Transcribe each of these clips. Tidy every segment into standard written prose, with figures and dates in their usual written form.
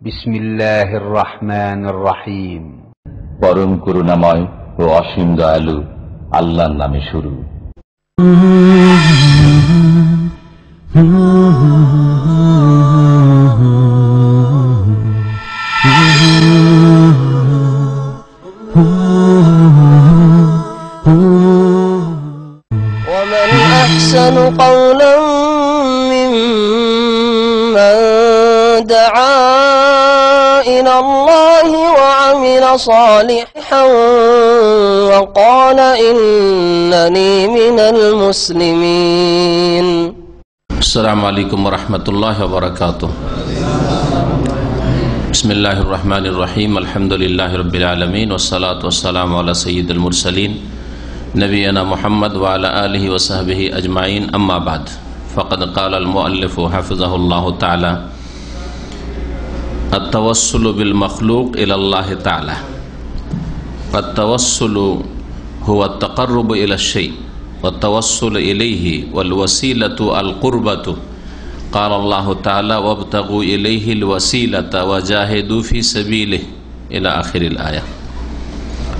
বিসমিল্লাহির রহমানির রহিম। পরম করুণাময় ও অসীম দয়ালু আল্লাহর নামে শুরু। ومن أحسن قولا ممن دعا إلى الله وعمل صالحا وقال إنني من المسلمين. السلام عليكم ورحمة الله وبركاته. بسم الله الرحمن الرحيم. الحمد لله رب العالمين والصلاة والسلام على سيد المرسلين نبينا محمد وعلى آله وصحبه أجمعين. أما بعد فقد قال المؤلف حفظه الله تعالى: التوسل بالمخلوق إلى الله تعالى. التوسل هو التقرب إلى الشيء والتوسل إليه والوسيلة القربة. قال الله تعالى: وابتغوا إليه الوسيلة وجاهدوا في سبيله إلى آخر الآية.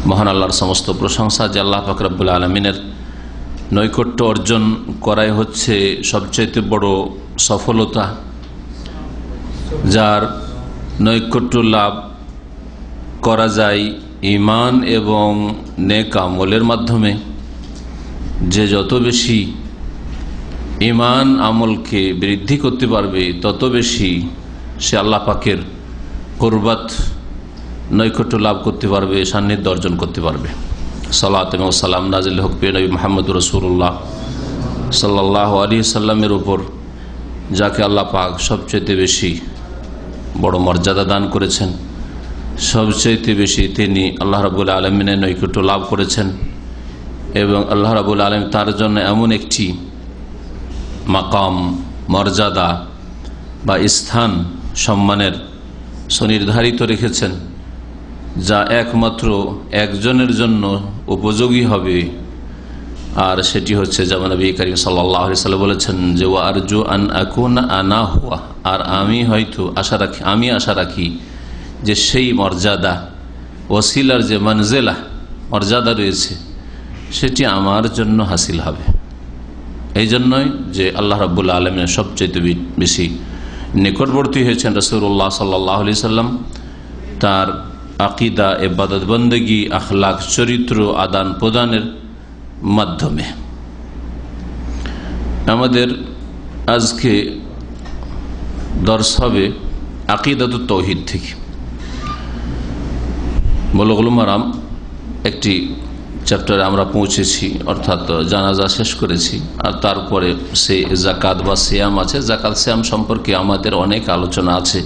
মহান আল্লাহর সমস্ত প্রশংসা যে আল্লাহ পাক রব্বুল আলামিনের নৈকট্য অর্জন করাই হচ্ছে সবচেয়ে বড় সফলতা, যার নৈকট্য লাভ করা যায় ঈমান এবং নেক আমলের মাধ্যমে। যে যত বেশি ঈমান আমলকে বৃদ্ধি করতে পারবে তত বেশি সে আল্লাহ পাকের কুরবাত নৈকট্য লাভ করতে পারবে, সান্নিধ্য অর্জন করতে পারবে। সালাত এবং সালাম নাজিল হোক প্রিয় নবী মুহাম্মদ রাসূলুল্লাহ সাল্লাল্লাহু আলাইহি সাল্লামের উপর, যাকে আল্লাহ পাক সবচেয়ে বেশি বড় মর্যাদা দান করেছেন। সবচেয়ে বেশি তিনি আল্লাহ রাব্বুল আলামিনের নৈকট্য লাভ করেছেন এবং আল্লাহ রাব্বুল আলামিন তার জন্য এমন একটি মাকাম, মর্যাদা বা স্থান সম্মানের সুনির্ধারিত রেখেছেন, যা একমাত্র একজনের জন্য উপযোগী হবে। আর সেটি হচ্ছে যেমন নবী করিম সাল্লাল্লাহু আলাইহি ওয়াসাল্লাম বলেছেন যে ওয়া আরজু আন আকুনা আনা হুয়া, আর আমি আশা রাখি যে সেই মর্যাদা, ওসিলার যে মনজিলা মর্যাদা রয়েছে সেটি আমার জন্য হাসিল হবে। এই জন্যই যে আল্লাহ রাব্বুল আলামিনের সবচেয়ে বেশি নিকটবর্তী হয়েছেন রাসূলুল্লাহ সাল্লাল্লাহু আলাইহি সাল্লাম, তার আকিদা, ইবাদত, বন্দেগী, আখলাক, চরিত্র আদান প্রদানের মাধ্যমে। আমাদের আজকে দর্স হবে আকিদাতুত তাওহীদ থেকে। বুলুগুল মারাম একটি চ্যাপ্টারে আমরা পৌঁছেছি, অর্থাৎ জানাজা শেষ করেছি। আর তারপরে সে জাকাত বা সিয়াম আছে। জাকাত সিয়াম সম্পর্কে আমাদের অনেক আলোচনা আছে,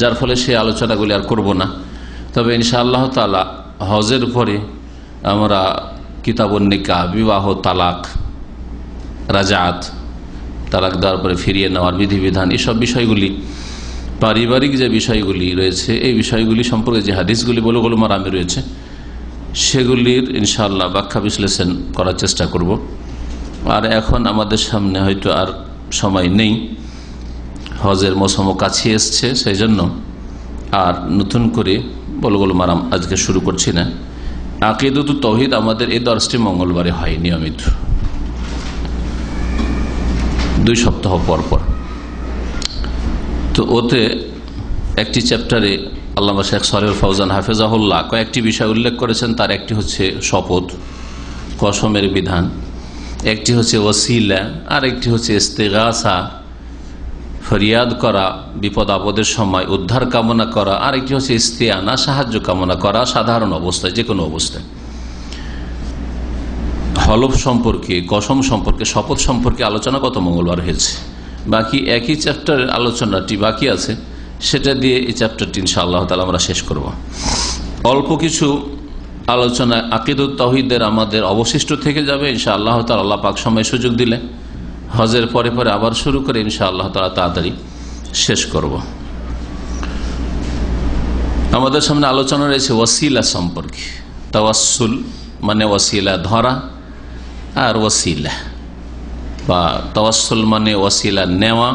যার ফলে সেই আলোচনাগুলি আর করব না। তবে ইনশাআল্লাহ তাআলা হজের পরে আমরা কিতাবুন নিকাহ, বিবাহ, তালাক, রাজাত, তালাক দেওয়ার পরে ফিরিয়ে নেওয়ার বিধিবিধান, এসব বিষয়গুলি, পারিবারিক যে বিষয়গুলি রয়েছে এই বিষয়গুলি সম্পর্কে যে হাদিসগুলি বুলুগুল মারামে রয়েছে সেগুলির ইনশাআল্লাহ ব্যাখ্যা বিশ্লেষণ করার চেষ্টা করব। আর এখন আমাদের সামনে হয়তো আর সময় নেই, হজের মৌসুমও কাছে এসছে, সেই জন্য আর নতুন করে বুলুগুল মারাম আজকে শুরু করছি না। আকিদাতুত তাওহীদ আমাদের এই দর্শটি মঙ্গলবারে হয় নিয়মিত, 2 সপ্তাহ পর পর। তো ওতে একটি চ্যাপ্টারে আল্লামা শেখ সালেহ ফাউজান হাফেজাহুল্লাহ কয়েকটি বিষয় উল্লেখ করেছেন। তার একটি হচ্ছে শপথ, কসমের বিধান, একটি হচ্ছে ওসিলা, আর একটি হচ্ছে ইস্তেগাসা, ফরিয়াদ করা বিপদ আপদের সময়, উদ্ধার কামনা করা, আর একটি হচ্ছে ইস্তিআনা, সাহায্য কামনা করা সাধারণ অবস্থায়, যে কোনো অবস্থায়। হলফ সম্পর্কে, কসম সম্পর্কে, শপথ সম্পর্কে আলোচনা গত মঙ্গলবার হয়েছে। বাকি একই চ্যাপ্টারের আলোচনাটি বাকি আছে, সেটা দিয়ে এই চ্যাপ্টারটি ইনশাআল্লাহ তাআলা আমরা শেষ করব। অল্প কিছু আলোচনা আকিদাতুত তাওহীদের আমাদের অবশিষ্ট থেকে যাবে ইনশাআল্লাহ তাআলা, আল্লাহ পাক সময় সুযোগ দিলে হজের পরে পরে আবার শুরু করে ইনশাআল্লাহ তাআলা তাড়াতাড়ি শেষ করব। আমাদের সামনে আলোচনা রয়েছে ওয়াসিলা সম্পর্কে। তাওয়াসসুল মানে ওয়াসিলা ধরা, আর ওয়াসিলা বা তাওয়াসসুল মানে ওয়াসিলা নেওয়া,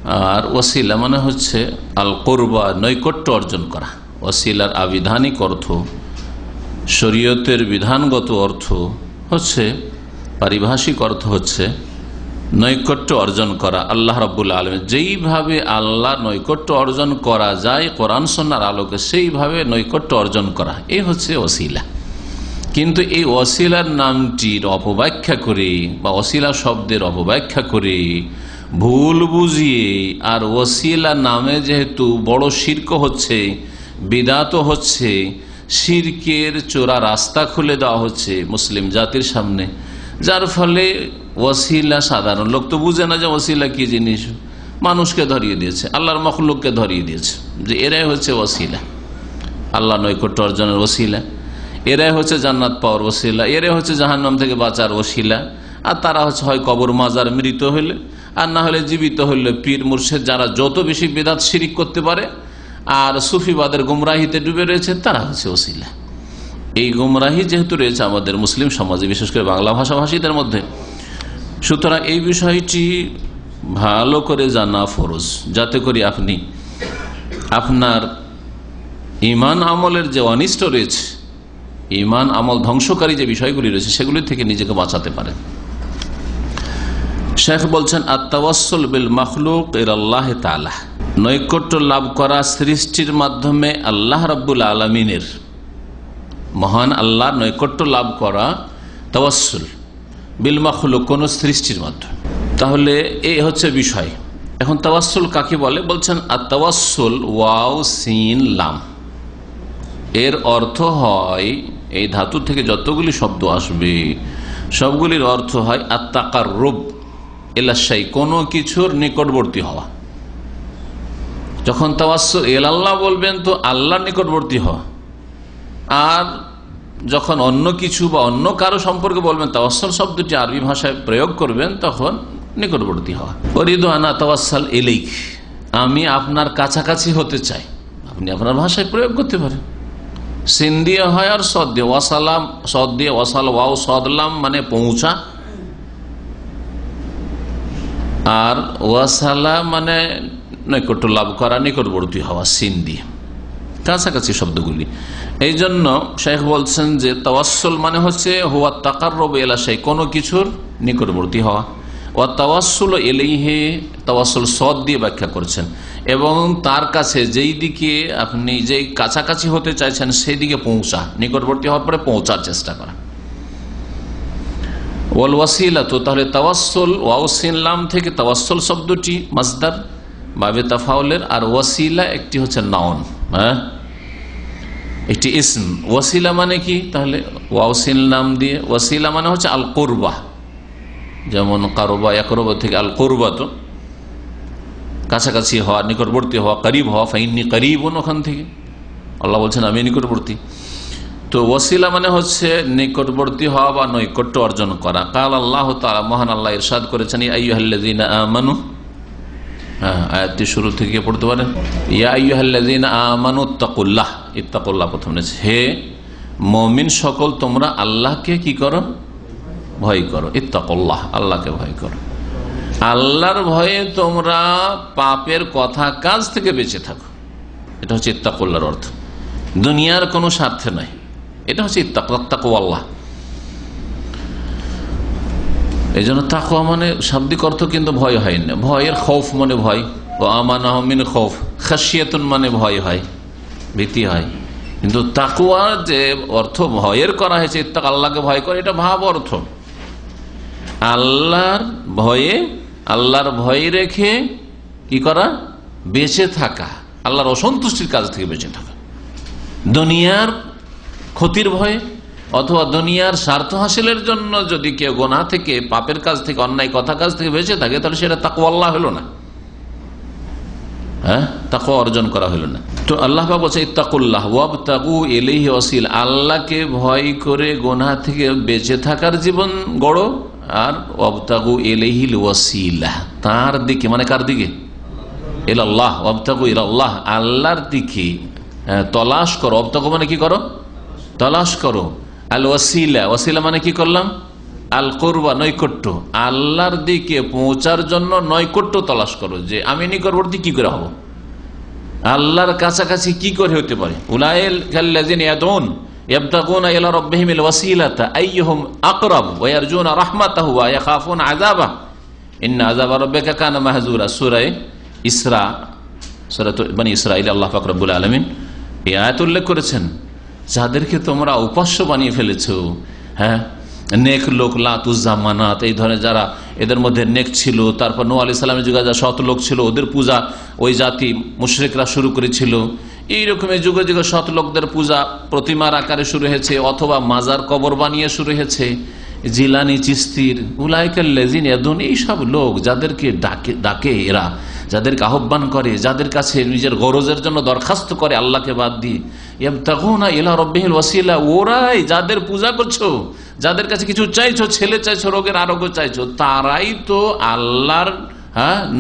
আর ওসিলা মানে হচ্ছে আল কুরবা, নৈকট্য অর্জন করা। ওসিলার আবিধানিক অর্থ, শরীয়তের বিধানগত অর্থ হচ্ছে, পারিভাষিক অর্থ হচ্ছে নৈকট্য অর্জন করা আল্লাহ রাব্বুল আলামিন। যেইভাবে আল্লাহ নৈকট্য অর্জন করা যায় কোরআন সুন্নাহর আলোকে, সেইভাবে নৈকট্য অর্জন করা, এই হচ্ছে ওসিলা। কিন্তু এই ওসিলার নামটির অপব্যাখ্যা করে বা ওসিলা শব্দের অপব্যাখ্যা করে ভুল বুঝিয়ে, আর ওসিলা নামে যেহেতু বড় শিরক হচ্ছে, বিদআত হচ্ছে, শিরকের চোরা রাস্তা খুলে দেওয়া হচ্ছে মুসলিম জাতির সামনে, যার ফলে ওসিলা সাধারণ লোক তো বুঝে না যে ওসিলা কি জিনিস, মানুষকে ধরিয়ে দিয়েছে, আল্লাহর মখলুককে ধরিয়ে দিয়েছে যে এরাই হচ্ছে ওসিলা, আল্লাহ নৈকট্য অর্জনের ওসিলা, এরাই হচ্ছে জান্নাত পাওয়ার ওসিলা, এরাই হচ্ছে জাহান্নাম থেকে বাঁচার ওসিলা। আর তারা হচ্ছে হয় কবর মাজার মৃত হইলে, আর না হলে জীবিত হইলে পীর মুর্শিদ, যারা যত বেশি বেদাত শিরিক করতে পারে আর সুফিবাদের গুমরাহিতে ডুবে রয়েছে, তারা হচ্ছে ওসিলা। এই গুমরাহি যেহেতু রয়েছে আমাদের মুসলিম সমাজে, বিশেষ করে বাংলা ভাষাভাষীদের মধ্যে, সুতরাং এই বিষয়টি ভালো করে জানা ফরজ, যাতে করে আপনি আপনার ঈমান আমলের যে অনিষ্ট রয়েছে, ঈমান আমল ধ্বংসকারী যে বিষয়গুলি রয়েছে, সেগুলি থেকে নিজেকে বাঁচাতে পারেন। শেখ বলছেন, আত-তাওয়াসসুল বিল মাখলুক ইলাল্লাহ তাআলা, নৈকট্য লাভ করা সৃষ্টির মাধ্যমে আল্লাহ রাব্বুল আলামিনের, মহান আল্লাহর নৈকট্য লাভ করা, তাওয়াসসুল বিল মাখলুক, কোন সৃষ্টির মাধ্যমে। তাহলে এই হচ্ছে বিষয়। এখন তাওয়াসসুল কাকে বলে? বলছেন আত-তাওয়াসসুল ওয়াও সিন লাম, এর অর্থ হয়, এই ধাতু থেকে যতগুলি শব্দ আসবে সবগুলির অর্থ হয় আত-তাকাররুব ইলা শাই, কোনো কিছুর নিকটবর্তী হওয়া। যখন তাওয়াসসুল ইলাল্লাহ বলবেন তো আল্লাহর নিকটবর্তী হওয়া, আর যখন অন্য কিছু বা অন্য কারো সম্পর্কে বলবেন, তাওয়াসসুল শব্দটি আরবি ভাষায় প্রয়োগ করবেন, তখন নিকটবর্তী হওয়া। উরিদু আন আতাওয়াসসাল ইলাইক, আমি আপনার কাছাকাছি হতে চাই, আপনি আপনার ভাষায় প্রয়োগ করতে পারেন। সিন দিয়ে হয় আর সদ দিয়ে, ওয়াসালাম সদ দিয়ে, ওয়াসাল ওয়াও সদলাম মানে পৌঁছা, আর ওয়াসালাম মানে নৈকট্য লাভ করা, নিকটবর্তী হওয়া, সিন দিয়ে, কাছাকাছি শব্দগুলি। এই জন্য শেখ বলছেন যে তাওয়াসসুল মানে হচ্ছে হুয়া তাকাররুব ইলা শাই, কোনো কিছুর নিকটবর্তী হওয়া। ওয়া তাওয়াসসুল ইলাইহি, তাওয়াসসুল সদ দিয়ে ব্যাখ্যা করছেন, এবং তার কাছে যেই দিকে আপনি যেই কাছাকাছি হতে চাইছেন সেই দিকে পৌঁছা, নিকটবর্তী হওয়ার পরে পৌঁছার চেষ্টা করা। ওয়াল ওয়াসিলা, তো তাহলে তাওয়াসসুল ওয়াও সিন লাম থেকে তাওয়াসসুল শব্দটি মাসদার বাবে তাফাউলের, আর ওয়াসিলা একটি হচ্ছে নাউন, হ্যাঁ একটি ইসম। ওয়াসিলা মানে কি? তাহলে ওয়াও সিন লাম দিয়ে ওয়াসিলা মানে হচ্ছে আল কুরবা, যেমন কারবা ইয়াকরবা থেকে আল কুরবা, তো কাছাকাছি হওয়া, নিকটবর্তী হওয়া, করিব হওয়া, ফাইন্নি করিবুন, ওখান থেকে আল্লাহ বলছেন আমি নিকটবর্তী। তো ওয়াসিলা মানে হচ্ছে নিকটবর্তী হওয়া বা নৈকট্য অর্জন করা। কাল আল্লাহ তাআলা, মহান আল্লাহ ইরশাদ করেছেন, ইয়া আইয়ুহাল্লাযীনা আমানু, হ্যাঁ আয়াতটি শুরু থেকে পড়তে পারেন, ইয়া আইয়ুহাল্লাযীনা আমানু ইত্তাকুল্লাহ, ইত্তাকুল্লাহ প্রথম আছে, হে মুমিন সকল তোমরা আল্লাহকে কি করো? ভয় করো। ইত্তাকুল্লাহ, আল্লাহকে ভয় করো। আল্লাহর ভয়ে তোমরা পাপের কথা কাজ থেকে বেঁচে থাকো, এটা হচ্ছে ইত্তাকুল্লাহর অর্থ। দুনিয়ার কোনো স্বার্থে নয়, এটা হচ্ছে তাকওয়াল্লাহ। এই জন্য তাকওয়া মানে শাব্দিক অর্থ কিন্তু ভয় হয় না, ভয়ের খৌফ মানে ভয়, ও আমানাহু মিন খৌফ, খাশিয়াতুন মানে ভয় হয়, ভীতি হয়। কিন্তু তাকওয়া যে অর্থ ভয়ের করা হয়েছে, আল্লাহকে ভয় করে, এটা ভাব অর্থ। আল্লাহর ভয়ে, আল্লাহর ভয় রেখে কি করা? বেঁচে থাকা, আল্লাহর অসন্তুষ্টির কাজ থেকে বেঁচে থাকা। দুনিয়ার ক্ষতির ভয়ে অথবা দুনিয়ার স্বার্থ হাসিলের জন্য যদি কেউ গুনাহ থেকে, পাপের কাজ থেকে, অন্যায় কথা কাজ থেকে বেঁচে থাকে, তাহলে সেটা তাকওয়াল্লাহ হলো না, হ্যাঁ তাকওয়া অর্জন করা হলো না। তো আল্লাহ পাক বলছে ইত্তাকুল্লাহ ওয়াবতাগু ইলাইহি ওয়াসিলা, আল্লাহকে ভয় করে গুনাহ থেকে বেঁচে থাকার জীবন গড়ো, আর ওয়াবতাগু ইলাইহিল ওয়াসিলা, তার দিকে মানে কার দিকে? ইলাল্লাহ, ওয়াবতাগু ইলাল্লাহ, আল্লাহর দিকে তলাশ করো। ওয়াবতাগু মানে কি করো? তলাশ করো। আল ওয়াসিলা, ওয়াসিলা মানে কি করলাম? আল কুরবা নৈকট্য, আল্লাহর দিকে পৌঁছার জন্য নৈকট্য তলাশ করো, যে আমি নিকটবর্তী কি করে হব, আল্লাহর কাছাকাছি কি করে হতে পারে। উলাইল কাল্লাযিনা ইয়াদউন ইয়াবতাগুনা ইলা রাব্বিহিমিল ওয়াসিলাতা আইয়ুহুম আকরাব ওয়া ইয়ারজুনা রাহমাতাহু ওয়া ইয়াখাফুনা আযাবাহু ইন্না আযাবা রাব্বিকা কানা মাহযুরা। সূরা ইসরা, সূরা বনী ইসরাঈল আল্লাহ পাক রব্বুল আলামিন এই আয়াত উল্লেখ করেছেন, যাদেরকে তোমরা উপাস্য বানিয়ে ফেলেছো, হ্যাঁ, নেক লোক, লাতুজ্জা মানাত, এই ধরনের যারা এদের মধ্যে নেক ছিল, তারপর নূহ আলাইহিস সালামের যুগে যারা সৎ লোক ছিল ওদের পূজা ওই জাতি মুশরিকরা শুরু করেছিল। এইরকমের যুগে যুগে সৎ লোকদের পূজা প্রতিমার আকারে শুরু হয়েছে, অথবা মাজার কবর বানিয়ে শুরু হয়েছে। জিলানি, চিস্তির, উলাইকাল্লাযিনা ইয়াদুন, এইসব লোক যাদেরকে ডাকে এরা, যাদেরকে আহ্বান করে, যাদের কাছে নিজের গরজের জন্য দরখাস্ত করে আল্লাহকে বাদ দিয়ে, ইয়াবতাগুনা ইলা রাব্বিহিল ওয়াসিলা, ওরাই যাদের পূজা করছো, যাদের কাছে কিছু চাইছো, ছেলে চাইছো, রোগের আরোগ্য চাইছো, তারাই তো আল্লাহর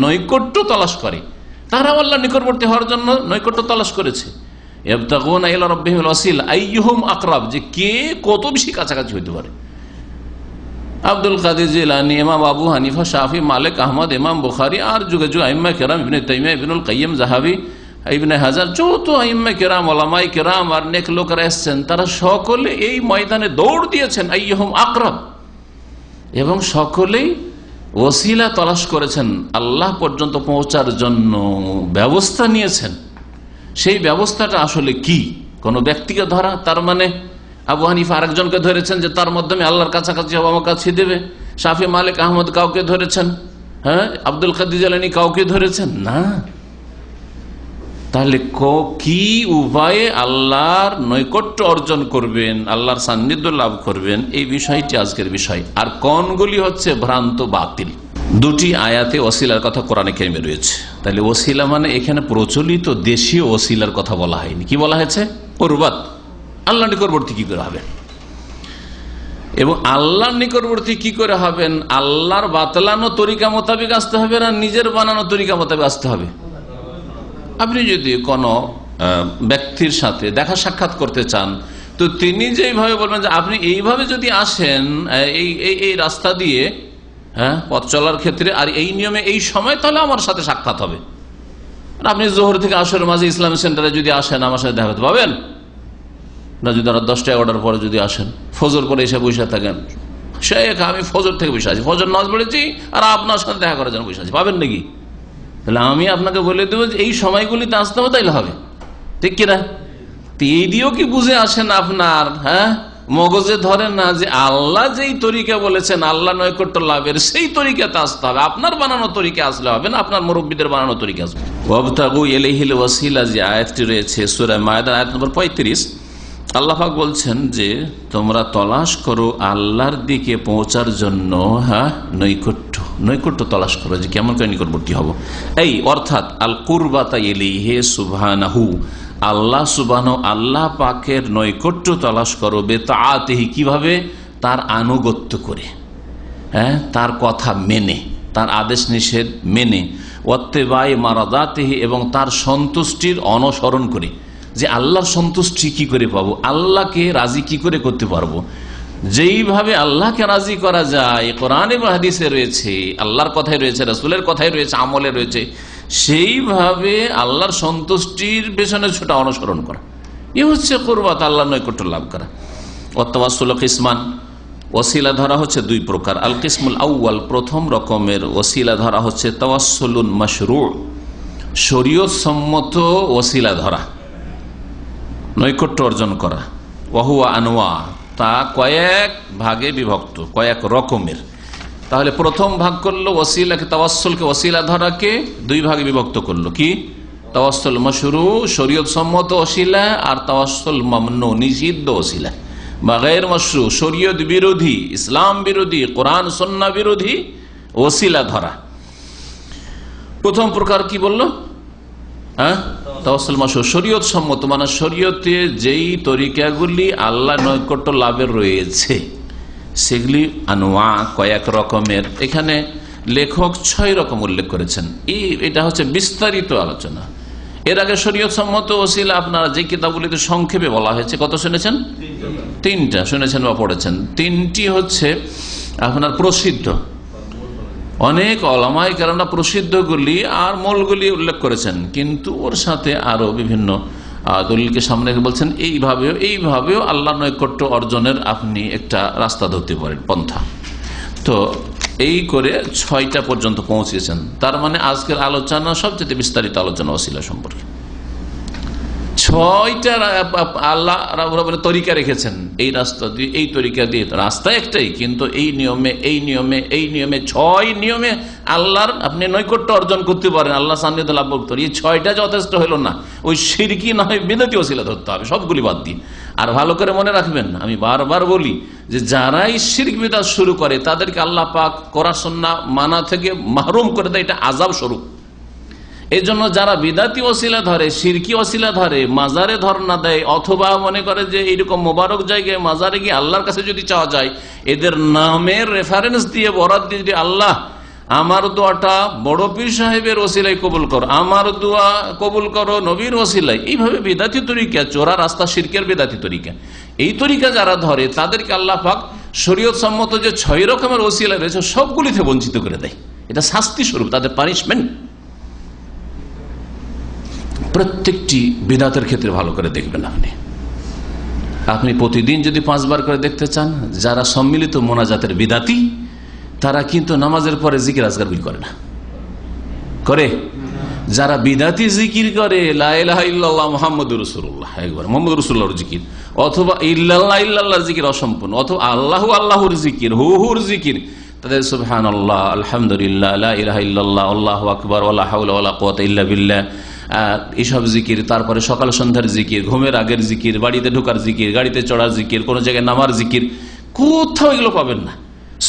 নৈকট্য তলাশ করে, তারাও আল্লাহর নিকটবর্তী হওয়ার জন্য নৈকট্য তলাশ করেছে। ইয়াবতাগুনা ইলা রাব্বিহিল ওয়াসিলা আইয়ুহুম আকরাব, যে কে কত বেশি কাছাকাছি হইতে পারে। আব্দুল কাদের জিলানী, ইমাম আবু হানিফা, শাফি, মালিক, আহমদ, ইমাম বুখারী, আর যুগে যুগে আইম্মা কেরাম, ইবনে তাইমিয়া, ইবনুল কাইয়িম, যাহাবী, ইবনে হাজার, যত আইম্মা কেরাম, ওলামায়ে কেরাম আর নেক লোকেরা এসেছেন, তারা সকলে এই ময়দানে দৌড় দিয়েছেন আইয়ুহুম আকরাব, এবং সকলেই ওসিলা তলাশ করেছেন, আল্লাহ পর্যন্ত পৌঁছার জন্য ব্যবস্থা নিয়েছেন। সেই ব্যবস্থাটা আসলে কি? কোন ব্যক্তিকে ধরা, তার মানে আবু হানিফা আরেকজনকে ধরেছেন যে তার মাধ্যমে আল্লাহর কাছাকাছি হওয়া আমার কাছে দেবে। শাফি, মালিক, আহমদ কাউকে ধরেছেন, হ্যাঁ, আব্দুল কাদের জিলানী কাউকে ধরেছেন না। তাহলে কি উপায়ে আল্লাহর নৈকট্য অর্জন করবেন, আল্লাহর সান্নিধ্য লাভ করবেন, এই বিষয়টি আজকের বিষয়। আর কোনগুলি হচ্ছে ভ্রান্ত, বাতিল। দুটি আয়াতে ওসিলার কথা কোরআনে কারিমে রয়েছে। তাহলে ওসিলা মানে এখানে প্রচলিত দেশীয় ওসিলার কথা বলা হয়নি। কি বলা হয়েছে? কুরবাত, আল্লাহ নিকটবর্তী কি করে হবেন, এবং আল্লাহর নিকটবর্তী কি করে হবেন, আল্লাহর বাতলানো তরিকা মোতাবেক আসতে হবে না নিজের বানানো তরিকা মোতাবেক আসতে হবে। আপনি যদি কোনো ব্যক্তির সাথে দেখা সাক্ষাৎ করতে চান, তো তিনি যেইভাবে বলবেন যে আপনি এইভাবে যদি আসেন এই রাস্তা দিয়ে, হ্যাঁ, পথ চলার ক্ষেত্রে, আর এই নিয়মে এই সময়, তাহলে আমার সাথে সাক্ষাৎ হবে। আপনি জোহর থেকে আসরের মাঝে ইসলামিক সেন্টারে যদি আসেন, আমার সাথে দেখা করতে পাবেন না। যদি 10টা 11টার পরে যদি আসেন, ফজর পরে এসে বসে থাকেন, শেখ আমি ফজর থেকে বসে আছি, ফজর নামাজ পড়েছি আর আপনার সাথে দেখা করার জন্য বসে আছি, পাবেন নাকি? তাহলে আমি আপনাকে বলে দেবো যে এই সময়গুলিতে আসতে হবে, তাইলে হবে, ঠিক কিনা? এই দিয়েও কি বুঝে আসেন আপনার, হ্যাঁ, মগজে ধরেন না যে আল্লাহ যেই তরিকা বলেছেন আল্লাহ নৈকট্য লাভের, সেই তরিকাতে আসতে হবে। আপনার বানানো তরিকা আসলে হবে না, আপনার মুরব্বীদের বানানো তরিকা আসবে। ওয়াবতাগু ইলাইহিল ওয়াসিলা, যে আয়াতটি রয়েছে সূরা মায়দার আয়াত নম্বর 35, আল্লাহ পাক বলছেন যে তোমরা তলাশ করো আল্লাহর দিকে পৌঁছার জন্য, হ্যাঁ, নৈকট্য তলাশ করো, যে কেমন করে নিকটবর্তী হব। এই অর্থাৎ আল কুরবাতা ইলাইহি সুবহানাহু, আল্লাহ সুবহানাহু, আল্লাহ পাকের নৈকট্য তলাশ করো, বেতাআতিহি, কিভাবে? তার আনুগত্য করে, হ্যাঁ, তার কথা মেনে, তার আদেশ নিষেধ মেনে, ওয়াত্তিবাই মারাদাতিহি, এবং তার সন্তুষ্টির অনুসরণ করে। যে আল্লাহর সন্তুষ্টি কি করে পাবো, আল্লাহকে রাজি কি করে করতে পারবো। যেইভাবে আল্লাহকে রাজি করা যায় কোরআন এবং হাদিসে রয়েছে, আল্লাহর কথাই রয়েছে, রাসূলের কথাই রয়েছে, আমলে রয়েছে, সেইভাবে আল্লাহর সন্তুষ্টির পেছনে ছোটা অনুসরণ করা, এ হচ্ছে কুরবাত, আল্লাহর নৈকট্য লাভ করা। ওয়াতাওয়াসসুল কিসমান, ওসিলা ধরা হচ্ছে দুই প্রকার। আল কিসমুল আউয়াল, প্রথম রকমের ওসিলা ধরা হচ্ছে তাওয়াসসুলুন মাশরু', শরীয়ত সম্মত ওসিলা ধরা, নৈকট্য অর্জন করা। ওয়াহুয়া আনওয়া, তা কয়েক ভাগে বিভক্ত, কয়েক রকমের। তাহলে প্রথম ভাগ করলো ওসিলাকে, তাওয়াসসুলকে, ওসিলা ধরাকে দুই ভাগে বিভক্ত করলো। কি? তাওয়াসসুল মাশরু, শরীয়ত সম্মত ওসিলা, আর তাওয়াসসুল মামনু, নিষিদ্ধ ওসিলা বা গায়র মাশরু, শরীয়ত বিরোধী, ইসলাম বিরোধী, কোরআন সুন্নাহ বিরোধী ওসিলা ধরা। প্রথম প্রকার কি বললো? হ্যাঁ, তাওয়াসসুল মাশরু, শরীয়ত সম্মত, মানে শরীয়তে যেই তরিকাগুলি আল্লাহ নৈকট্য লাভের রয়েছে সেগুলি আনোয়া, কয়েক রকমের। এখানে লেখক 6 রকম উল্লেখ করেছেন। এটা হচ্ছে বিস্তারিত আলোচনা। এর আগে শরীয়ত সম্মত ওসিলা আপনারা যে কিতাবগুলিতে সংক্ষেপে বলা হয়েছে, কত শুনেছেন? তিনটা শুনেছেন বা পড়েছেন। তিনটি হচ্ছে আপনার প্রসিদ্ধ, অনেক ওলামায়ে কেরামরা প্রসিদ্ধগুলি আর মূলগুলি উল্লেখ করেছেন, কিন্তু ওর সাথে আরো বিভিন্ন দলিলকে সামনে বলছেন এইভাবেও আল্লাহর নৈকট্য অর্জনের আপনি একটা রাস্তা ধরতে পারেন, পন্থা। তো এই করে 6টা পর্যন্ত পৌঁছেছেন। তার মানে আজকের আলোচনা সবচেয়ে বিস্তারিত আলোচনা ওসিলা সম্পর্কে। 6টা আল্লাহ তরিকা রেখেছেন, এই রাস্তা দিয়ে, এই তরিকা দিয়ে। রাস্তা একটাই, কিন্তু এই নিয়মে 6 নিয়মে আল্লাহর আপনি নৈকট্য অর্জন করতে পারেন, আল্লাহ সান্নিধ্য লাভ করতে পারেন। এই 6টা যথেষ্ট হলো না, ওই শিরকি না হয় বিদআতি ওসিলা ধরতে হবে, সবগুলি বাদ দিয়ে। আর ভালো করে মনে রাখবেন, আমি বারবার বলি যে যারাই শিরক বিদআত শুরু করে তাদেরকে আল্লাহ পাক কোরআন সুন্নাহ মানা থেকে মাহরুম করে দেয়, এটা আযাব স্বরূপ। এই জন্য যারা বিদাতি ওসিলা ধরে, শিরকি ওসিলা ধরে, মাজারে ধর্ণা দেয়, অথবা মনে করে যে এইরকম মোবারক জায়গায় মাজারে গিয়ে আল্লাহর কাছে যদি চাওয়া যায়, এদের নামের রেফারেন্স দিয়ে বরাত দিয়ে আল্লাহ আমার দোয়াটা বড় পীর সাহেবের ওসিলায় কবুল করো, আমার দোয়া কবুল করো নবীর ওসিলায়, এইভাবে বিদাতি তরিকা, চোরা রাস্তা শিরকের বিদাতি তরিকা। এই তরিকা যারা ধরে তাদেরকে আল্লাহ পাক শরীয়ত সম্মত যে 6 রকমের ওসিলা রয়েছে সবগুলিতে বঞ্চিত করে দেয়। এটা শাস্তি স্বরূপ, তাদের পানিশমেন্ট। প্রত্যেকটি বিদাতের ক্ষেত্রে ভালো করে দেখবেন। আপনি প্রতিদিন যদি 5 বার করে দেখতে চান, যারা সম্মিলিত মোনাজাতের বিদাতি তারা কিন্তু নামাজের পরে জিকির আজকারগুলি করে না, করে যারা বিদাতি জিকির করে লা ইলাহা ইল্লাল্লাহ মুহাম্মাদুর রাসূলুল্লাহ, একবার মুহাম্মদুর রাসূলুল্লাহর জিকির, অথবা ইল্লাল্লাহ ইল্লাল্লাহর জিকির অসম্পূর্ণ, অথবা আল্লাহু আল্লাহুর জিকির, হুর জিকির, তাদের সুবহানাল্লাহ, আলহামদুলিল্লাহ, লা ইলাহা ইল্লাল্লাহ, আল্লাহু আকবার, ওয়ালা হাওলা ওয়ালা কুওয়াতা ইল্লা বিল্লাহ, এইসব জিকির। তারপরে সকাল সন্ধ্যার জিকির, ঘুমের আগের জিকির, বাড়িতে ঢোকার জিকির, গাড়িতে চড়ার জিকির, কোন জায়গায় নামার জিকির, কোথাও এগুলো পাবেন না।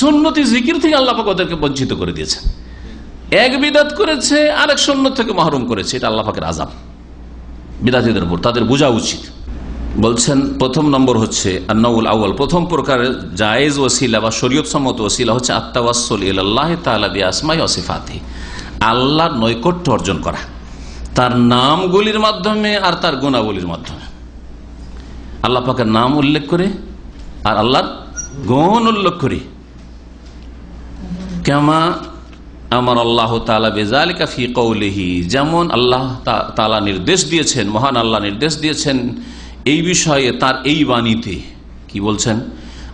সুন্নতি জিকির থেকে আল্লাহ পাক ওদেরকে বঞ্চিত করে দিয়েছেন। এক বিদাত করেছে, আরেক সুন্নত থেকে মাহরুম করেছে, এটা আল্লাহ পাকের আযাব বিদাতীদের উপর, তাদের বোঝা উচিত। বলছেন প্রথম নম্বর হচ্ছে আন-নাউল আউয়াল, প্রথম প্রকারের জায়েজ ওসিলা বা শরীয়ত সম্মত ওসিলা হচ্ছে আত-তাওয়াসসুল ইলাল্লাহি তাআলা বিআসমাই ওয়া সিফাতিহি, আল্লাহর নৈকট্য অর্জন করা তার নামগুলির মাধ্যমে আর তার গুণাবলীর মাধ্যমে। আল্লাহ পাকের নাম উল্লেখ করে আর আল্লাহর গুণ উল্লেখ করে। কামা আমার আল্লাহ তাআলা বিযালিকা ফি কওলিহি, যেমন আল্লাহ তাআলা নির্দেশ দিয়েছেন, মহান আল্লাহ নির্দেশ দিয়েছেন এই বিষয়ে তার এই বাণীতে। কি বলছেন?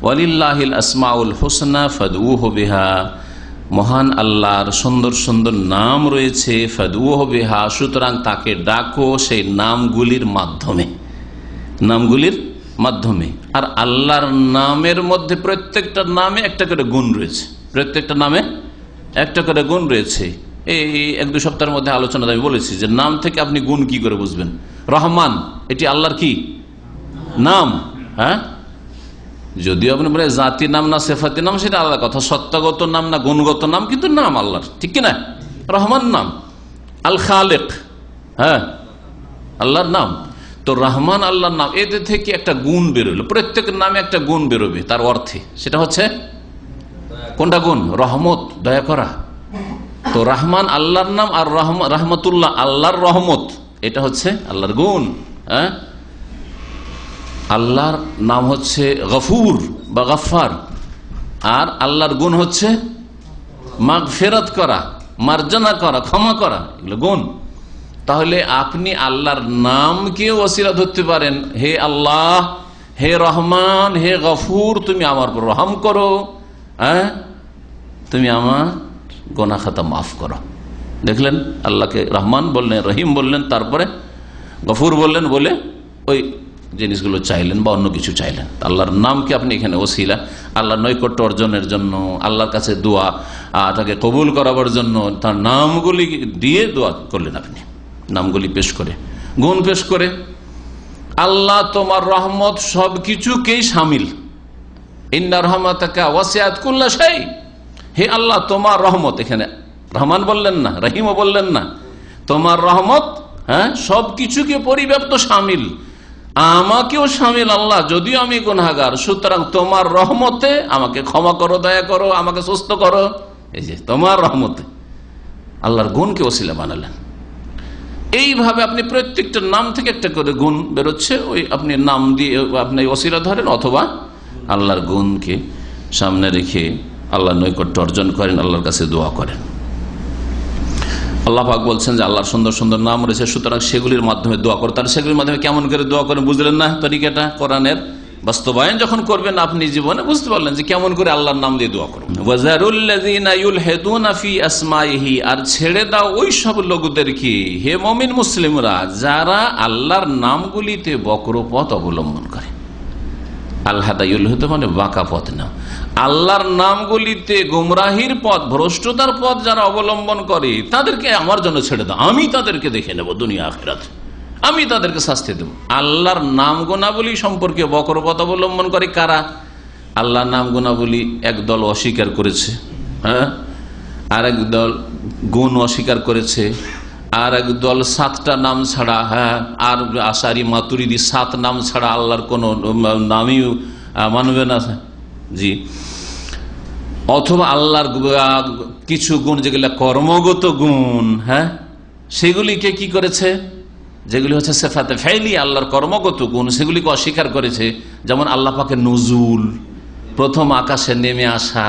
ওয়ালিল্লাহিল আসমাউল হুসনা ফাদউহু বিহা, মহান আল্লাহর সুন্দর সুন্দর নাম রয়েছে, ফাদউহু বিহা, সুতরাং তাকে ডাকো সেই নামগুলির মাধ্যমে, নামগুলির মাধ্যমে। আর আল্লাহর নামের মধ্যে প্রত্যেকটা নামে একটা করে গুণ রয়েছে, প্রত্যেকটা নামে একটা করে গুণ রয়েছে। এই 1-2 সপ্তাহের মধ্যে আলোচনা আমি বলেছি যে নাম থেকে আপনি গুণ কি করে বুঝবেন। রহমান এটি আল্লাহর কি নাম? হ্যাঁ, যদিও আপনি বলে জাতি নাম না সেফাতি নাম সেটা আলাদা কথা, সত্তাগত নাম না গুণগত নাম, কিন্তু নাম আল্লাহর, ঠিক কিনা? রহমান নাম। আল খালেক, হ্যাঁ, আল্লাহর নাম। তো রহমান আল্লাহর নাম, এদের থেকে একটা গুণ বেরোলো, প্রত্যেক নামে একটা গুণ বেরোবে তার অর্থে। সেটা হচ্ছে কোনটা গুণ? রহমত, দয়া করা। তো রহমান আল্লাহর নাম, আর রহমতুল্লাহ আল্লাহর রহমত, এটা হচ্ছে আল্লাহর গুণ। হ্যাঁ, আল্লাহর নাম হচ্ছে গফুর বা গফফার, আর আল্লাহর গুণ হচ্ছে মাগফিরাত করা, মার্জনা করা, ক্ষমা করা, এগুলো গুণ। তাহলে আপনি আল্লাহর নামকে ওসিলা ধরতে পারেন, হে আল্লাহ, হে রহমান, হে গফুর, তুমি আমার উপর রহম করো, হ্যাঁ, তুমি আমার গুনাহ খাতা মাফ করো। দেখলেন, আল্লাহকে রহমান বললেন, রহিম বললেন, তারপরে গফুর বললেন, বলে ওই জিনিসগুলো চাইলেন বা অন্য কিছু চাইলেন। আল্লাহর নামকে আপনি এখানে ওসিলা, আল্লাহর নৈকট্য অর্জনের জন্য, আল্লাহর কাছে দোয়া তাকে কবুল করাবার জন্য তার নামগুলি দিয়ে দোয়া করলেন। আপনি নামগুলি পেশ করে, গুণ পেশ করে, আল্লাহ তোমার রহমত সবকিছুকেই শামিল, ইন্না রহমাতাকা ওয়াসিআত কুল্লা শাই, হে আল্লাহ তোমার রহমত, এখানে রহমান বললেন না, রহিমও বললেন না, তোমার রহমত, হ্যাঁ, সবকিছুকে পরিব্যাপ্ত, শামিল, আমাকেও শামিল। আল্লাহ যদিও আমি গুনাহগার, সুতরাং তোমার রহমতে আমাকে ক্ষমা করো, দয়া করো, আমাকে সুস্থ করো। এই যে তোমার রহমতে আল্লাহর গুণকে ওসিলা বানালেন। এইভাবে আপনি প্রত্যেকটা নাম থেকে একটা করে গুণ বেরোচ্ছে, ওই আপনি নাম দিয়ে আপনি ওসিলা ধরেন অথবা আল্লাহর গুণকে সামনে রেখে আল্লাহর নৈকট্য অর্জন করেন, আল্লাহর কাছে দোয়া করেন। আল্লাহ পাক বলছেন যে আল্লাহর সুন্দর সুন্দর নাম রয়েছে, সুতরাং সেগুলির মাধ্যমে দোয়া করো। তার সেগুলির মাধ্যমে কেমন করে দোয়া করেন বুঝলেন না তরিকাটা? কোরআনের বাস্তবায়ন যখন করবেন আপনি জীবনে বুঝতে পারলেন যে কেমন করে আল্লাহর নাম দিয়ে দোয়া করবেন। ওয়াজারুল্লাযীনা ইউলহিদুনা ফি আসমাইহি, আর ছেড়ে দাও ওই সব লোকদেরকে, হে মুমিন মুসলিমরা, যারা আল্লাহর নামগুলিতে বক্রপথ অবলম্বন করে। আল্লাহদা ইউলহিদু মানে বাঁকা পথ না, আল্লাহর নামগুলিতে গুমরাহির পথ, ভ্রষ্টতার পথ যারা অবলম্বন করে তাদেরকে আমার জন্য ছেড়ে দাও, আমি তাদেরকে দেখে নেব দুনিয়া আখিরাত, আমি তাদেরকে শাস্তি দেব। আল্লাহর নাম গুণাবলী সম্পর্কে বক্রপথ অবলম্বন করে কারা? আল্লাহর নাম গুণাবলী একদল অস্বীকার করেছে, হ্যাঁ, আর একদল গুণ অস্বীকার করেছে, আর একদল 7টা নাম ছাড়া, হ্যাঁ, আর আশারি মাতুরিদি 7 নাম ছাড়া আল্লাহর কোন নামই মানবে না, জি। অথবা আল্লাহর কিছু গুণ যেগুলো কর্মগত গুণ, হ্যাঁ, সেগুলিকে কি করেছে, যেগুলি হচ্ছে সিফাতে ফাইলি, আল্লাহর কর্মগত গুণ, সেগুলিকে অস্বীকার করেছে। যেমন আল্লাহ পাকের নুজুল, প্রথম আকাশে নেমে আসা।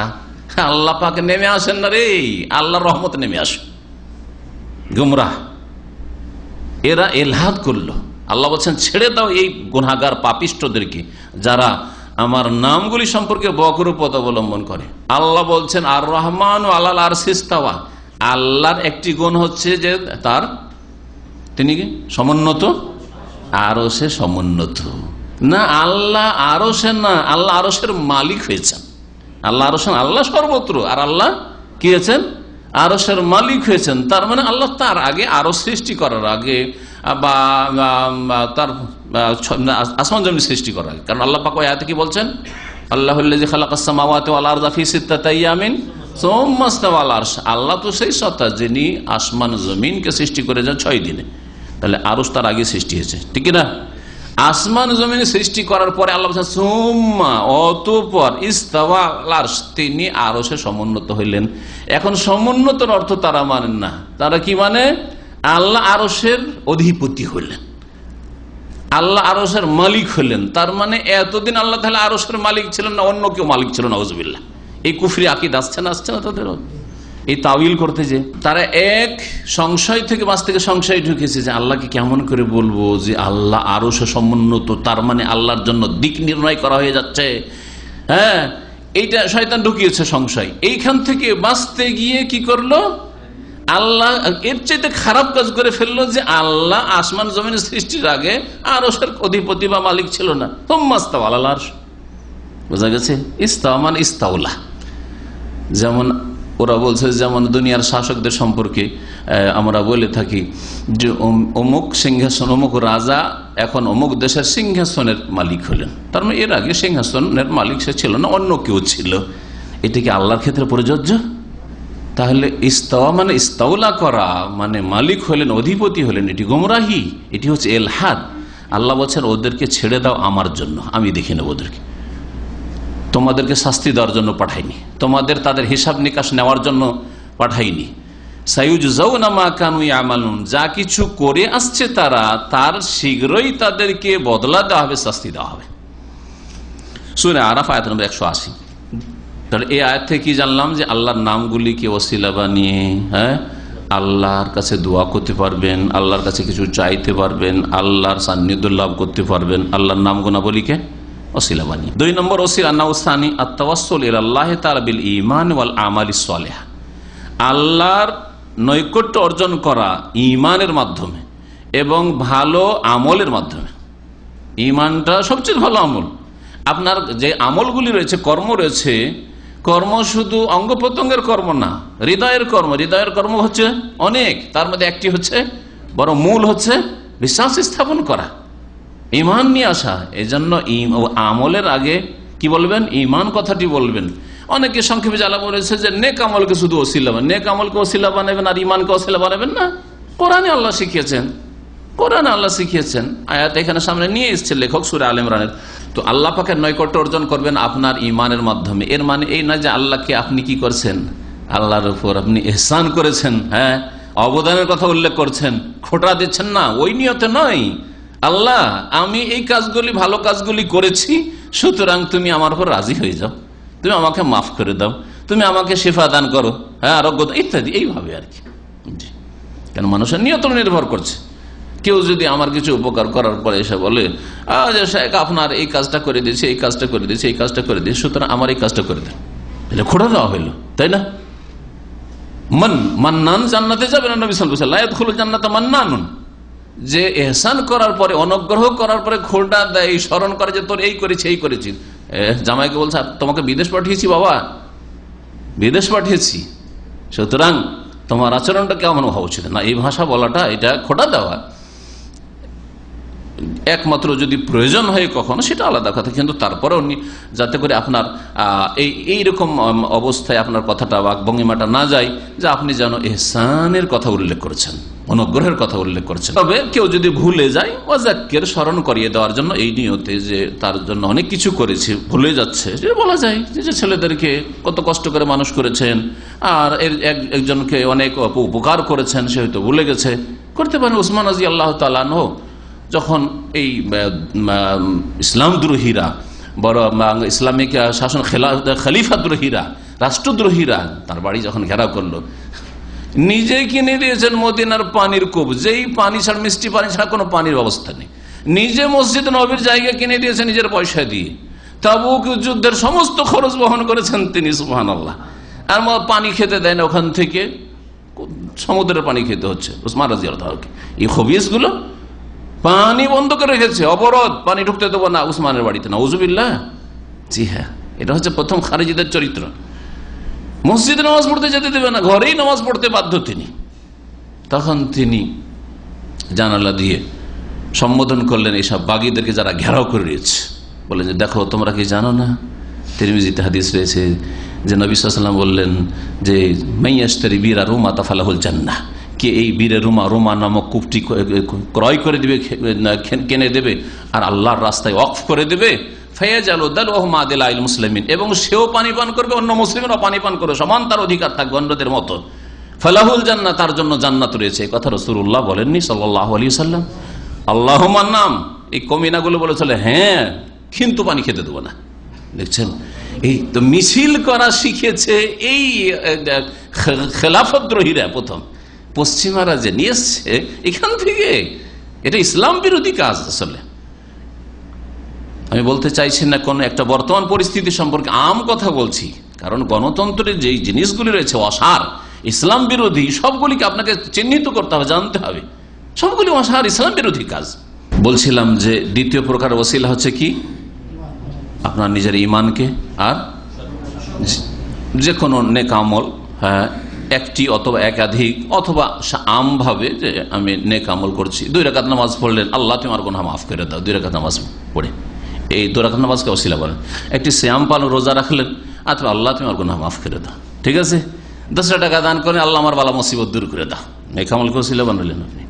আল্লাহ পাকে নেমে আসেন না রে, আল্লাহর রহমত নেমে আসে। গুমরাহ এরা এলহাদ করলো। আল্লাহ বলছেন ছেড়ে দাও এই গুনাহগার পাপিষ্ঠদেরকে যারা আমার নামগুলি সম্পর্কে বক্রপথ অবলম্বন করে। আল্লাহ বলছেন আর রহমান আলাল আরশি ইস্তাওয়া, আল্লাহর একটি গুণ হচ্ছে যে তার তিনি সমুন্নত, আরশে সমুন্নত না, আল্লাহ আরশে না, আল্লাহ আরশের মালিক হয়েছেন। আল্লাহ আরশের, আল্লাহ সর্বত্র, আর আল্লাহ কি হয়েছেন? আরশের মালিক হয়েছেন। তার মানে আল্লাহ তার আগে, আরশ সৃষ্টি করার আগে বা তার আসমান জমিন সৃষ্টি করার আগে, কারণ আল্লাহ পাক আয়াতে কি বলছেন? আল্লাহুল্লাযী খালাকাস সামাওয়াতি ওয়াল আরদা ফি সিত্তাতি আইয়ামিন সুম্মা ইস্তাওয়া আলাল আরশ। আল্লাহ তো সেই সত্তা যিনি আসমান জমিনকে সৃষ্টি করেছেন 6 দিনে। তাহলে আরশ তার আগে সৃষ্টি হয়েছে, ঠিক না? আসমান জমিন সৃষ্টি করার পরে আল্লাহ বলছেন সুম্মা, অতঃপর ইস্তাওয়া আলাল আরশ, তিনি আরশে সমুন্নত হইলেন। এখন সমুন্নতর অর্থ তারা মানেন না। তারা কি মানে? আল্লাহ আরশের অধিপতি হইলেন, আল্লাহ আরশের মালিক হলেন। তার মানে এতদিন আল্লাহ তাআলা আরশের মালিক ছিলেন না, অন্য কেউ মালিক ছিল না। নাউজুবিল্লাহ। এই কুফরি আকীদা আসছে না তাদের, এই তাওয়িল করতে যে তারা এক সংশয় থেকে বাঁচ থেকে সংশয় ঢুকেছে যে আল্লাহকে কেমন করে বলবো যে আল্লাহ আরশে সমুন্নত, তার মানে আল্লাহর জন্য দিক নির্ণয় করা হয়ে যাচ্ছে। হ্যাঁ, এইটা শয়তান ঢুকিয়েছে সংশয়। এইখান থেকে বাঁচতে গিয়ে কি করলো? আল্লাহ এর চাইতে খারাপ কাজ করে ফেললো যে আল্লাহ আসমান জমিনের সৃষ্টির আগে আরশের অধিপতি বা মালিক ছিল না। সুম্মা ইস্তাওয়া আলাল আরশ, বোঝা গেছে? ইস্তাওয়া মানে ইস্তাউলা। যেমন ওরা বলছে, যেমন দুনিয়ার শাসকদের সম্পর্কে আমরা বলে থাকি যে অমুক সিংহাসন, অমুক রাজা এখন অমুক দেশের সিংহাসনের মালিক হলেন। তার মানে এর আগে সিংহাসনের মালিক সে ছিল না, অন্য কেউ ছিল। এটা কি আল্লাহর ক্ষেত্রে প্রযোজ্য? তাহলে ইস্তাওয়া মানে ইস্তাউলা করা, মানে মালিক হলেন, অধিপতি হলেন, এটি গোমরাহি, এটি হচ্ছে এলহাদ। আল্লাহ বলছেন ওদেরকে ছেড়ে দাও আমার জন্য, আমি দেখে নেব ওদেরকে, তোমাদেরকে শাস্তি দেওয়ার জন্য পাঠাইনি, তোমাদের তাদের হিসাব নিকাশ নেওয়ার জন্য পাঠাইনি। সাইয়ুজজাউনা মা কানু ইয়ামালুন, যা কিছু করে আসছে তারা, তার শীঘ্রই তাদেরকে বদলা দেওয়া হবে, শাস্তি দেওয়া হবে। সূরা আরাফ আয়াত নম্বর 180। তাহলে এই আয়াত থেকে কি জানলাম? যে আল্লাহর নামগুলিকে ওসিলা বানিয়ে, হ্যাঁ, আল্লাহর কাছে দোয়া করতে পারবেন, আল্লাহর কাছে কিছু চাইতে পারবেন, আল্লাহর সান্নিধ্য লাভ করতে পারবেন আল্লাহর নাম গুণাবলীকে ওসিলা বানিয়ে। 2 নম্বর ওসিলা নাউসানি আত-তাওয়াসসুল ইলাল্লাহি তাআলা বিল ঈমান ওয়াল আমালিস সালিহ, আল্লাহর নৈকট্য অর্জন করা ঈমানের মাধ্যমে এবং ভালো আমলের মাধ্যমে। ঈমানটা সবচেয়ে ভালো আমল। আপনার যে আমলগুলি রয়েছে, কর্ম রয়েছে, কর্ম শুধু অঙ্গ প্রত্যঙ্গের কর্ম না, হৃদয়ের কর্ম। হৃদয়ের কর্ম হচ্ছে অনেক, তার মধ্যে একটি হচ্ছে, বড় মূল হচ্ছে বিশ্বাস স্থাপন করা, ঈমান নিয়ে আসা। এই জন্য আমলের আগে কি বলবেন? ঈমান কথাটি বলবেন। অনেকে সংক্ষেপে জ্বালা বলেছে যে নেক আমলকে শুধু ওসিলা বানাবেন, নেক আমলকে ওসিলা বানাবেন আর ঈমানকে ওসিলা বানাবেন না। কোরআনে আল্লাহ শিখিয়েছেন, কোরআনে আল্লাহ শিখিয়েছেন। আয়াত এখানে সামনে নিয়ে এসেছে লেখক সূরা আলে ইমরানের। তো আল্লাহ পাকের নৈকট্য অর্জন করবেন আপনার ঈমানের মাধ্যমে। এর মানে এই না যে আল্লাহকে আপনি কি করছেন, আল্লাহর উপর আপনি ইহসান করেছেন, হ্যাঁ, অবদানের কথা উল্লেখ করছেন, খোটা দিচ্ছেন না, ওই নিয়তে নয়। আল্লাহ, আমি এই কাজগুলি, ভালো কাজগুলি করেছি, সুতরাং তুমি আমার উপর রাজি হয়ে যাও, তুমি আমাকে মাফ করে দাও, তুমি আমাকে শিফা দান করো, হ্যাঁ, আরোগ্যতা ইত্যাদি, এইভাবে আর কি। কেন মানুষের নিয়ত নির্ভর করছে। কেউ যদি আমার কিছু উপকার করার পরে এসে বলে শেখ আপনার এই কাজটা করে দিয়েছে, এই কাজটা করে দিয়েছে, এই কাজটা করে দিয়েছে, সুতরাং আমার এই কাজটা করে দেন, এটা খোঁড়া দেওয়া হইলো, তাই না? মান্নান জান্নাতে যাবে না, নবী সাল্লাল্লাহু আলাইহি ওয়াসাল্লাম জান্নাতে মান্নানুন, যে এহসান করার পরে, অনুগ্রহ করার পরে খোঁড়া দেয়, স্মরণ করে যে তোর এই করেছি, এই করেছি। জামাইকে বলছে তোমাকে বিদেশ পাঠিয়েছি বাবা, বিদেশ পাঠিয়েছি, সুতরাং তোমার আচরণটা কেমন হওয়া উচিত না, এই ভাষা বলাটা এটা খোঁটা দেওয়া। একমাত্র যদি প্রয়োজন হয় কখনো, সেটা আলাদা কথা, কিন্তু তারপরেও যাতে করে আপনার এইরকম অবস্থায় আপনার কথাটা বা ভঙ্গিমাটা না যায় যে আপনি যেন ইহসানের কথা উল্লেখ করেছেন, অনুগ্রহের কথা উল্লেখ করেছেন। তবে কেউ যদি ভুলে যায়, ওয়াজাক্কির, স্মরণ করিয়ে দেওয়ার জন্য, এই নিয়তে যে তার জন্য অনেক কিছু করেছে, ভুলে যাচ্ছে, যে বলা যায় যে ছেলেদেরকে কত কষ্ট করে মানুষ করেছেন, আর একজনকে অনেক উপকার করেছেন, সে হয়তো ভুলে গেছে, করতে পারেন। উসমান রাদিয়াল্লাহু তাআলা আনহু যখন এই ইসলাম দ্রোহীরা, বড় ইসলামিক শাসন খলিফা দ্রোহীরা, রাষ্ট্রদ্রোহীরা তার বাড়ি যখন ঘেরাও করলো, নিজে কিনে দিয়েছেন মদিনার পানির কূপ, যেই পানি ছাড়া, মিষ্টি পানি ছাড়া কোনো পানির ব্যবস্থা নেই। নিজে মসজিদ নবীর জায়গা কিনে দিয়েছেন নিজের পয়সা দিয়ে। তাবুক যুদ্ধের সমস্ত খরচ বহন করেছেন তিনি, সুবহানাল্লাহ। আর পানি খেতে দেয় না, ওখান থেকে সমুদ্রের পানি খেতে হচ্ছে উসমান রাদিয়াল্লাহু তাআলা। এই খবিসগুলো পানি বন্ধ করে রেখেছে, অবরোধ, পানি ঢুকতে দেবো না উসমানের বাড়িতে, নাউজুবিল্লাহ। জি হ্যাঁ, এটা হচ্ছে প্রথম খারিজিদের চরিত্র। মসজিদে নামাজ পড়তে যেতে দেবে না, ঘরেই নামাজ পড়তে বাধ্য তিনি। তখন তিনি জানালা দিয়ে সম্বোধন করলেন এইসব বাগীদেরকে যারা ঘেরাও করে রয়েছে, বলে যে দেখো, তোমরা কি জানো না, তিরমিজিতে হাদিস রয়েছে যে নবী সাল্লাল্লাহু আলাইহি ওয়াসাল্লাম বললেন যে মাইয়াশতারি বিরা রুমা তাফালাহুল জান্নাহ, কে এই বীরে রুমা নামক কূপটি ক্রয় করে দিবে, কিনে দেবে, আর আল্লাহর রাস্তায় ওয়াকফ করে দেবে, মুসলিমিন, এবং সেও পানি পান করবে, অন্য মুসলিমেরও পানি পান করবে, সমান তার অধিকার থাকবে অন্যদের মতো, ফালাহুল জান্নাহ, তার জন্য জান্নাত রয়েছে। এই কথা রাসূলুল্লাহ বলেননি সাল্লাল্লাহু আলাইহি ওয়াসাল্লাম? আল্লাহুম্মা নাম, এই কমিনাগুলো বলেছিল হ্যাঁ, কিন্তু পানি খেতে দেবো না। দেখছেন, এই তো মিছিল করা শিখেছে এই খেলাফতদ্রোহীরা, প্রথম পশ্চিমারা যে নিয়ে এসছে এখান থেকে। এটা ইসলাম বিরোধী কাজ। আসলে আমি বলতে চাইছি না কোন একটা বর্তমান পরিস্থিতি সম্পর্কে, আম কথা বলছি, কারণ গণতন্ত্রের যেই জিনিসগুলি রয়েছে অসার, ইসলাম বিরোধী, সবগুলিকে আপনাকে চিহ্নিত করতে হবে, জানতে হবে, সবগুলি অসার, ইসলাম বিরোধী কাজ। বলছিলাম যে দ্বিতীয় প্রকার ওসিলা হচ্ছে কি, আপনার নিজের ইমানকে, আর যে কোনো নেক আমল, হ্যাঁ, একটি অথবা একাধিক, অথবা আমভাবে যে আমি নেক আমল করছি। 2 রাকাত নামাজ পড়লেন, আল্লাহ তোমার গুনাহ মাফ করে দাও, 2 রাকাত নামাজ পড়ে, এই 2 রাকাত নামাজকে ওসিলা বলেন। একটি সিয়াম পালন, রোজা রাখলেন, অথবা আল্লাহ তোমার গুনাহ মাফ করে দাও, ঠিক আছে। 10 টাকা দান করে, আল্লাহ আমার বালা মুসিবত দূর করে দাও, নেক আমলকে ওসিলা বানালেন আপনি।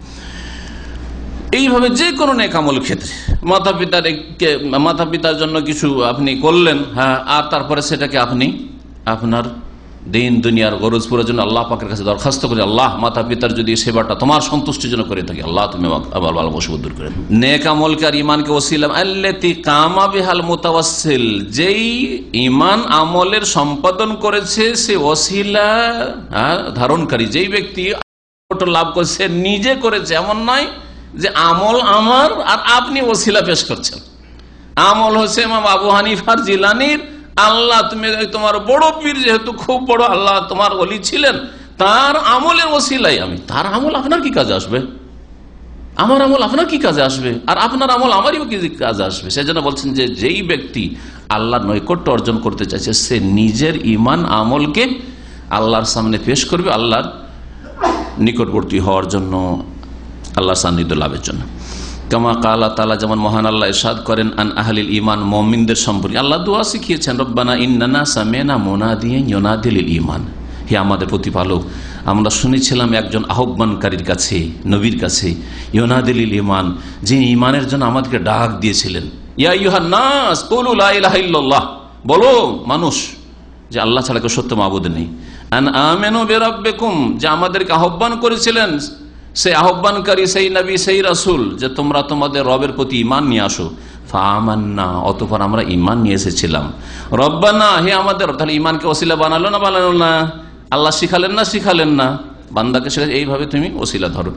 এইভাবে যে কোনো নেক আমল ক্ষেত্রে, মাতা পিতার জন্য কিছু আপনি করলেন, হ্যাঁ, আর তারপরে সেটাকে আপনি আপনার দিন দুনিয়ার গরজ পুরোর জন্য আল্লাহ পাকের কাছে দরখাস্ত করে, আল্লাহ মাতা পিতার যদি সেবাটা তোমার সন্তুষ্টির জন্য করে থাকি, আল্লাহ তুমি আমার ভালো মুসিবত দূর করে। নেক আমলকে আর ইমানকে ওসিলা, আল্লাতী কামা বিহাল মুতাওয়াসসিল, যেই ইমান আমলের সম্পাদন করেছে সে ওসিলা ধারণকারী, যেই ব্যক্তি লাভ করেছে নিজে করেছে, এমন নয় যে আমল আমার আর আপনি ওসিলা পেশ করছেন। আমল হচ্ছে ইমাম আবু হানিফার, জিলানীর, আল্লাহ তুমি তোমার বড় পীর, যেহেতু খুব বড়, আল্লাহ তোমার ওলি ছিলেন, তার আমলের ওসিলাই আমি, তার আমল আপনার কি কাজে আসবে, আমার আমল আপনার কি কাজে আসবে, আর আপনার আমল আমারই কি কাজে আসবে। সেজন্য বলছেন যে যেই ব্যক্তি আল্লাহর নৈকট্য অর্জন করতে চাইছে, সে নিজের ইমান আমলকে আল্লাহর সামনে পেশ করবে, আল্লাহর নিকটবর্তী হওয়ার জন্য, আল্লাহর সান্নিধ্য লাভের জন্য। কামা কালা তাআলা, যেমন মহান আল্লাহ ইরশাদ করেন আন আহলিল ঈমান, মুমিনদের সম্পর্কে আল্লাহ দোয়া শিখিয়েছেন, রব্বানা ইন্নানা সামি'না মুনাদিয়ান ইউনাদি লিল ঈমান, হে আমাদের প্রতিপালক, আমরা শুনেছিলাম একজন আহ্বানকারীর কাছে, নবীর কাছে, ইউনাদি লিল ঈমান, যিনি ঈমানের জন্য আমাদেরকে ডাক দিয়েছিলেন। ইয়া আইয়ুহান নাস কুলু লা ইলাহা ইল্লাল্লাহ, বলো মানুষ যে আল্লাহ ছাড়া কেউ সত্য মাবুদ নেই। আন আমেনু বিরাব্বিকুম, যে আমাদেরকে আহ্বান করেছিলেন সেই আহ্বানকারী, সেই নবী, সেই রাসূল, যে তোমরা তোমাদের রবের প্রতি ঈমান নিয়ে আসো। ফাআমান্না, অতঃপর আমরা ঈমান নিয়ে এসেছিলাম। রব্বানা, হে আমাদের, তাহলে ঈমানকে ওসিলা বানালো না বানালো না? আল্লাহ শিখালেন না শিখালেন না? বান্দাকে শিখালেন এইভাবে তুমি ওসিলা ধরো।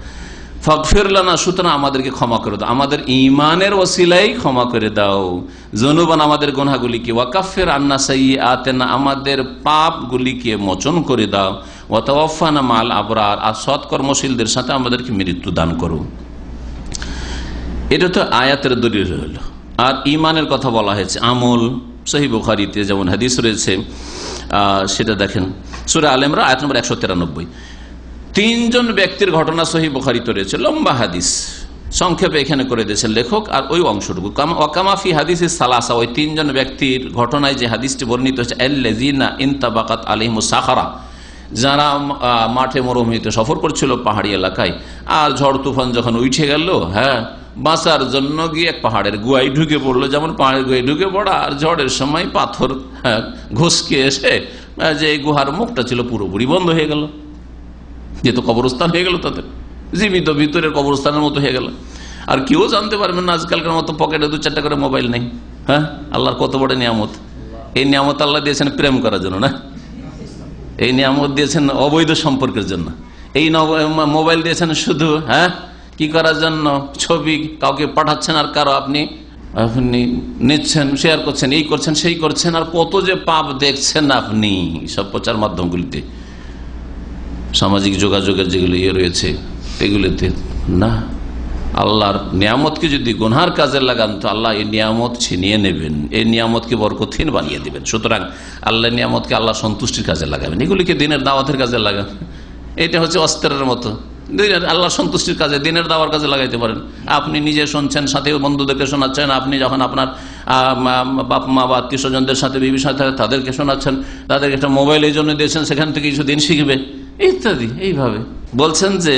ফাগফির লানা, সুতরাং আমাদেরকে ক্ষমা করে দাও, আমাদের ঈমানের ওসিলাই ক্ষমা করে দাও। যুনুবান, আমাদের গুনাহগুলিকে, ওয়া কাফির আন্না সাইয়্যাতিনা, আমাদের পাপগুলিকে মোচন করে দাও। ওয়া তাওয়াফানা মাল আবরার, আর সৎকর্মশীলদের সাথে আমাদেরকে মৃত্যু দান করো। এটা তো আয়াতের দলিল হলো। আর ঈমানের কথা বলা হয়েছে, আমল। সহিহ বুখারীতে যেমন হাদিস রয়েছে, সেটা দেখেন সূরা আল ইমরান আয়াত নম্বর 193। তিনজন ব্যক্তির ঘটনা সহিহ বুখারীতে রয়েছে, লম্বা হাদিস, সংক্ষেপে এখানে করে দিয়েছেন লেখক। আর ওই অংশটুকু ওয়াকামাফি হাদিসে সালাসা, ওই তিনজন ব্যক্তির ঘটনায় যে হাদিসটি বর্ণিত হচ্ছে, আল্লাযিনা ইনতাবাকাত আলাইহিমুস সাখারা, যারা মাঠে মরুভূমিতে সফর করছিল পাহাড়ি এলাকায়, আর ঝড় তুফান যখন উঠে গেল, বাঁচার জন্য গিয়ে এক পাহাড়ের গুহায় ঢুকে পড়লো। যেমন পাহাড়ের গুহায় ঢুকে পড়া, আর ঝড়ের সময় পাথর ঘুষকে এসে যে গুহার মুখটা ছিল পুরোপুরি বন্ধ হয়ে গেল, যেহেতু কবরস্থান হয়ে গেল, তাদের জীবিত ভিতরের কবরস্থানের মতো হয়ে গেল। আর কেউ জানতে পারবেন না আজকালকার মতো পকেটে 2-4টা করে মোবাইল নেই। আল্লাহর কত বড় নিয়ামত! এই নিয়ামত আল্লাহ দিয়েছেন প্রেম করার জন্য না, এই নিয়ামত দিয়েছেন অবৈধ সম্পর্কের জন্য। এই মোবাইল দিয়েছেন শুধু কি করার জন্য? ছবি কাউকে পাঠাচ্ছেন, আর কারো আপনি নিচ্ছেন, শেয়ার করছেন, এই করছেন সেই করছেন, আর কত যে পাপ দেখছেন আপনি সব প্রচার মাধ্যমগুলিতে, সামাজিক যোগাযোগের যেগুলো রয়েছে এগুলিতে। না, আল্লাহর নিয়ামতকে যদি গুনহার কাজে লাগান তো আল্লাহ এই নিয়ামত ছিনিয়ে নেবেন, এই নিয়ামতকে বরকতহীন বানিয়ে দিবেন। সুতরাং আল্লাহ নিয়ামতকে আল্লাহ সন্তুষ্টির কাজে লাগাবেন, এগুলিকে দিনের দাওয়াতের কাজে লাগান। এটা হচ্ছে অস্ত্রের মতো, আল্লাহ সন্তুষ্টির কাজে, দিনের দাওয়ার কাজে লাগাইতে পারেন। আপনি নিজে শুনছেন, সাথে বন্ধুদেরকে শোনাচ্ছেন, আপনি যখন আপনার বাপ মা বা আত্মীয় স্বজনদের সাথে বিবির সাথে তাদেরকে শোনাচ্ছেন, তাদেরকে একটা মোবাইল এই জন্য দিয়েছেন, সেখান থেকে কিছু দিন শিখবে ইত্যাদি। এইভাবে বলছেন যে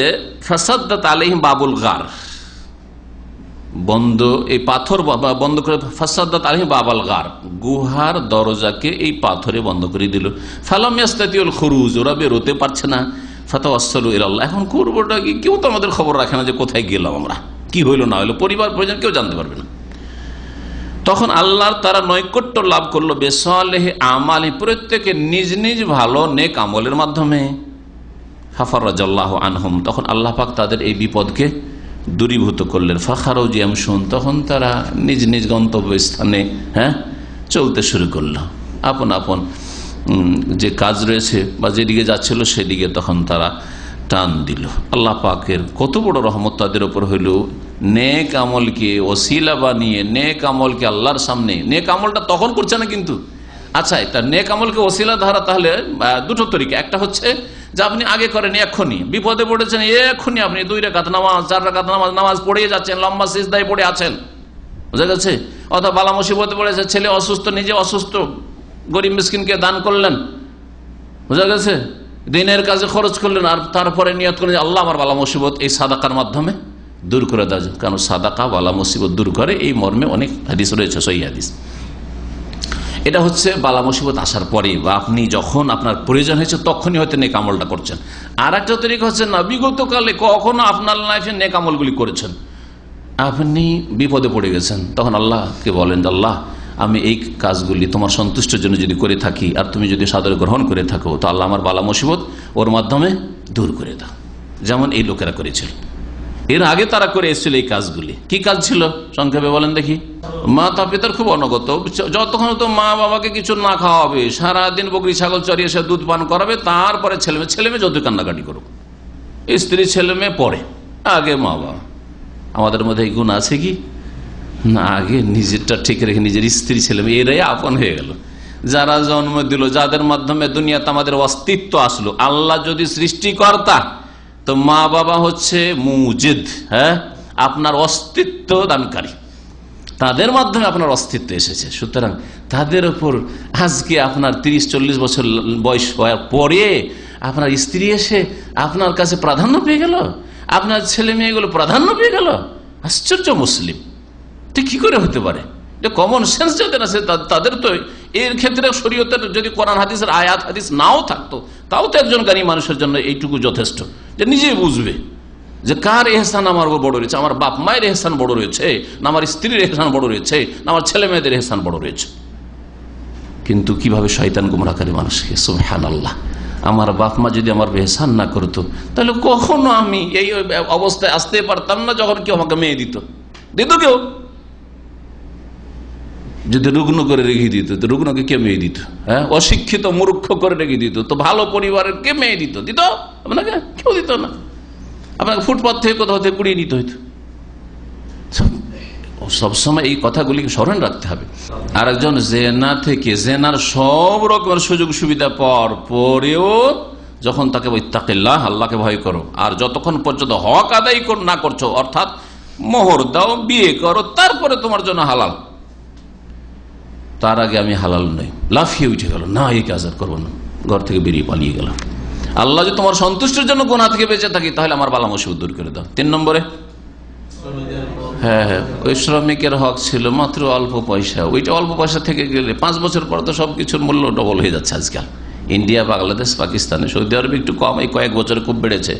ফাসাদ্দাত আলাইহিম বাবুল গার, বন্ধ, এই পাথর বন্ধ করে, ফাসাদ্দাত আলাইহিম বাবাল গার, গুহার দরজাকে এই পাথরে বন্ধ করে দিল। ফালাম ইয়াস্তাতিউল খুরুজ, ওরা বেরোতে পারছে না। ফাতাওয়াসসালু ইলাল্লাহ, এখন করবোটা কি? কেউ তো আমাদের খবর রাখে না যে কোথায় গেলাম আমরা, কি হইলো না হইলো, পরিবার পরিজন কেউ জানতে পারবে না। তখন আল্লাহর তারা নৈকট্য লাভ করলো বেসালেহ আমালি, প্রত্যেকে নিজ নিজ ভালো নেক আমলের মাধ্যমে। ফাফারাজাল্লাহু আনহুম, তখন আল্লাহ পাক তাদের এই বিপদকে দূরীভূত করলেন। ফাখারুজু ইয়ামশুন, তখন তারা নিজ নিজ গন্তব্য স্থানে চলতে শুরু করলো, আপন আপন যে কাজ রয়েছে বা যেদিকে যাচ্ছিল সেদিকে তখন তারা টান দিল। আল্লাহ পাকের কত বড় রহমত তাদের উপর হইল, নেক আমলকে ওসিলা বানিয়ে, নেক আমলকে আল্লাহর সামনে, নেক আমলটা তখন করছে না কিন্তু। আচ্ছা, এটা নেক আমলকে ওসিলা ধরা তাহলে দুটো তরিকা। একটা হচ্ছে যে আপনি আগে করেন, এক্ষুনি বিপদে পড়েছেন, এক্ষুনি আপনি 2 রাকাত নামাজ, 4 রাকাত নামাজ পড়িয়ে যাচ্ছেন, লম্বা সিজদায় পড়ে আছেন, বুঝা গেছে? অথবা বালা মুসিবতে পড়েছে, ছেলে অসুস্থ, নিজে অসুস্থ, গরিব মিসকিনকে দান করলেন, বুঝা গেছে? দিনের কাজে খরচ করলেন, আর তারপরে নিয়ত করলেন আল্লাহ আমার বালা মুসিবত এই সাদাকার মাধ্যমে দূর করে দেওয়া যায়, কারণ সাদাকা বালা মুসিবত দূর করে, এই মর্মে অনেক হাদিস রয়েছে, সহিহ হাদিস। এটা হচ্ছে বালা মুসিবত আসার পরে বা আপনি যখন আপনার প্রয়োজন হয়েছে তখনই হয়তো নেক আমলটা করছেন। আর একটা তরিকা হচ্ছে না, বিগতকালে কখনো আপনার লাইফে নেক আমলগুলি করেছেন, আপনি বিপদে পড়ে গেছেন, তখন আল্লাহকে বলেন আল্লাহ আমি এই কাজগুলি তোমার সন্তুষ্টের জন্য যদি করে থাকি, আর তুমি যদি সাদরে গ্রহণ করে থাকো, তো আল্লাহ আমার বালা মুসিবত ওর মাধ্যমে দূর করে দাও। যেমন এই লোকেরা করেছিল, এর আগে তারা করে এসেছিল এই কাজগুলি। কি কাজ ছিল সংক্ষেপে বলেন দেখি? মাতা পিতার খুব অনগত, যতক্ষণ তো মা বাবাকে কিছু না খাওয়াবে, সারাদিন বকরি ছাগল চড়িয়ে সে দুধ পান করাবে, তারপরে ছেলে মেয়ে যত কান্নাকাটি করুক, স্ত্রী ছেলে মেয়ে পরে, আগে মা বাবা। আমাদের মধ্যে এই গুণ আছে কি না? আগে নিজেরটা ঠিক রেখে নিজের স্ত্রী ছেলে মেয়ে এরাই আপন হয়ে গেল, যারা জন্ম দিল, যাদের মাধ্যমে দুনিয়াতে আমাদের অস্তিত্ব আসলো। আল্লাহ যদি সৃষ্টিকর্তা, তো মা বাবা হচ্ছে মুজিদ, আপনার অস্তিত্ব দানকারী, তাদের মাধ্যমে আপনার অস্তিত্ব এসেছে। সুতরাং তাদের উপর আজকে আপনার 30-40 বছর বয়স হওয়ার পরে আপনার স্ত্রী এসে আপনার কাছে প্রাধান্য পেয়ে গেল, আপনার ছেলে মেয়েগুলো প্রাধান্য পেয়ে গেল। আশ্চর্য মুসলিম, তো কি করে হতে পারে? কমন সেন্স যাদের আছে তাদের তো এর ক্ষেত্রে শরীয়তের যদি কোরআন হাদিসের আয়াত হাদিস নাও থাকতো, তাও তো একজন জ্ঞানী মানুষের জন্য এইটুকু যথেষ্ট যে নিজেই বুঝবে যে কার এহসান আমার বড় রয়েছে, আমার বাপ মায়ের এহসান বড় রয়েছে না আমার স্ত্রীর এহসান বড় রয়েছে না আমার ছেলে মেয়েদের এহসান বড় রয়েছে। কিন্তু কিভাবে শয়তান গুমরাহকারী মানুষকে, সুবহানাল্লাহ। আমার বাপ মা যদি আমার এহসান না করতো তাহলে কখনো আমি এই অবস্থায় আসতে পারতাম না যখন কেউ আমাকে মেয়ে দিত কেউ যদি রুগ্ন করে রেখে দিত, তো রুগ্নকে কে মেয়ে দিত? হ্যাঁ, অশিক্ষিত মূর্খ করে রেখে দিত, তো ভালো পরিবারের কে মেয়ে দিত? আপনাকে কেউ দিত না, আপনাকে ফুটপাথ থেকে কোথাও থেকে কুড়িয়ে নিতে হইতো। সবসময় এই কথাগুলিকে স্মরণ রাখতে হবে। আর একজন জেনা থেকে, জেনার সব রকমের সুযোগ সুবিধা পরেও যখন তাকে ইত্তাকিল্লাহ, আল্লাহকে ভয় করো, আর যতক্ষণ পর্যন্ত হক আদায় না করছো, অর্থাৎ মোহর দাও, বিয়ে করো, তারপরে তোমার জন্য হালাল, তার আগে আমি হালাল নই, লাফিয়ে উঠে গেল, না এই কাজ আর করবো না, ঘর থেকে বেরিয়ে পালিয়ে গেলাম। আল্লাহ যদি তোমার সন্তুষ্টির জন্য গুনাহ থেকে বেঁচে থাকি তাহলে আমার বালা মুসিবত দূর করে দাও। 3 নম্বরে, হ্যাঁ, ওই শ্রমিকের হক ছিল মাত্র অল্প পয়সা, ওইটা অল্প পয়সা থেকে গেলে 5 বছর পর তো সবকিছুর মূল্য ডবল হয়ে যাচ্ছে আজকাল। ইন্ডিয়া, বাংলাদেশ, পাকিস্তানে, সৌদি আরবে একটু কম, এই কয়েক বছরে খুব বেড়েছে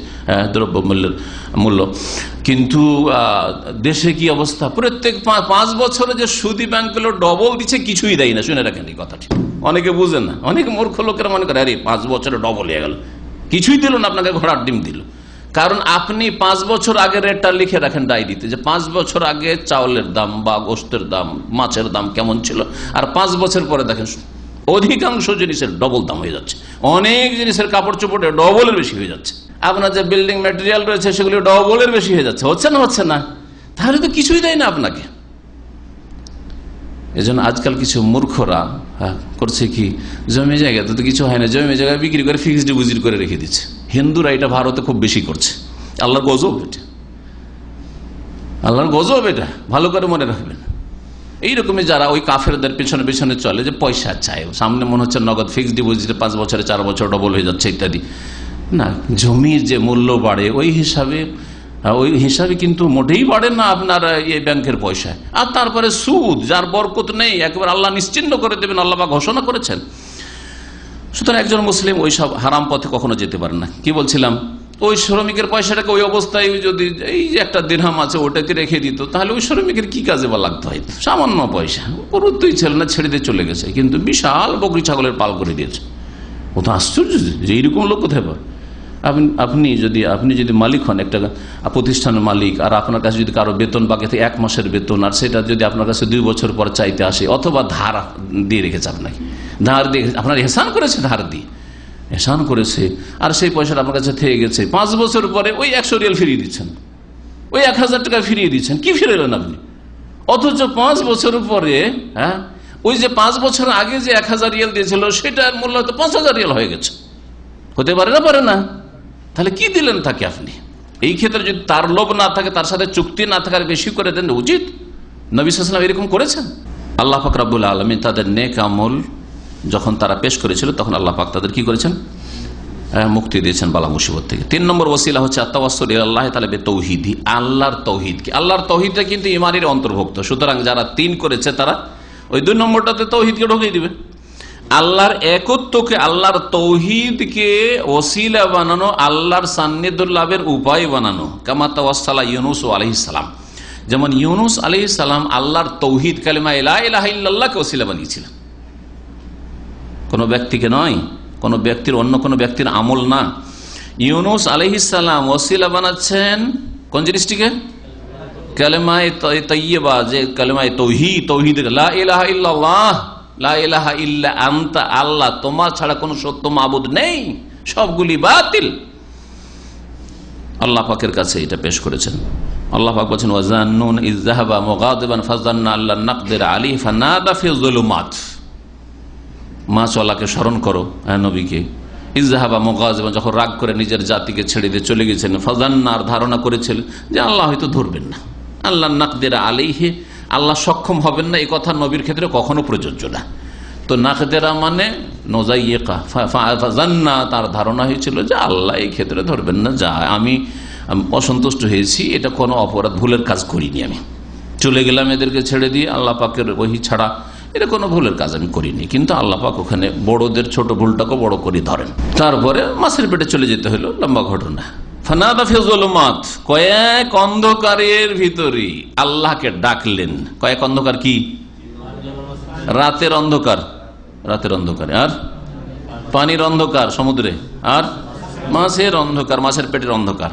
দ্রব্য মূল্য। কিন্তু দেশে কি অবস্থা? প্রত্যেক 5 বছরে যে সুদি ব্যাংকগুলো ডবল দিচ্ছে, কিছুই দেয় না। শুনে রাখেন এই কথাটি, অনেকে বুঝেন না, অনেক মূর্খ লোকেরা মনে করে আরে 5 বছরে ডবল হয়ে গেল, কিছুই দিল না, আপনাকে ঘোড়ার ডিম দিল। কারণ আপনি 5 বছর আগে রেটটা লিখে রাখেন ডায়েরিতে, যে 5 বছর আগে চাউলের দাম বা গোশতের দাম, মাছের দাম কেমন ছিল, আর 5 বছর পরে দেখেন অধিকাংশ জিনিসের ডবল দাম হয়ে যাচ্ছে, অনেক জিনিসের কাপড় চোপড়ে ডবলের বেশি হয়ে যাচ্ছে, আপনার যে বিল্ডিং ম্যাটেরিয়াল রয়েছে সেগুলি ডবলের বেশি হয়ে যাচ্ছে। হচ্ছে না, তাহলে তো কিছুই দেয় না আপনাকে। এজন্য আজকাল কিছু মূর্খরা করছে কি, জমি জায়গাতে তো কিছু হয় না, জমি জায়গায় বিক্রি করে ফিক্সড ডিপোজিট করে রেখে দিচ্ছে। হিন্দুরা এটা ভারতে খুব বেশি করছে। আল্লাহর গজব এটা, আল্লাহর গজব এটা, ভালো করে মনে রাখবেন। এইরকমই যারা ওই কাফেরদের পেছনে পেছনে চলে, যে পয়সা চায়, সামনে মনে হচ্ছে নগদ ফিক্সড ডিপোজিটে 5 বছরে 4 বছর ডবল হয়ে যাচ্ছে ইত্যাদি। না, জমির যে মূল্য বাড়ে ওই হিসাবে কিন্তু মোটেই বাড়ে না আপনার এই ব্যাংকের পয়সায়। আর তারপরে সুদ, যার বরকত নেই, একেবারে আল্লাহ নিশ্চিন্ন করে দেবেন, আল্লাহ পাক ঘোষণা করেছেন। সুতরাং একজন মুসলিম ওই সব হারাম পথে কখনো যেতে পারে না। কি বলছিলাম, ওই শ্রমিকের পয়সাটাকে ওই অবস্থায় যদি এই যে একটা দিরহাম আছে ওটাকে রেখে দিত, তাহলে ওই শ্রমিকের কি কাজে বা লাগতো? হয়তো সামান্য পয়সা, গুরুত্বই ছিল না, ছেড়ে দিয়ে চলে গেছে, কিন্তু বিশাল বকরি ছাগলের পাল করে দিয়েছে। ও তো আশ্চর্য যে এইরকম লোক কোথায় পাবে। আপনি যদি মালিক হন, একটা প্রতিষ্ঠানের মালিক, আর আপনার কাছে যদি কারো বেতন বাকি থাকে 1 মাসের বেতন, আর সেটা যদি আপনার কাছে 2 বছর পর চাইতে আসে, অথবা ধার দিয়ে রেখেছে, আপনাকে ধার দিয়ে, আপনার এহসান করেছে, ধার দিয়ে এহসান করেছে, আর সেই পয়সাটা আপনার কাছে থেকে গেছে, 5 বছর পরে ওই 100 রিয়াল ফিরিয়ে দিচ্ছেন, ওই 1000 টাকা ফিরিয়ে দিচ্ছেন, কি ফিরেলেন আপনি? অথচ 5 বছর পরে, হ্যাঁ, ওই যে 5 বছর আগে যে 1000 রিয়াল দিয়েছিল সেটার মূল্য হয়তো 5000 রিয়াল হয়ে গেছে। হতে পারে না? তাহলে কি দিলেন তাকে আপনি? এই ক্ষেত্রে যদি তার লোভ না থাকে, তার সাথে চুক্তি না থাকার, বেশি করে দেন উচিত। নবী সাল্লাল্লাহু আলাইহি ওয়াসাল্লাম এরকম করেছেন। আল্লাহ পাক রব্বুল আলামিন তাদের নেক আমল যখন তারা পেশ করেছিল, তখন আল্লাহ পাক তাদের কি করেছেন? মুক্তি দিয়েছেন বালা মুসিবত থেকে। 3 নম্বর ওসিলা হচ্ছে আত-তাওয়াসসুল ইলাল্লাহি তাআলা বিতাওহীদি, আল্লাহর তাওহীদ। আল্লাহর তাওহীদটা কিন্তু ঈমানের অন্তর্ভুক্ত। সুতরাং যারা 3 করেছে তারা ওই 2 নম্বরটাতে তাওহীদকে ঢুকিয়ে দিবে। আল্লাহর একত্বকে, আল্লাহর তাওহীদকে ওসিলা বানানো, আল্লাহর সান্নিধ্য লাভের উপায় বানানো। কামা তাওয়াসসালা ইউনূস আলাইহিস সালাম, যেমন ইউনূস আলাইহিস সালাম আল্লাহর তাওহীদ কালিমা লা ইলাহা ইল্লাল্লাহকে ওসিলা বানিয়েছিলেন, কোন ব্যক্তিকে নয়, কোন ব্যক্তির, অন্য কোন ব্যক্তির আমল না। ইউনূস আলাইহিস সালাম ওসিলা বানাচ্ছেন কোন জিনিসটিকে? কালিমায়ে তাইয়্যিবা, যে কালিমায়ে তাওহীদ, তাওহীদ লা ইলাহা ইল্লাল্লাহ, লা ইলাহা ইল্লা আনতা, আল্লাহ তোমার ছাড়া কোনো সত্য মাবুদ নেই, সবগুলি বাতিল। আল্লাহ পাকের কাছে এটা পেশ করেছেন। আল্লাহ পাক বলেছেন ওয়াজান্নুন ইয যাহাবা মুগাদিবান ফাযান্না আল্লান নাকদির আলাইহি ফানাদা ফি যুলুমাত। মা চলাকে স্মরণ করো, নবীকে। ইয যাহাবা মুগাদিবান, যখন রাগ করে নিজের জাতিকে ছেড়ে দিয়ে চলে গেছেন, ফাযান্না, ধারণা করেছিল যে আল্লাহ হয়তো ধরবেন না, আল্লাহ নাকদির আলাইহি, আল্লাহ সক্ষম হবেন না। এই কথা নবীর ক্ষেত্রে কখনো প্রযোজ্য না। তো নাকদেরা মানে নজাইয়েকা, ফাযান্না, তার ধারণা হয়েছিল যে আল্লাহ এই ক্ষেত্রে ধরবেন না, যা আমি অসন্তুষ্ট হয়েছি, এটা কোনো অপরাধ, ভুলের কাজ করিনি, আমি চলে গেলাম এদেরকে ছেড়ে দিয়ে, আল্লাহ পাকের ওহী ছাড়া এটা কোনো ভুলের কাজ আমি করিনি, কিন্তু আল্লাহ পাক ওখানে বড়দের ছোট ভুলটাকে বড় করে ধরেন। তারপরে মাছের পেটে চলে যেতে হলো, লম্বা ঘটনা। ফানাদা ফি যুলুমাত, কয়েক অন্ধকারের ভিতরে আল্লাহকে ডাকলেন। কয়েক অন্ধকার কি? রাতের অন্ধকার, রাতের অন্ধকারে, আর পানির অন্ধকার সমুদ্রে, আর মাছের অন্ধকার, মাছের পেটের অন্ধকার।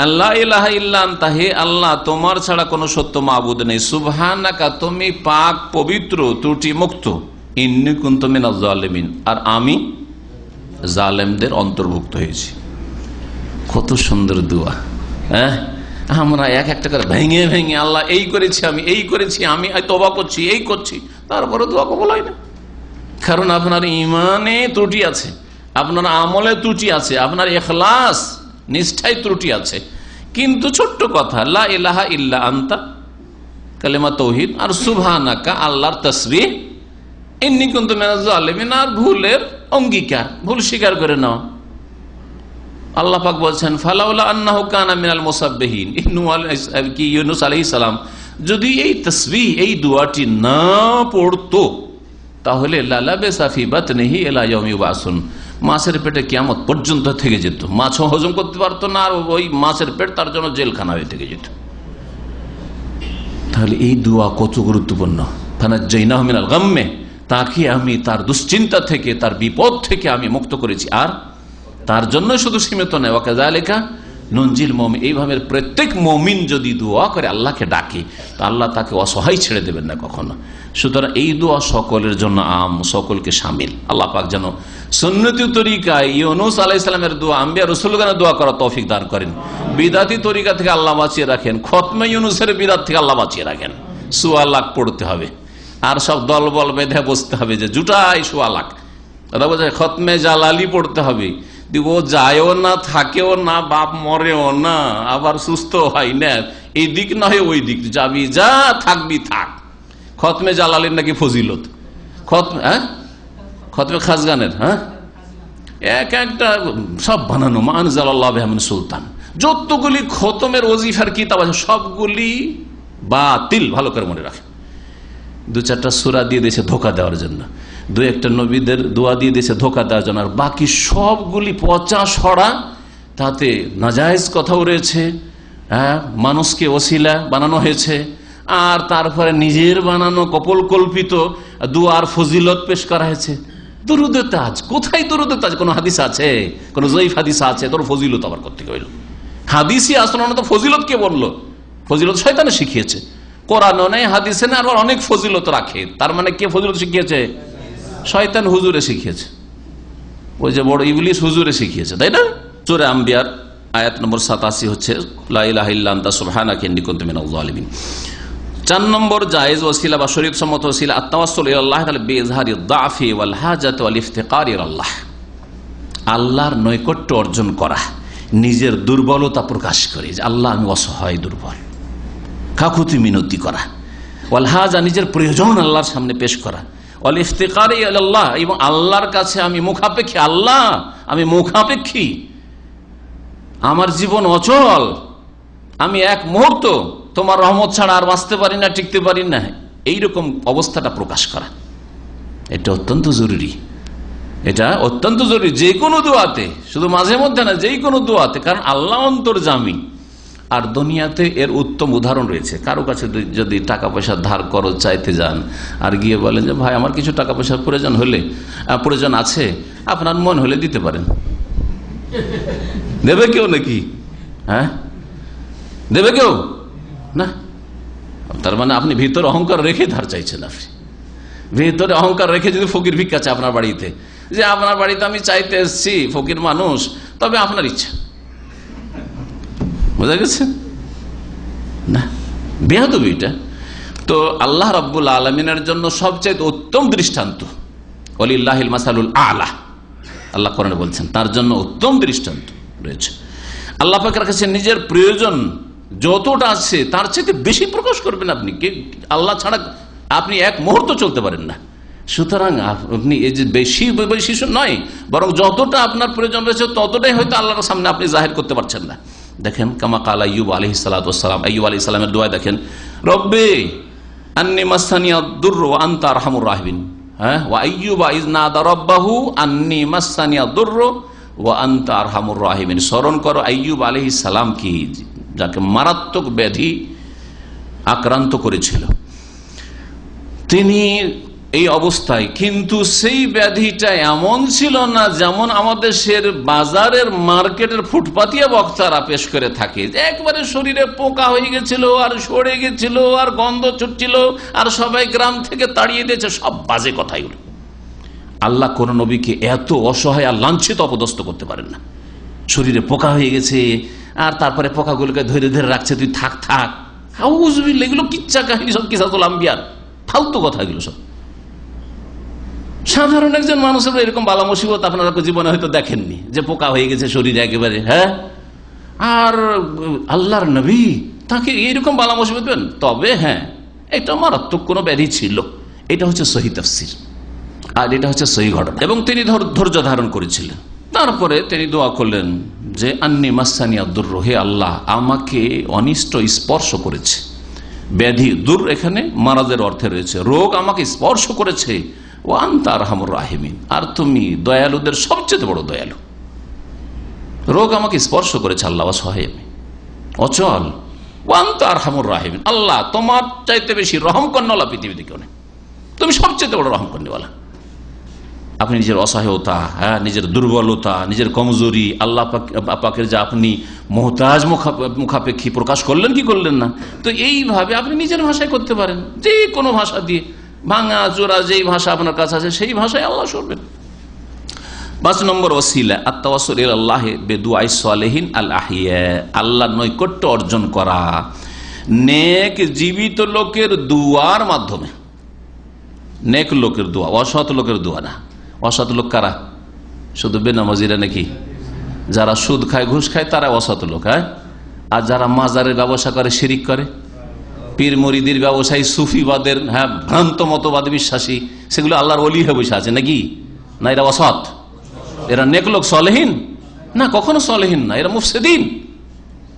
আল্লাহ ইলাহা ইল্লা আনতা, হে আল্লাহ তোমার ছাড়া কোনো সত্য মাবুদ নেই। সুবহানাকা, তুমি পাক পবিত্র ত্রুটি মুক্ত। ইন্নী কুনতু মিনাজ জালিমিন, আর আমি জালেমদের অন্তর্ভুক্ত হয়েছি। কত সুন্দর দোয়া। হ্যাঁ, আমরা এক একটা করে ভেঙে ভেঙে আল্লাহ এই করেছি, আমি এই করেছি, আমি তওবা করছি, এই করছি, তারপরে দোয়া কবুল হয় না। কারণ আপনার ইমানে ত্রুটি আছে, আপনার আমলে ত্রুটি আছে, আপনার ইখলাস নিষ্ঠায় ত্রুটি আছে। কিন্তু ছোট্ট কথা, লা ইলাহা ইল্লা আনতা, কালেমা তাওহীদ, আর সুবহানাকা আল্লাহর তাসবিহ, ইন্নী কুনতু মিনাজ জালিমিন, আর ভুলের অঙ্গীকার, ভুল স্বীকার করে নাও। আল্লাহ পাক বলছেন ফালাউলা আন্নাহু কানা মিনাল মুসাব্বিহিন, ইউনূস আলাইহিস সালাম যদি এই তাসবিহ, এই দোয়াটি না পড়তো তাহলে লালাবিসা ফি বাতনিহি ইলা ইয়াউমি ইউবাসুন, মাছের পেটে কিয়ামত পর্যন্ত থেকে যেত। মাছও হজম করতে পারতো না, আর ওই মাছের পেট তার জন্য জেলখানা হয়ে থেকে যেত। তাহলে এই দোয়া কত গুরুত্বপূর্ণ। ফানাজ্জাইনাহু মিনাল গাম্মে, তাকে আমি তার দুশ্চিন্তা থেকে, তার বিপদ থেকে আমি মুক্ত করেছি। আর তার জন্য শুধু সীমিত নয়, ওয়াকাযালিকা নুনজিল মুমিন, এইভাবে প্রত্যেক মুমিন যদি দোয়া করে, আল্লাহকে ডাকে, তা আল্লাহ তাকে অসহায় ছেড়ে দেবেন না কখনো। সুতরাং এই দোয়া সকলের জন্য আম, সকলকে শামিল। আল্লাহ পাক যেন সুন্নতি তরিকায় ইউনূস আলাইহিস সালামের দোয়া, আম্বিয়া রাসূলগণের দোয়া করা তৌফিক দান করেন। বিদাতি তরিকা থেকে আল্লাহ বাঁচিয়ে রাখেন, খতমে ইউনূসের বিদাত থেকে আল্লাহ বাঁচিয়ে রাখেন। সুয়া লাখ পড়তে হবে, আর সব দলবল বেঁধে বসতে হবে যে জুটাই সুয়া লাখ। খতমে জালালি পড়তে হবে, ও যায়ও না, থাকেও না, বাপ মরেও না, আবার সুস্থ হয় না, এই দিক নয় ওই দিক, যাবি যা, থাকবি থাক। খতমে জালালির নাকি ফজিলত, খতমে খাসগানের, হ্যাঁ, এক একটা সব বানানো। মান জালাল্লাহু বিহা মিন সুলতান, যতগুলি খতমের ওজিফার কিতাব আছে সবগুলি বাতিল। ভালো করে মনে রাখেন, দু চারটা সূরা দিয়ে দিয়েছে ধোকা দেওয়ার জন্য, দু একটা নবীদের দোয়া দিয়ে দিয়েছে ধোকা দেওয়ার জন্য, আর বাকি সবগুলি পচা সরা, তাতে নাজায়েজ কথাও রয়েছে, হ্যাঁ, মানুষকে ওসিলা বানানো হয়েছে, আর তারপরে নিজের বানানো কপোল কল্পিত দুয়ার ফজিলত পেশ করা হয়েছে। দুরুদে তাজ, কোথায় দুরুদে তাজ? কোন হাদিস আছে? কোন জয়ীফ হাদিস আছে? তোর ফজিলত আবার করতে হইল? হাদিসই আসলো না তো ফজিলত কে বললো? ফজিলত শয়তানে শিখিয়েছে, কোরআনও নেই, হাদিসে নেই, আর অনেক ফজিলত রাখে। তার মানে কে ফজিলত শিখিয়েছে? শয়তান হুজুরে শিখিয়েছে, ওই যে বড় ইবলিস হুজুরে শিখিয়েছে, তাই না? সূরা আম্বিয়ার আয়াত নম্বর 87 হচ্ছে লা ইলাহা ইল্লা আনতা সুবহানাকা ইন্নী কুনতু মিনাজ জালিমিন। 4 নম্বর জায়েজ ওসিলা বা শরীয়ত সম্মত ওসিলা আত-তাওয়াসসুল ইলাল্লাহ তাআলা বিইজহারি আদ-দাফি ওয়াল হাজাতি ওয়াল ইফতিকার ইলাল্লাহ, আল্লাহর নৈকট্য অর্জন করা, নিজের দুর্বলতা প্রকাশ করে, যে আল্লাহ আমি অসহায়, দুর্বল, কাকুতি মিনতি করা, ওয়াল হাজা নিজের প্রয়োজন আল্লাহর সামনে পেশ করা, ওয়াল ইফতিকার ইলাল্লাহ এবং আল্লাহর কাছে আমি মুখাপেক্ষী, আল্লাহ আমি মুখাপেক্ষী, আমার জীবন অচল, আমি এক মুহূর্ত তোমার রহমত ছাড়া আর বাঁচতে পারি না, টিকতে পারি না, এইরকম অবস্থাটা প্রকাশ করা, এটা অত্যন্ত জরুরি। এটা অত্যন্ত জরুরি যে কোনো দোয়াতে, শুধু মাঝে মধ্যে না, যেই কোনো দোয়াতে, কারণ আল্লাহ অন্তর্যামী। আর দুনিয়াতে এর উত্তম উদাহরণ রয়েছে। কারো কাছে যদি টাকা পয়সা ধার করো চাইতে যান, আর গিয়ে বলেন যে ভাই আমার কিছু টাকা পয়সার প্রয়োজন আছে, আপনার মন হলে দিতে পারেন, দেবে কেউ নাকি? হ্যাঁ, দেবে কেউ না। তার মানে আপনি ভিতরে অহংকার রেখে ধার চাইছেন। আপনি ভিতরে অহংকার রেখে যদি ফকির ভিক্ষা চায় আপনার বাড়িতে, যে আপনার বাড়িতে আমি চাইতে এসেছি, ফকির মানুষ, তবে আপনার ইচ্ছা, বোঝা গেছে না? বেয়াদবি এটা। তো আল্লাহ রাব্বুল আলামিনের জন্য সবচেয়ে উত্তম দৃষ্টান্ত, ওয়ালিল্লাহিল মাসালুল আলা, আল্লাহ কোরআনে বলছেন, তার জন্য উত্তম দৃষ্টান্ত রয়েছে। আল্লাহ পাকের কাছে নিজের প্রয়োজন যতটা আছে তার চেয়ে বেশি প্রকাশ করবেন আপনি। আল্লাহ ছাড়া আপনি এক মুহূর্ত চলতে পারেন না। সুতরাং আপনি এই যে বেশি বেশি নয়, বরং যতটা আপনার প্রয়োজন রয়েছে ততটাই হয়তো আল্লাহর সামনে আপনি জাহির করতে পারছেন না। দেখেন কামা কাল আইয়ুব আলাইহিস সালাতু ওয়াস সালাম, আইয়ুব আলাইহিস সালামের দোয়া দেখেন, রব্বি আন্নী মাসানিয়া দুররু ওয়া আনতা আরহামুর রাহিমিন। হ্যাঁ, ওয়া আইয়ুবা ইয নাদা রাব্বাহু আন্নী মাসানিয়া দুররু ওয়া আনতা আরহামুর রাহিমিন। স্মরণ করো আইয়ুব আলাইহিস সালাম কি, যাকে মারাত্মক ব্যাধি আক্রান্ত করেছিল, তিনি এই অবস্থায়, কিন্তু সেই ব্যাধিটা এমন ছিল না যেমন আমাদের দেশের বাজারের মার্কেটের ফুটপাতিয়া বক্তারা পেশ করে থাকে, যে একবারে শরীরে পোকা হয়ে গেছিল আর সরে গেছিল আর গন্ধ ছুটছিল আর সবাই গ্রাম থেকে তাড়িয়ে দিয়েছে, সব বাজে কথাই হলো। আল্লাহ কোন নবীকে এত অসহায় আর লাঞ্ছিত অপদস্থ করতে পারেন না। শরীরে পোকা হয়ে গেছে আর তারপরে পোকাগুলোকে ধরে ধরে রাখছে, তুই থাক থাক, এগুলো কিচ্ছা কাহিনী, সব কিসাতুল আম্বিয়ার ফালতু কথা, এগুলো সব। সাধারণ একজন মানুষের এরকম বালা মুসিবত আপনারা জীবনে হয়তো দেখেননি, যে পোকা হয়ে গেছে শরীরে একেবারে। হ্যাঁ, আর আল্লাহর নবী তাকে এইরকম বালা মুসিবত দেন? তবে হ্যাঁ, এটা মারাত্মক কোনো ব্যাধি ছিল, এটা হচ্ছে সহিহ তাফসীর আর এটা হচ্ছে সহিহ ঘটনা, এবং তিনি ধৈর্য ধারণ করেছিলেন। তারপরে তিনি দোয়া করলেন যে আন্নী মাসানিয়া দুররু, হে আল্লাহ আমাকে অনিষ্ট স্পর্শ করেছে। ব্যাধি, দূর এখানে মারাজের অর্থে রয়েছে, রোগ আমাকে স্পর্শ করেছে। ও আনতা আরহামুর রাহিমিন, আর তুমি দয়ালুদের সবচেয়ে বড় দয়ালু। রোগ আমাকে স্পর্শ করেছে আল্লাহ, অসহায় আমি, অচল। ও আনতা আরহামুর রাহিমিন, আল্লাহ তোমার চাইতে বেশি রহম কর্ণওয়ালা পৃথিবীতে কেউ নেই, তুমি সবচেয়ে বড় রহম কর্ণওয়ালা। আপনি নিজের অসহায়তা, হ্যাঁ, নিজের দুর্বলতা, নিজের কমজোরি, আল্লাহ পাকের যে আপনি মুহতাজ মুখাপেক্ষী প্রকাশ করলেন কি করলেন না, তো এইভাবে আপনি নিজের ভাষায় করতে পারেন, যে কোনো ভাষা দিয়ে, ভাঙা চোরা যেই ভাষা আপনার কাছে আছে সেই ভাষায় আল্লাহ শুনবেন। 5 নম্বর ওসিলা আত-তাওয়াসসুল ইলাল্লাহ বিদুআই সালিহিন আল আহিয়া, আল্লাহর নৈকট্য অর্জন করা নেক জীবিত লোকের দুয়ার মাধ্যমে। নেক লোকের দোয়া, অসৎ লোকের দোয়া না। অসৎ লোক কারা? শুধু বেনামাজিরা নাকি? যারা সুদ খায়, ঘুষ খায়, তারা অসৎ লোক। হ্যাঁ, আর যারা মাজারের ব্যবসা করে, শিরিক করে, পীর মুরিদির ব্যবসায়ী, সুফিবাদের, হ্যাঁ, ভ্রান্ত মতবাদ বিশ্বাসী, সেগুলো আল্লাহর ওলি হয়ে বসে আছে নাকি? না, এরা অসৎ। এরা নেক লোক, সলেহীন না, কখনো সলেহীন না, এরা মুফসিদিন।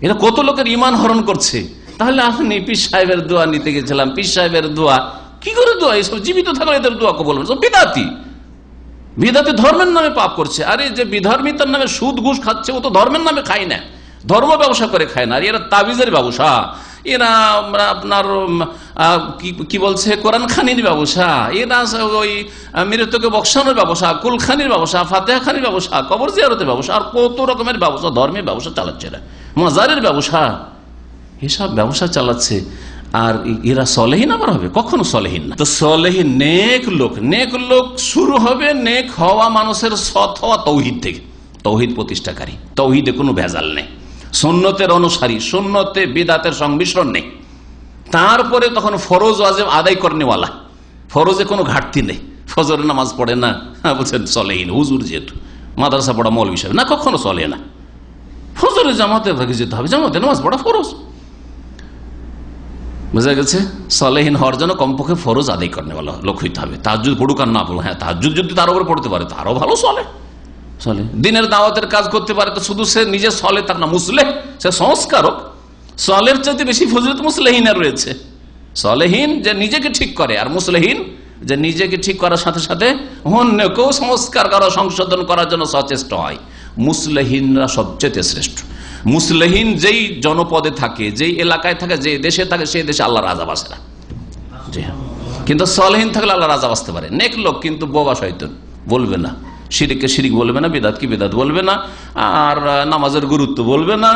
এরা কত লোকের ইমান হরণ করছে। তাহলে আপনি পীর সাহেবের দোয়া নিতে গেছিলাম, পীর সাহেবের দোয়া কি করে দোয়া? এইসব জীবিত থাকলে এদের দোয়া কবুল হবে। বিদাতি, বিদাতি ধর্মের নামে পাপ করছে। আরে যে বিধর্মিতার নামে সুদ ঘুষ খাচ্ছে, ও তো ধর্মের নামে খায় না, ধর্ম ব্যবসা করে খায় না। আর এরা তাবিজের ব্যবসা, এরা আপনার কি বলছে কোরআন খানির ব্যবসা, এরা ওই মৃতকে বক্সানোর ব্যবসা, কুলখানির ব্যবসা, ফাতেহা খানির ব্যবসা, কবর জিয়ারতের ব্যবসা, আর কত রকমের ব্যবসা, ধর্মের ব্যবসা চালাচ্ছে এরা, মাজারের ব্যবসা, এসব ব্যবসা চালাচ্ছে। আর এরা সলেহীন আবার হবে? কখনো সলেহীন না। তো সলেহীন নেক লোক, নেক লোক শুরু হবে নেক হওয়া মানুষের সৎ হওয়া তৌহিদ থেকে, তৌহিদ প্রতিষ্ঠাকারী, তৌহিদে কোনো ভেজাল নেই, সুন্নতের অনুসারী, সুন্নতে বিদাতের সংমিশ্রণ নেই। তারপরে তখন ফরজ ওয়াজিব আদায় করনেওয়ালা, ফরজে কোনো ঘাটতি নেই, ফজরের নামাজ পড়ে না, বলছেন সলেহীন, হুজুর যেহেতু মাদ্রাসা পড়া মৌলভী সাহেব না, কখনো চলে না। ফজরের জামাতে যেতে হবে, জামাতে নামাজ পড়া ফরজ, বুঝা গেছে? সলেহীন হওয়ার জন্য কমপক্ষে ফরজ আদায় করনেওয়ালা লোক হইতে হবে। তাহাজ্জুদ পড়ুক আর না পড়ুক, হ্যাঁ, তাহাজ্জুদ যদি তার উপরে পড়তে পারে তারও ভালো, চলে। দিনের দাওয়াতের কাজ করতে পারে, তো শুধু সে নিজে সলে, তার না মুসলেহ, সে সংস্কারক। সলের চাইতে বেশি ফজিলত মুসলেহীনের রয়েছে। সলেহীন যে নিজেকে ঠিক করে, আর মুসলেহীন যে নিজেকে ঠিক করার সাথে সাথে অন্যকেও সংস্কার করা, সংশোধন করার জন্য সচেষ্ট হয়। মুসলেহীনরা সবচেয়ে শ্রেষ্ঠ। মুসলেহীন যেই জনপদে থাকে, যেই এলাকায় থাকে, যে দেশে থাকে, সেই দেশে আল্লাহর আযাব আসে না। জি হ্যাঁ, কিন্তু সলেহীন থাকলে আল্লাহর আযাব আসতে পারে। নেক লোক কিন্তু বোবা শয়তান, বলবে না শিরিককে শিরিক বলবে না, বিদাতকে বিদাত বলবে না, আর নামাজের গুরুত্ব বলবে না,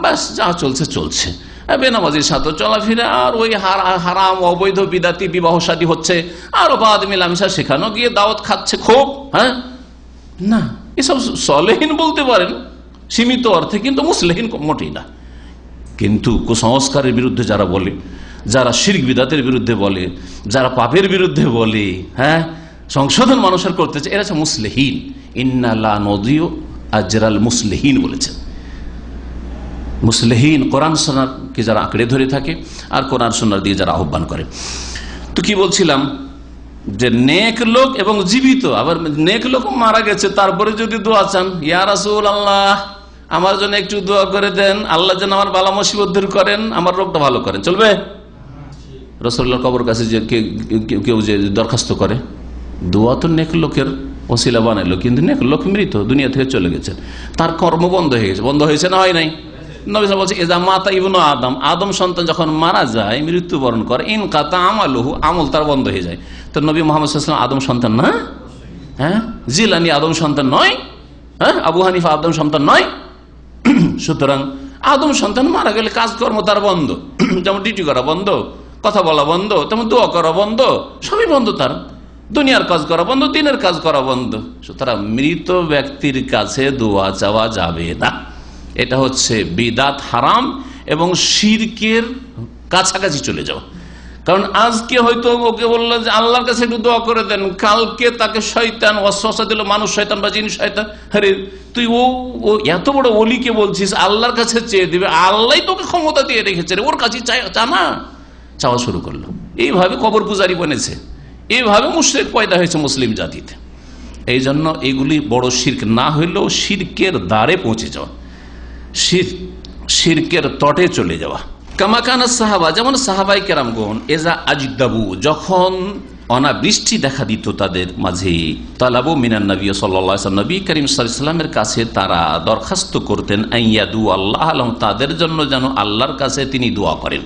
ব্যাস যা চলছে চলছে, বেনামাজির সাথে চলাফেরা, আর ওই হারাম অবৈধ বিদাতি বিবাহ শাদী হচ্ছে, আর বাদ মিলামিশা শেখানো গিয়ে দাওয়াত খাচ্ছে খুব। হ্যাঁ, না, এসব সলেহীন বলতে পারেন সীমিত অর্থে, কিন্তু মুসলেহীন মোটেই না। কিন্তু কুসংস্কারের বিরুদ্ধে যারা বলে, যারা শিরক বিদাতের বিরুদ্ধে বলে, যারা পাপের বিরুদ্ধে বলে, হ্যাঁ, সংশোধন মানুষের করতেছে, এরা হচ্ছে মুসলেহীন। ইন্না লা নুযিউ আজরাল মুসলেহীন বলেছেন। মুসলেহীন কোরআন সুন্নাহকে যারা আঁকড়ে ধরে থাকে আর কোরআন সুন্নাহ দিয়ে যারা আহ্বান করে। তো কি বলছিলাম, যে নেক লোক এবং জীবিত, আবার নেক লোক মারা গেছে, তারপরে যদি দোয়া চান, ইয়া রাসূলুল্লাহ আমার জন্য একটু দোয়া করে দেন, আল্লাহ যেন আমার বালা মুসিবত দূর করেন, আমার রোগটা ভালো করেন, চলবে? রাসূলুল্লাহর কবর কাছে যে কেউ যে দরখাস্ত করে, দোয়া তো নেক লোকের ওসিলা বানাইলো, কিন্তু নেক লোক মৃত, দুনিয়া থেকে চলে গেছেন, তার কর্ম বন্ধ হয়ে গেছে। বন্ধ হয়েছে না হয় নাই? নবী সাল্লাল্লাহু আলাইহি ওয়াসাল্লাম বলছে এজা মাতা ইবনু আদম, আদম সন্তান যখন মারা যায়, মৃত্যুবরণ করে, ইন কাতা আমালুহু, আমল তার বন্ধ হয়ে যায়। তো নবী মুহাম্মদ সাল্লাল্লাহু আলাইহি ওয়াসাল্লাম আদম সন্তান না? হ্যাঁ, জিলানী আদম সন্তান নয়? হ্যাঁ, আবু হানিফা আদম সন্তান নয়? সুতরাং আদম সন্তান মারা গেলে কাজকর্ম তার বন্ধ, যেমন ডিউটি করা বন্ধ, কথা বলা বন্ধ, তেমন দোয়া করা বন্ধ, সবই বন্ধ তার। দুনিয়ার কাজ করা বন্ধ, দিনের কাজ করা বন্ধ। সুতরাং মৃত ব্যক্তির কাছে দোয়া চাওয়া যাবে না। এটা হচ্ছে বিদাত, হারাম এবং শিরকের কাছাকাছি চলে যাওয়া। কারণ আজকে হয়তো ওকে বললো যে আল্লাহর কাছে একটু দোয়া করে দেন, কালকে তাকে শয়তান ওয়াসওয়াসা দিল, মানুষ শয়তান বা জিন শয়তান, আরে তুই ও এত বড় ওলিকে বলছিস আল্লাহর কাছে চেয়ে দিবে, আল্লাহ তোকে ক্ষমতা দিয়ে রেখেছে, ওর কাছে চা না, চাওয়া শুরু করলো। এইভাবে কবর পূজারি বনেছে, এইভাবে মুশরিক পয়দা হয়েছে মুসলিম জাতিতে। এই জন্য এগুলি বড় শিরক না হইলেও শিরকের দ্বারে পৌঁছে যাওয়া, শিরকের তটে চলে যাওয়া। কামাকানা সাহাবা, যেমন সাহাবাই কেরামগণ এজা আজদাবু, যখন অনাবৃষ্টি দেখা দিত তাদের মাঝে, তালাবু মিনান নবী সাল্লাল্লাহু আলাইহি ওয়াসাল্লাম, নবী করিম সাল্লাল্লাহু আলাইহি ওয়াসাল্লামের কাছে তারা দরখাস্ত করতেন, আইয়াদু আল্লাহ আলম, তাদের জন্য যেন আল্লাহর কাছে তিনি দোয়া করেন।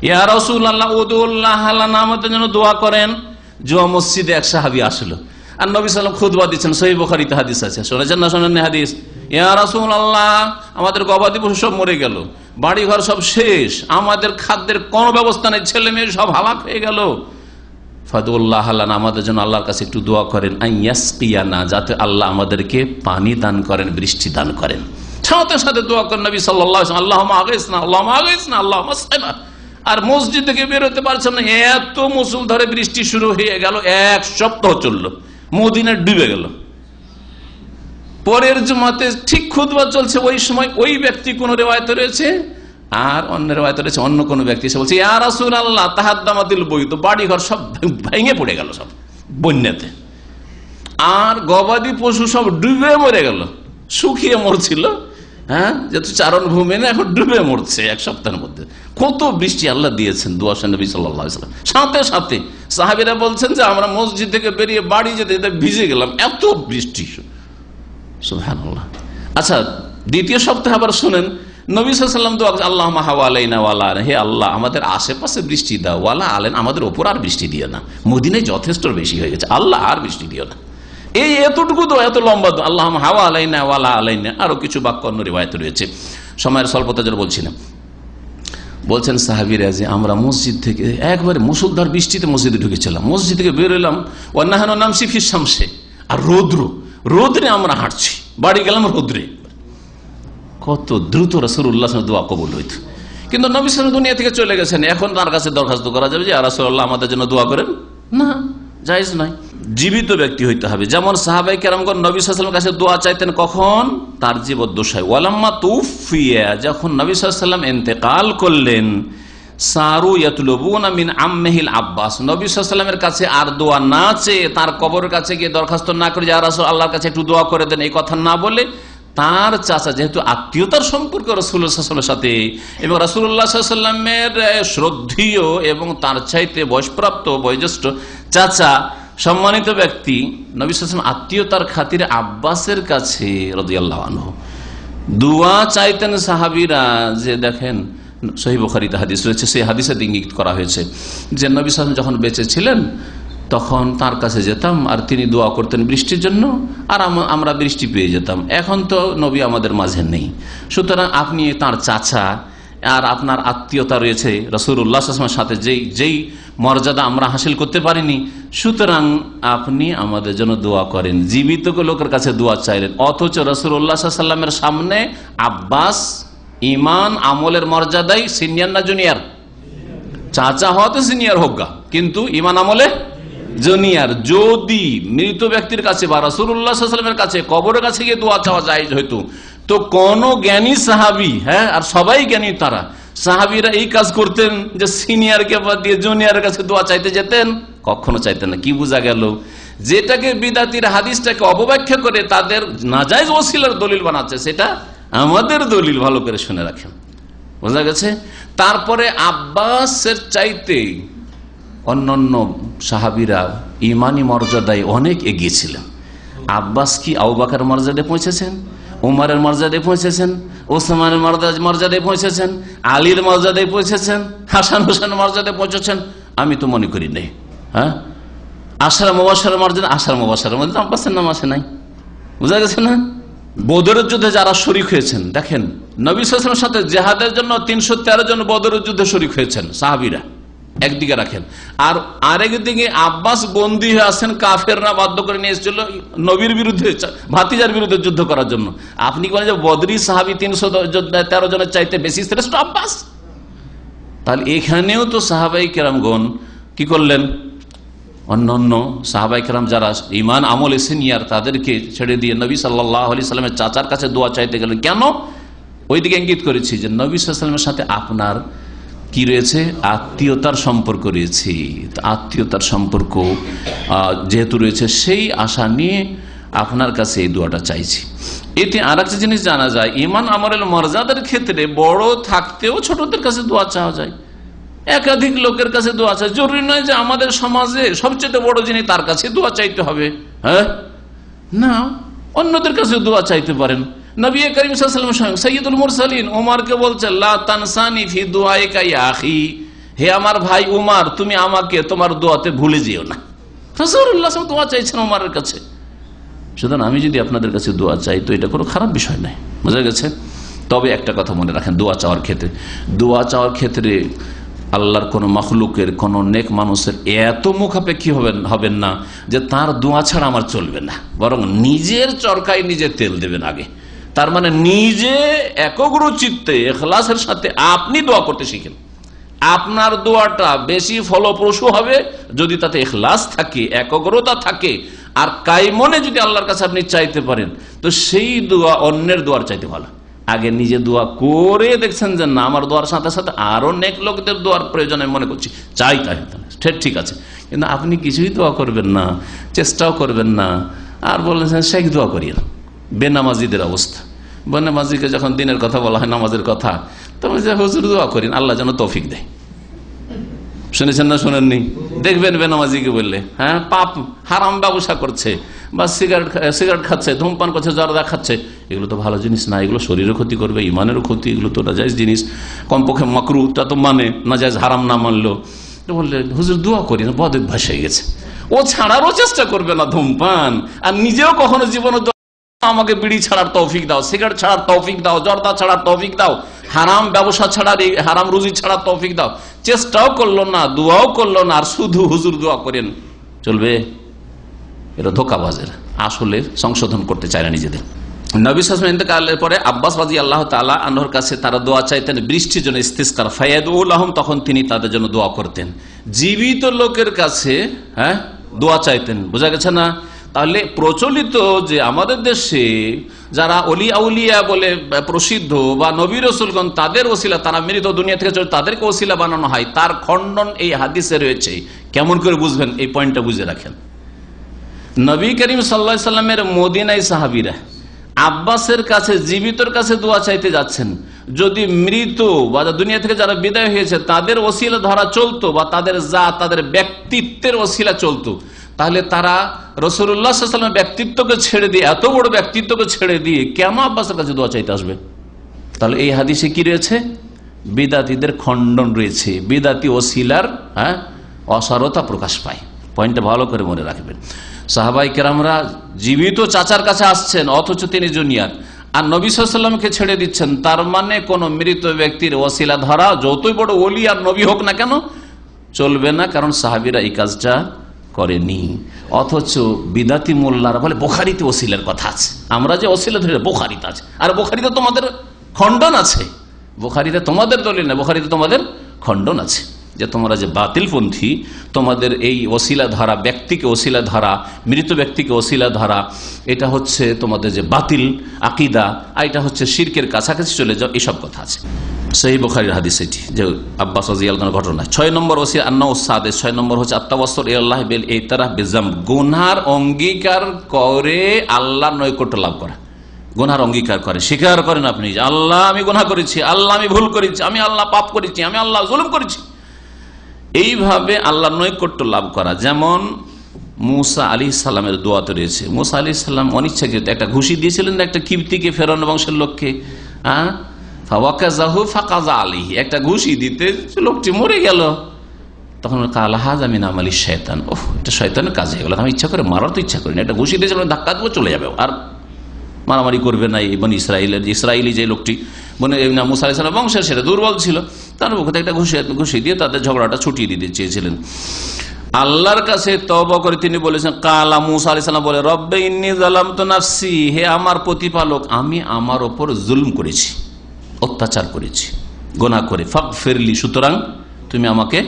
ইয়া রাসূলুল্লাহ উদুল্লাহ লানা, আমাদের জন্য দোয়া করেন। জুমা মসজিদে এক সাহাবী আসলো, আর নবী সাল্লাল্লাহু আলাইহি ওয়াসাল্লাম খুতবা দিচ্ছেন, সহিহ বুখারীতে হাদিস আছে, শুনেছেন না শোনেননি হাদিস? ইয়া রাসূলুল্লাহ, আমাদের গবাদি পশু সব মরে গেল, বাড়ি ঘর সব শেষ, আমাদের খাদ্যের কোনো ব্যবস্থা নেই, ছেলে মেয়ে সব হালাক হয়ে গেল। ফাদুল্লাহ আল্লাহ, আমাদের জন্য আল্লাহর কাছে একটু দোয়া করেন, আইয়াসকিয়ানা, যাতে আল্লাহ আমাদেরকে পানি দান করেন, বৃষ্টি দান করেন। সাথে সাথে দোয়া করেন নবী সাল্লাল্লাহু আলাইহি ওয়াসাল্লাম, আল্লাহুম্মা আগিসনা, আল্লাহুম্মা আগিসনা, আল্লাহুম্মা আসকিনা। আর মসজিদ থেকে বেরোতে পারছেন না, এত মুষলধারে বৃষ্টি শুরু হয়ে গেল, এক সপ্তাহ চললো, মদিনা ডুবে গেল। পরের জুমাতে ঠিক খুতবা চলছে, ওই সময় ওই ব্যক্তি কোন রিওয়ায়াতে রয়েছে, আর অন্য রিওয়ায়াতে রয়েছে অন্য কোন ব্যক্তি এসে বলছে, ইয়া রাসূলুল্লাহ তাহাদ্দামাতিল বুয়ুত, বাড়ি ঘর সব ভেঙে পড়ে গেল সব বন্যাতে, আর গবাদি পশু সব ডুবে মরে গেল, শুকিয়ে মরছিল। হ্যাঁ, যেহেতু চারণ ভূমি না, এখন ডুবে মরছে এক সপ্তাহের মধ্যে। কত বৃষ্টি আল্লাহ দিয়েছেন, দোয়া নবী সাল্লাল্লাহু আলাইহি ওয়াসাল্লাম। সাথে সাথে সাহাবীরা বলছেন যে আমরা মসজিদ থেকে বেরিয়ে বাড়ি যেতে যেতে ভিজে গেলাম, এত বৃষ্টি। সুবহানাল্লাহ। আচ্ছা, দ্বিতীয় সপ্তাহে আবার শুনেন নবী সাল্লাল্লাহু আলাইহি ওয়াসাল্লাম দোয়া, আল্লাহুম্মা হাওয়ালাইনা ওয়ালা আলাইনা, হে আল্লাহ আমাদের আশেপাশে বৃষ্টি দাও, ওয়ালা আলাইনা, আমাদের উপর আর বৃষ্টি দিও না, মদিনায় যথেষ্ট বেশি হয়ে গেছে, আল্লাহ আর বৃষ্টি দিও না। এই এতটুকু দোয়া, এত লম্বা দোয়া, আল্লাহুম্মা হাওয়ালাইনা ওয়ালা আলাইনা। আরো কিছু বাক্য অন্য রিওয়ায়াতে রয়েছে, সময়ের স্বল্পতার জন্য বলছিলাম। বলছেন সাহাবীরা যে আমরা মসজিদ থেকে একবারে মুষলধার বৃষ্টিতে মসজিদে ঢুকেছিলাম, মসজিদ থেকে বের এলাম, ওয়ান্নাহানু নামশি ফিস শামসে, আর রোদ্রে আমরা হাঁটছি, বাড়ি গেলাম রোদ্রে। কত দ্রুত রাসূলুল্লাহ দোয়া কবুল হইত। কিন্তু নবী সাল্লাল্লাহু দুনিয়া থেকে চলে গেছেন, এখন তার কাছে দরখাস্ত করা যাবে যে ইয়া রাসূলুল্লাহ আমাদের জন্য দোয়া করেন? না, জায়েজ নয়। জীবিত ব্যক্তি হইতে হবে। যেমন সাহাবায়ে কেরামগণ নবী সাল্লাল্লাহু আলাইহি ওয়াসাল্লামের কাছে দোয়া চাইতেন, কখন? তার জীবদ্দশায়। ওয়ালাম্মা তুফিয়া, যখন নবী সাল্লাল্লাহু আলাইহি ওয়াসাল্লাম ইন্তেকাল করলেন, সারু ইয়াতলুবুনা মিন আম্মিহিল আব্বাস, নবী সাল্লাল্লাহু আলাইহি ওয়াসাল্লামের কাছে আর দোয়া না চেয়ে, তার কবরের কাছে গিয়ে দরখাস্ত না করে ইয়া রাসূল আল্লাহর কাছে একটু দোয়া করে দেন, এই কথা না বলে তার চাচা, যেহেতু আত্মীয়তার সম্পর্ক রাসূলুল্লাহ সাল্লাল্লাহু আলাইহি ওয়াসাল্লামের সাথে, এবং রাসূলুল্লাহ সাল্লাল্লাহু আলাইহি ওয়াসাল্লামের শ্রদ্ধেয় এবং তার চাইতে বয়সপ্রাপ্ত বয়োজ্যেষ্ঠ চাচা, সম্মানিত ব্যক্তি, নবী সাল্লাল্লাহু আলাইহি ওয়াসাল্লাম আত্মীয়তার খাতিরে আব্বাসের কাছে রাদিয়াল্লাহু আনহু দোয়া চাইতেন সাহাবীরা। যে দেখেন সহিহ বুখারীতে হাদিস রয়েছে, সেই হাদিসে ইঙ্গিত করা হয়েছে যে নবী সাল্লাল্লাহু আলাইহি ওয়াসাল্লাম যখন বেঁচে ছিলেন তখন তার কাছে যেতাম, আর তিনি দোয়া করতেন বৃষ্টির জন্য, আর আমরা বৃষ্টি পেয়ে যেতাম। এখন তো নবী আমাদের মাঝে নেই, সুতরাং আপনি তার চাচা, আর আপনার আত্মীয়তা রয়েছে রাসূলুল্লাহ সাল্লাল্লাহু আলাইহি ওয়াসাল্লামের সাথে, যেই মর্যাদা আমরা হাসিল করতে পারিনি, সুতরাং আপনি আমাদের জন্য দোয়া করেন। জীবিত লোকের কাছে দোয়া চাইলেন, অথচ রাসূলুল্লাহ সাল্লাল্লাহু আলাইহি ওয়াসাল্লামের সামনে আব্বাস ইমান আমলের মর্যাদায় সিনিয়র না জুনিয়র? চাচা হওয়াতে সিনিয়র হোক গা, কিন্তু ইমান আমলে জুনিয়র। যদি মৃত ব্যক্তির কাছে বা রাসূলুল্লাহ সাল্লাল্লাহু আলাইহি ওয়াসাল্লামের কাছে কবরের কাছে গিয়ে দোয়া চাওয়া জায়েজ হইতো, তো কোন জ্ঞানী সাহাবী, হ্যাঁ, আর সবাই জ্ঞানী তারা, সাহাবীরা এই কাজ করতেন যে সিনিয়রকে বাদ দিয়ে জুনিয়রের কাছে দোয়া চাইতে যেতেন? কখনো চাইতেন না। কি বোঝা গেল? যেটাকে বিদাতির হাদিসটাকে অপব্যাখ্যা করে তাদের নাজায়েজ ওসিলার দলিল বানাচ্ছে, সেটা আমাদের দলিল। ভালো করে শুনে রাখেন, বোঝা গেছে? তারপরে আব্বাসের চাইতে অন্যান্য সাহাবীরা ইমানি মর্যাদায় অনেক এগিয়েছিলেন। আব্বাস কি আবু বকরের মর্যাদায় পৌঁছেছেন, উমরের মর্যাদায় পৌঁছেছেন, ওসমানের মর্যাদায় পৌঁছেছেন, আলীর মর্যাদায় পৌঁছেছেন, হাসান হোসেনের মর্যাদায় পৌঁছেছেন? আমি তো মনে করি নেই। হ্যাঁ, আশরা মুবাশশারের মর্যাদা, আশরা মুবাশশারের মধ্যে আব্বাসের নাম আসে নাই। বুঝা গেছে না? বদরের যুদ্ধে যারা শরীক হয়েছেন, দেখেন নবী সাল্লাল্লাহু আলাইহি ওয়াসাল্লামের সাথে জিহাদের জন্য 313 জন বদরের যুদ্ধে শরীক হয়েছেন সাহাবীরা, একদিকে রাখেন। আর আরেকদিকে আব্বাস বন্দী হয়ে আছেন, কাফেররা বাধ্য করে নিয়ে এসেছিল নবীর বিরুদ্ধে, ভাতিজার বিরুদ্ধে যুদ্ধ করার জন্য। আপনি বলেন যে বদরি সাহাবী 313 জনের চাইতে বেশি শ্রেষ্ঠ আব্বাস? তাহলে এখানেও তো সাহাবাই কেরামগণ কি করলেন? অন্যান্য সাহাবাই কেরাম যারা ইমান আমলে সিনিয়র, তাদেরকে ছেড়ে দিয়ে নবী সাল্লাল্লাহু আলাইহি সাল্লামের চাচার কাছে দোয়া চাইতে গেলেন। কেন? ওইদিকে ইঙ্গিত করেছি যে নবী সাল্লাল্লাহু আলাইহি সাল্লামের সাথে আপনার কি রয়েছে? আত্মীয়তার সম্পর্ক রয়েছে। আত্মীয়তার সম্পর্ক যেহেতু রয়েছে, সেই আশা নিয়ে আপনার কাছে এই দোয়াটা চাইছি। এতে আর একটা জিনিস জানা যায়, ইমান আমলের মর্যাদার ক্ষেত্রে বড় থাকতেও ছোটদের কাছে দোয়া চাওয়া যায়, একাধিক লোকের কাছে দোয়া চাই। জরুরি নয় যে আমাদের সমাজে সবচেয়ে বড় যিনি তার কাছে দোয়া চাইতে হবে। হ্যাঁ, না, অন্যদের কাছে দোয়া চাইতে পারেন। নবী করিম সাল্লাল্লাহু আলাইহি ওয়াসাল্লাম সাইয়্যিদুল মুরসালিন ওমরকে বলছেন, লা তানসানি ফি দুআইকা ইয়া আখি, হে আমার ভাই উমর, তুমি আমাকে তোমার দোয়াতে ভুলে যেও না। রাসূলুল্লাহ সাল্লাল্লাহু আলাইহি ওয়াসাল্লাম দোয়া চাইছেন ওমরের কাছে। সুতরাং আমি যদি আপনাদের কাছে দোয়া চাই তো এটা কোনো খারাপ বিষয় নয়। বুঝা গেছে? তবে একটা কথা মনে রাখেন, দোয়া চাওয়ার ক্ষেত্রে আল্লাহর কোন মাখলুকের, কোন নেক মানুষের এত মুখাপেক্ষী হবেন না যে তার দোয়া ছাড়া আমার চলবে না, বরং নিজের চরকায় নিজে তেল দেবেন আগে। তার মানে নিজে একগ্র চিত্তে ইখলাসের সাথে আপনি দোয়া করতে শিখেন। আপনার দোয়াটা বেশি ফলপ্রসূ হবে যদি তাতে ইখলাস থাকে, একগ্রতা থাকে, আর কায়মনে যদি আল্লাহর কাছে আপনি চাইতে পারেন, তো সেই দোয়া অন্যের দোয়ার চাইতে ভালো। আগে নিজে দোয়া করে দেখছেন যে না, আমার দোয়ার সাথে সাথে আরো নেক লোকদের দোয়ার প্রয়োজন আমি মনে করছি, চাই, তাই ঠিক আছে। কিন্তু আপনি কিছুই দোয়া করবেন না, চেষ্টাও করবেন না, আর বলেছেন শেখ দোয়া করিয়েন। বেনামাজিদের অবস্থা, বেনামাজিকে যখন দিনের কথা বলা হয়, নামাজের কথা, তখন হুজুর দোয়া করেন আল্লাহ যেন তৌফিক দেয়। শুনেছেন না শোনেননি? দেখবেন বেনামাজিকে বললে, হ্যাঁ, পাপ হারাম ব্যবসা করছে, বা সিগারেট খাচ্ছে, ধূমপান করছে, জর্দা খাচ্ছে, এগুলো তো ভালো জিনিস না, এগুলো শরীরের ক্ষতি করবে, ইমানেরও ক্ষতি, এগুলো তো নাজায়েজ জিনিস, কমপক্ষে মাকরু তা তো মানে নাজায়েজ, হারাম না মানলো। বললে হুজুর দোয়া করি না, বদ অভ্যাস হয়ে গেছে, ও ছাড়ারও চেষ্টা করবে না ধূমপান, আর নিজেও কখনো জীবনে আমাকে বিড়ি ছাড়ার তৌফিক দাও, সিগারেট ছাড়ার তৌফিক দাও, জর্দা ছাড়ার তৌফিক দাও, হারাম ব্যবসা ছাড়ার, হারাম রুজি ছাড়ার তৌফিক দাও, চেষ্টাও করলো না, দোয়াও করলো না, আর শুধু হুজুর দোয়া করেন, চলবে? এটা ধোঁকাবাজের, আসলে সংশোধন করতে চায় না নিজেদের। নবী সাল্লাল্লাহু আলাইহি ওয়াসাল্লাম ইন্তেকালের পরে আব্বাস রাদিয়াল্লাহু তাআলা আনহুর কাছে তারা দোয়া চাইতেন বৃষ্টির জন্য, ইস্তিসকার, ফায়াদউ লাহুম, তখন তিনি তাদের জন্য দোয়া করতেন। জীবিত লোকের কাছে হ্যাঁ দোয়া চাইতেন। বোঝা গেছে না? তাহলে প্রচলিত যে আমাদের দেশে যারা অলি আউলিয়া বলে প্রসিদ্ধ বা নবী রাসূলগণ, তাদের ওসিলা, তারা মৃত দুনিয়া থেকে চলে, তাদেরকে ওসিলা বানানো হয়, তার খণ্ডন এই হাদিসে রয়েছে। কেমন করে বুঝবেন? এই পয়েন্টটা বুঝে রাখেন। নবী করিম সাল্লাল্লাহু আলাইহি সাল্লামের মদিনায় সাহাবীরা আব্বাসের কাছে, জীবিতর কাছে দোয়া চাইতে যাচ্ছেন। যদি মৃত বা দুনিয়া থেকে যারা বিদায় হয়েছে তাদের ওসিলা ধরা চলতো, বা তাদের তাদের ব্যক্তিত্বের ওসিলা চলতো, তাহলে তারা রাসূলুল্লাহ সাল্লাল্লাহু আলাইহি ওয়াসাল্লামের ব্যক্তিত্বকে ছেড়ে দিয়ে, এত বড় ব্যক্তিত্বকে ছেড়ে দিয়ে কেন আব্বাসের কাছে দোয়া চাইতে আসবে? তাহলে এই হাদিসে কি রয়েছে? বিদাতীদের খণ্ডন রয়েছে, বিদাতি ওসিলার অসারতা প্রকাশ পায়। পয়েন্টটা ভালো করে মনে রাখবেন। সাহাবাই কেরামরা জীবিত চাচার কাছে আসছেন, অথচ তিনি জুনিয়র, আর নবী সাল্লাল্লাহু আলাইহি ওয়াসাল্লামকে ছেড়ে দিচ্ছেন। তার মানে কোন মৃত ব্যক্তির ওসিলা ধরা, যতই বড় ওলি আর নবী হোক না কেন, চলবে না, কারণ সাহাবীরা এই কাজটা করেনি। অথচ বিদাতি মোল্লারা বলে বুখারীতে ওসিলার কথা আছে, আমরা যে ওসিলা ধরে বুখারীতে আছে, আর বুখারীতে তোমাদের খণ্ডন আছে, বুখারীতে তোমাদের দলিল না, বুখারীতে তোমাদের খণ্ডন আছে, যে তোমরা যে বাতিলপন্থী, তোমাদের এই ওসিলা ধরা, ব্যক্তিকে ওসিলা ধরা, মৃত ব্যক্তিকে ওসিলা ধরা, এটা হচ্ছে তোমাদের যে বাতিল আকীদা, এটা হচ্ছে শিরকের কাছাকাছি চলে যাও, এইসব কথা আছে। সহিহ বুখারীর হাদিস এটি, যে আব্বাস রাদিয়াল্লাহু আনহু ঘটনা। 6 নম্বর ওসিয়া আন্নাউ সাদেস, 6 নম্বর হচ্ছে আত্তাওয়াসসুল ইলাল্লাহ বিল ইতিরাফ বিযাম, গুনার অঙ্গীকার করে আল্লাহর নৈকট্য লাভ করা। গুনার অঙ্গীকার করে, স্বীকার করেন আপনি যে আল্লাহ আমি গুনাহ করেছি, আল্লাহ আমি ভুল করেছি, আমি আল্লাহ পাপ করেছি, আমি আল্লাহ জুলুম করেছি, এইভাবে আল্লাহ নৈকট্য লাভ করা, যেমন মুসা আলাইহিস সালামের দোয়াতে রয়েছে। মুসা আলাইহিস সালাম অনিচ্ছাকৃত একটা ঘুষি দিয়েছিলেন একটা কিবতীকে, ফেরাউন বংশের লোককে। একটা ঘুষি দিতে লোকটি মরে গেল। তখন কালাহাজামিন আমালি শয়তান, ওহ এটা শয়তানের কাজ হয়ে গেল, আমি ইচ্ছা করে মারার তো ইচ্ছা করি না, একটা ঘুষি দিয়েছিল ধাক্কা দেবো চলে যাবে, আর মারামারি করবে না। এবং ইসরায়েলি যে লোকটি মুসা আলাইহিস সালাম বংশের, সেটা দুর্বল ছিল, তার মুখে একটা ঘুষি দিয়ে তাদের ঝগড়াটা ছুটিয়ে দিতে চেয়েছিলেন। আল্লাহর কাছে তওবা করে তিনি বলেছেন, কালা মুসা আলাইহিস সালাম বলে, রব্বে ইন্নী যালামতু নাফসি, হে আমার প্রতিপালক, আমি আমার ওপর জুলম করেছি, অত্যাচার করেছি গোনাহ করে, ফাগফিরলি, সুতরাং তুমি আমাকে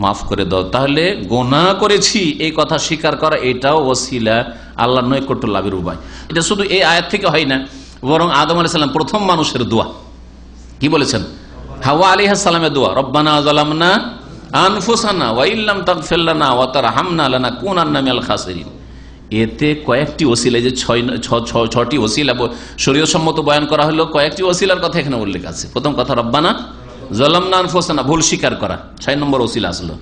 মাফ করে দাও। তাহলে গোনাহ করেছি এই কথা স্বীকার করা, এটাও ওসিলা আল্লাহর নৈকট্য লাভের উপায়। এটা শুধু এই আয়াত থেকে হয় না, বরং আদম আলাইহিস সালাম প্রথম মানুষের দোয়া কি বলেছেন, হাওয়া আলাইহিস সালামের দোয়া, রব্বানা যালামনা আনফুসানা ওয়া ইল্লাম তাগফির লানা ওয়া তারহামনা লানাকুনান্না মিনাল খাসিরিন। এতে কয়েকটি ওসিলা, যে ছটি ওসিলা শরীয়ত সম্মত বয়ান করা হলো, কয়েকটি ওসিলার কথা এখানে উল্লেখ আছে। প্রথম কথা রব্বানা যালামনা আনফুসানা, ভুল স্বীকার করা, 6 নম্বর ওসিলা আসলো।